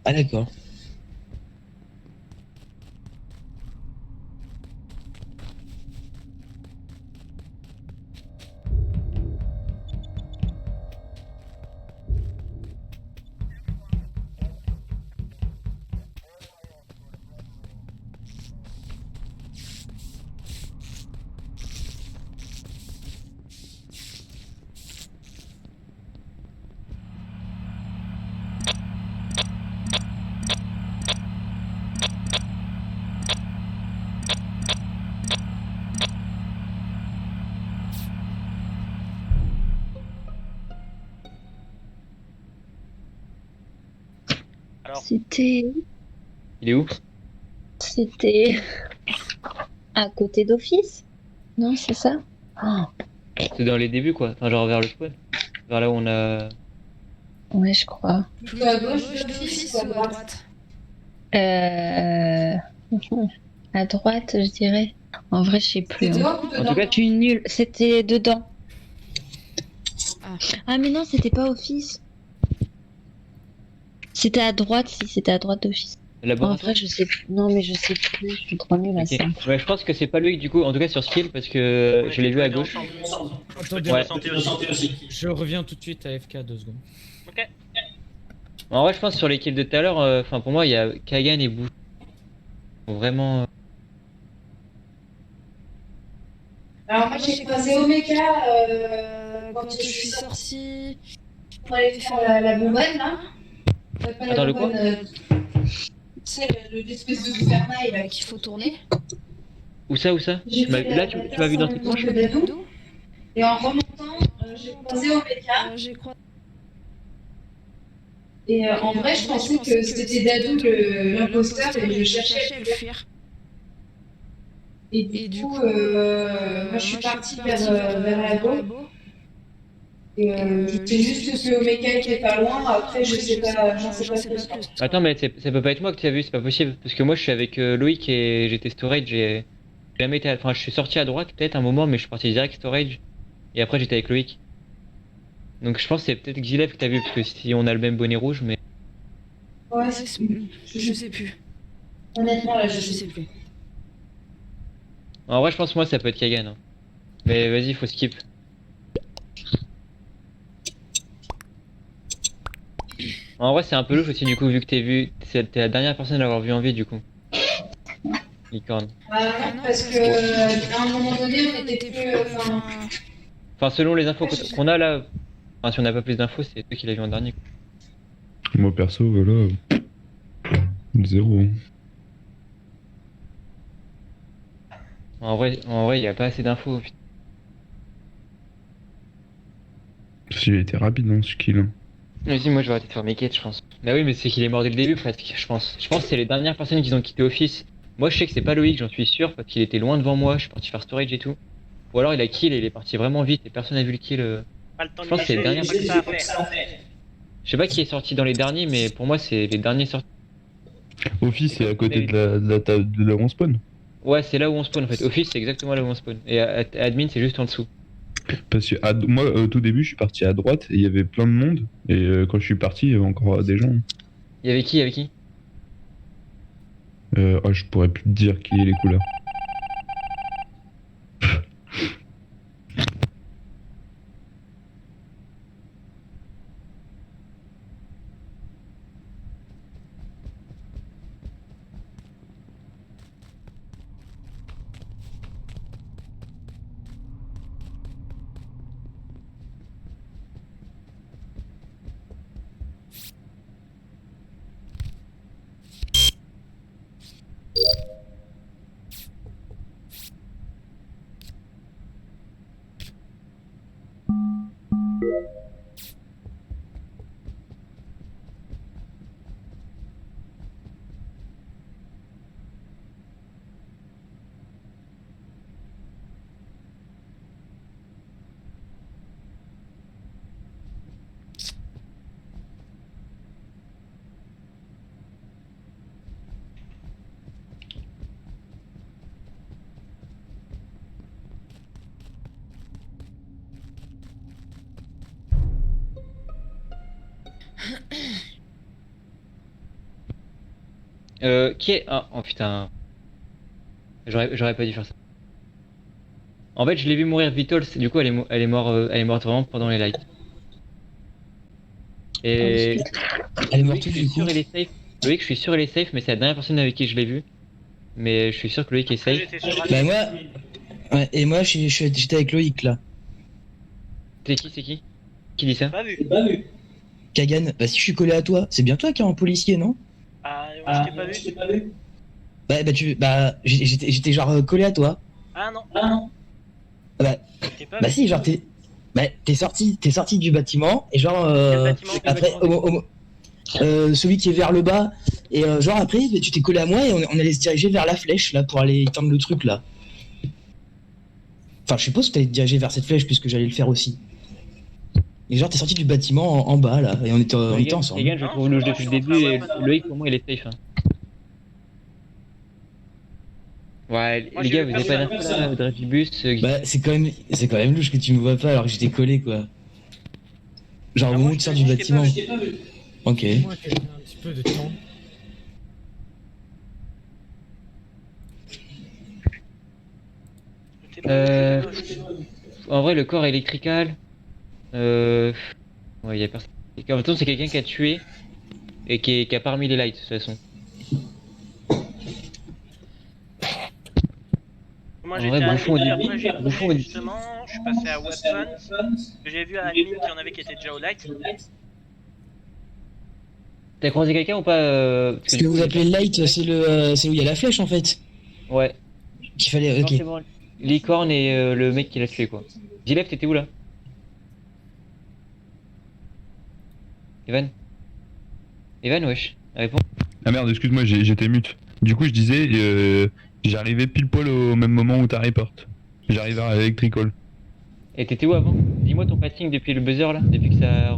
Ah d'accord.
C'était.
Il est où?
C'était. À côté d'Office? Non, c'est ça?
C'est dans les débuts quoi, enfin, genre vers le spawn. Vers là où on a.
Ouais, je crois.
À gauche de l'office ou à droite?
À droite, je dirais. En vrai, je sais plus.
C'est dehors ou dedans?
En tout cas, tu es nul. C'était dedans. Ah, mais non, c'était pas Office. C'était à droite, si c'était à droite d'Office. En vrai, je sais plus. Non, mais je sais plus. Je suis trop nulle à ça.
Ouais, je pense que c'est pas lui du coup, en tout cas sur skill, parce que je l'ai vu à gauche.
Attendez,
Ouais.
je reviens tout de suite à FK 2 secondes.
Ok.
En vrai, je pense sur les kills de tout à l'heure, enfin pour moi, il y a Kagan et Bouch. Vraiment.
Alors moi j'ai croisé Omega
quand je suis sortie
pour aller faire la bonbonne là. Pas
Attends,
la
le quoi
bonbonne, c'est l'espèce de gouvernail là
qu'il faut tourner.
Où ça Là, tu m'as vu dans tes poches?
Et en remontant, j'ai croisé Omega. Et en vrai, je pensais que c'était Dadou l'imposteur et je cherchais à le fuir. Et du coup, moi je suis partie vers Labo. Et j'étais juste que Omega était pas loin, après je sais pas, j'en sais pas plus.
Attends, mais ça peut pas être moi que tu as vu, c'est pas possible. Parce que moi, je suis avec Loïc et j'étais storage. J'ai jamais été. Enfin, je suis sorti à droite peut-être un moment, mais je suis parti direct storage. Et après, j'étais avec Loïc. Donc, je pense que c'est peut-être Xilev que t'as vu, parce que si on a le même bonnet rouge, mais.
Ouais,
je sais plus.
Honnêtement, là, je
sais plus.
En vrai, je pense que moi, ça peut être Kagan. Hein. Mais vas-y, faut skip. En vrai, c'est un peu louche aussi, du coup, vu que t'es la dernière personne à l'avoir vu en vie, du coup. Licorne.
Ah non, parce que à un moment donné, on était plus.
Enfin, selon les infos qu'on a là, enfin, si on n'a pas plus d'infos, c'est toi qui l'as vu en dernier.
Moi perso, voilà. 0.
En vrai, il n'y a pas assez d'infos.
Il a été rapide dans ce kill. Hein.
Vas-y, moi je vais arrêter de faire mes quêtes, je pense. Bah oui, mais c'est qu'il est mort dès le début presque, je pense. Je pense que c'est les dernières personnes qui ont quitté Office. Moi je sais que c'est pas Loïc, j'en suis sûr, parce qu'il était loin devant moi, je suis parti faire storage et tout. Ou alors il a kill et il est parti vraiment vite et personne n'a vu le kill.
Pas le temps
Je pense que c'est les dernières personnes. Je sais pas qui est sorti dans les derniers, mais pour moi c'est les derniers sortis.
Office c'est à côté de là où on spawn.
Ouais, c'est là où on spawn en fait. Office c'est exactement là où on spawn. Et admin c'est juste en dessous.
Parce que moi au tout début je suis parti à droite et il y avait plein de monde. Et quand je suis parti il y avait encore des gens.
Il y avait qui
Je pourrais plus te dire qui est les couleurs.
Qui est... Oh putain. J'aurais pas dû faire ça. En fait, je l'ai vu mourir Vitals, du coup elle est morte vraiment pendant les lights. Et...
Elle est morte du coup.
Loïc, je suis sûr il est safe, mais c'est la dernière personne avec qui je l'ai vu. Mais je suis sûr que Loïc est safe.
Bah moi... Ouais, et moi j'étais avec Loïc là.
C'est qui Qui dit ça?
Pas vu.
Kagan, bah si je suis collé à toi, c'est bien toi qui es un policier, non?
Ah, ouais, je t'ai pas vu.
J'étais genre collé à toi.
Ah non.
Bah si, genre t'es sorti du bâtiment et genre après celui qui est vers le bas et genre après tu t'es collé à moi et on allait se diriger vers la flèche là pour aller éteindre le truc là. Enfin je suppose que t'allais te diriger vers cette flèche puisque j'allais le faire aussi. Et genre t'es sorti du bâtiment en bas là et on était ensemble.
Les gars, je trouve louche depuis le début et Loïc pour moi il est safe. Hein. Ouais, les gars, vous avez pas d'infos là, Dragibus.
Bah, c'est quand même louche que tu me vois pas alors que j'étais collé quoi. Genre au moment où tu sors du bâtiment. Ok.
Moi, j'ai un petit peu de temps.
En vrai, le corps électrical. Ouais, y a personne. En même temps, c'est quelqu'un qui a tué et qui a pas remis les lights de toute façon.
Moi
En
j'étais
vrai,
à
Bouffon,
admin,
on dit-
après j'ai
Bouffon, on
bougé
dit-
justement, je suis passé à Weapons, j'ai vu à admin qu'il y en avait qui étaient déjà au light.
T'as croisé quelqu'un ou pas parce
Ce
du
que
coup,
vous
j'ai
appelez
pas-
le light, c'est où il y a la flèche en fait.
Ouais.
Qu'il fallait.
Non,
Ok.
c'est bon. Licorne et le mec qui l'a tué, quoi. Gilev, t'étais où là? Evan? Evan, wesh, réponds.
Ah merde, excuse-moi, j'étais mute. Du coup, je disais, j'arrivais pile poil au même moment où t'as report. J'arrivais à Electrical.
Et t'étais où avant? Dis-moi ton passing depuis le buzzer là, depuis que ça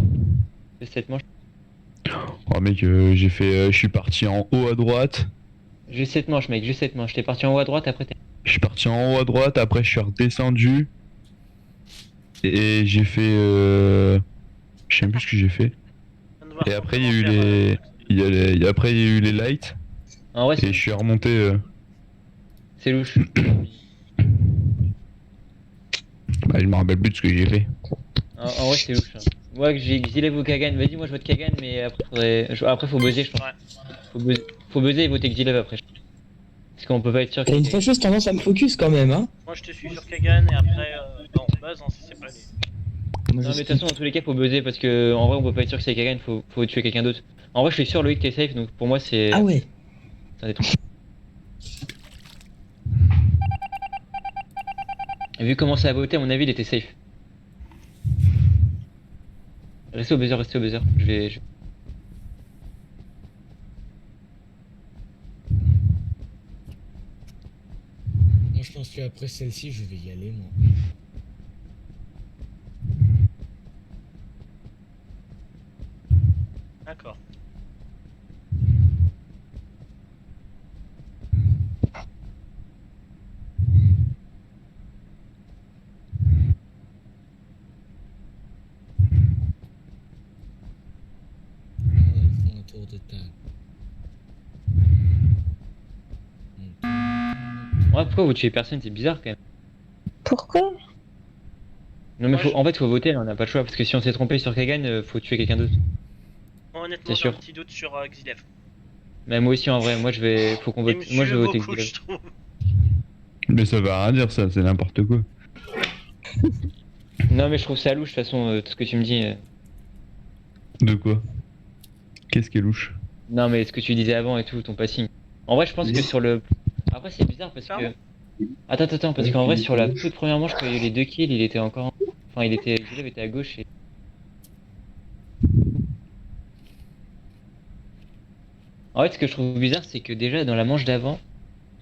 fait cette manche.
Oh mec, je suis parti en haut à droite.
Juste cette manche, mec, juste cette manche. T'es parti en haut à droite, après t'es.
Je suis parti en haut à droite, après je suis redescendu. Et j'ai fait. Je sais même plus ce que j'ai fait. Et après il y a eu les. Après il y a eu les lights.
En vrai,
et je suis remonté.
C'est louche.
Bah, je me rappelle plus de ce que j'ai fait.
En vrai, c'est louche. Hein. Moi, que j'ai Gilev ou Kagan, vas-y, moi je vote Kagan, mais après faut buzzer, je pense. Faut buzzer et voter Gilev après. Parce qu'on peut pas être sûr que.
T'as une fâcheuse tendance à me focus quand même, hein.
Moi je te suis sur Kagan et après, bon, buzz, hein, si c'est pas lui.
Non, mais de toute façon, dans tous les cas, faut buzzer parce que en vrai, on peut pas être sûr que c'est Kagan, faut tuer quelqu'un d'autre. En vrai, je suis sûr, Loïc, t'es safe, donc pour moi, c'est.
Ah ouais.
C'est un des trucs. Et vu comment ça a voté, à mon avis, il était safe. Restez au buzzer, restez au buzzer. Je vais.
Moi, je pense qu'après celle-ci, je vais y aller, moi.
D'accord.
On fait un tour de table.
Ouais, pourquoi vous tuez personne? C'est bizarre quand même.
Pourquoi?
Non, mais en fait, faut voter, là, on n'a pas le choix. Parce que si on s'est trompé sur Kagan, faut tuer quelqu'un d'autre.
Moi, honnêtement,
C'est
j'ai un
sûr.
petit doute sur Xilev.
Mais moi aussi, en vrai, moi je vais. Faut qu'on vote. Moi je vais voter
beaucoup,
Gilev.
je trouve.
Mais ça va rien dire, ça, c'est n'importe quoi.
Non, mais je trouve ça louche, de toute façon, tout ce que tu me dis.
De quoi? Qu'est-ce qui est louche?
Non, mais ce que tu disais avant et tout, ton passing. En vrai, je pense que sur le. Après, c'est bizarre parce que. Attends, parce qu'en vrai, sur la toute première manche, quand il y a eu les deux kills, il était encore. Enfin, Gilev était à gauche et. En fait, ce que je trouve bizarre, c'est que déjà dans la manche d'avant,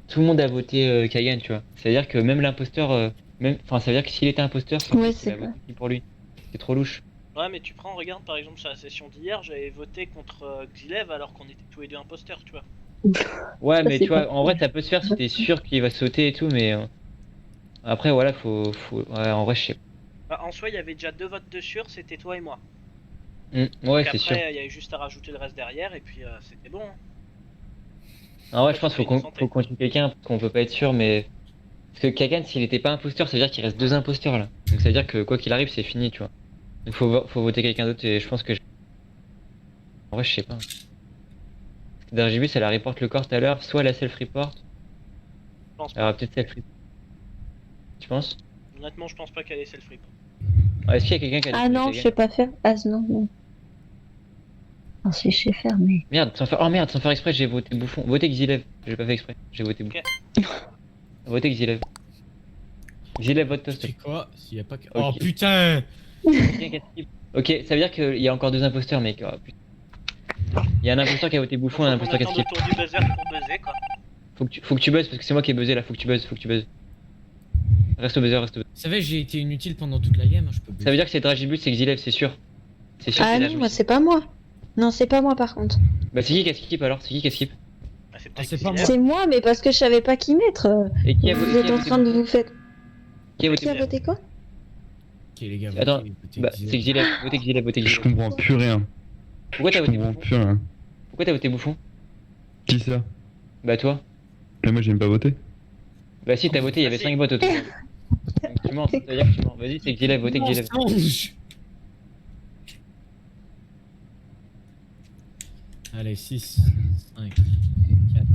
tout le monde a voté Kagan, tu vois. C'est-à-dire que même l'imposteur. Enfin, ça veut dire que s'il était imposteur,
Ouais,
il
c'est
a
vrai.
voté pour lui. C'est trop louche.
Ouais, mais tu prends, regarde par exemple sur la session d'hier, j'avais voté contre Xilev alors qu'on était tous les deux imposteurs, tu vois.
Ouais,
Ça,
mais
c'est
tu vois,
pas
en vrai, ça peut se faire si t'es sûr qu'il va sauter et tout, mais. Après, voilà, faut. Ouais, en vrai, je sais pas.
Bah, en soi, il y avait déjà 2 votes de sûr, c'était toi et moi.
Ouais,
Donc
c'est sûr.
après, il y avait juste à rajouter le reste derrière et puis c'était bon. Hein.
En vrai, je pense qu'il faut qu'on tue quelqu'un parce qu'on peut pas être sûr, mais. Parce que Kagan, s'il était pas imposteur, ça veut dire qu'il reste 2 imposteurs là. Donc ça veut dire que quoi qu'il arrive, c'est fini, tu vois. Donc faut voter quelqu'un d'autre et je pense que. En vrai, je sais pas. Dargibus, elle a report le corps tout à l'heure, soit la self-report.
Je pense
Alors peut-être self-report. Tu penses?
Honnêtement, je pense pas qu'elle ait self-rip.
Est-ce qu'il y a quelqu'un qui a
Ah
déposé
non,
Kagan
je sais pas faire. Ah non, non. Non, si je sais faire, mais.
Merde, sans faire exprès, j'ai voté Bouffon. Votez Xilev. J'ai pas fait exprès, j'ai voté Bouffon. Votez Xilev. Xilev, vote toast.
C'est quoi? S'il y a pas que.
Ok.
Oh putain!
Ok, ça veut dire qu'il y a encore 2 imposteurs, mec. Oh, putain. Il y a un imposteur qui a voté Bouffon et un imposteur qui a
Attends
skip.
le tour du buzzer pour buzzer quoi.
Faut que tu buzzes parce que c'est moi qui ai buzzé là, faut que tu buzzes. Reste au buzzer, reste au buzzer.
Vous savez, j'ai été inutile pendant toute la game, je peux.
Ça veut dire que c'est Dragibus, c'est Xilev, c'est sûr. C'est sûr.
Ah
c'est
non,
Dragibus.
moi c'est pas moi. Non, c'est pas moi par contre.
Bah c'est qui a skip alors? C'est qui a skip?
c'est pas moi.
C'est moi, mais parce que je savais pas qui mettre.
Et qui a
Vous
voté
êtes en train de vous faire.
Qui a voté
voté quoi?
Ok les gars,
Attends, bah c'est Xilev, votez Xilev, votez
Je
Xilev.
comprends plus rien.
Pourquoi t'as
Je
voté
comprends
Bouffon?
plus rien.
Pourquoi t'as voté Bouffon?
Qui ça?
Bah toi.
Mais moi j'ai même pas voté.
Bah si t'as voté, il y avait 5 votes au total. Donc tu mens, ça veut dire que tu mens. Vas-y, c'est Xilev, votez Xilev.
Allez, 6, 5, 4,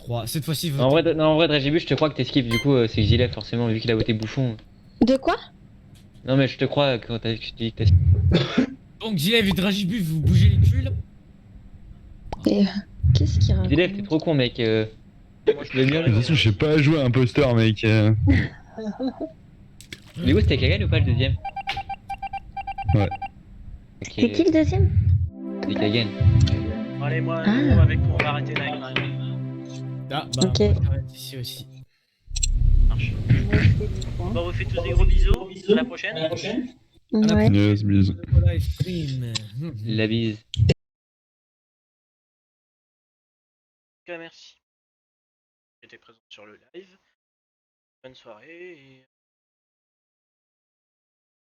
3. Cette fois-ci,
En vrai, Dragibus, je te crois que t'esquives, du coup, c'est Xilef, forcément, vu qu'il a voté bouffon.
De quoi?
Non, mais je te crois quand tu dis que t'as.
Donc, Xilef et Dragibus, vous bougez les culs.
Et qu'est-ce qu'il raconte?
Xilef, t'es trop con, mec. Moi, je
De toute façon, je sais pas jouer à imposteur, mec.
Léo, c'était Kagan ou pas le deuxième?
Ouais.
C'est qui le deuxième?
C'est Kagan.
Allez, moi,
Ah.
avec moi, on va arrêter là.
Ah, bah,
Ok.
on va arrêter ici aussi.
Marche. Bon, on vous fait tous des gros bisous. À la prochaine.
Ouais.
Yes, bisous.
Live stream.
La bise.
Ok, merci. J'étais présent sur le live. Bonne soirée et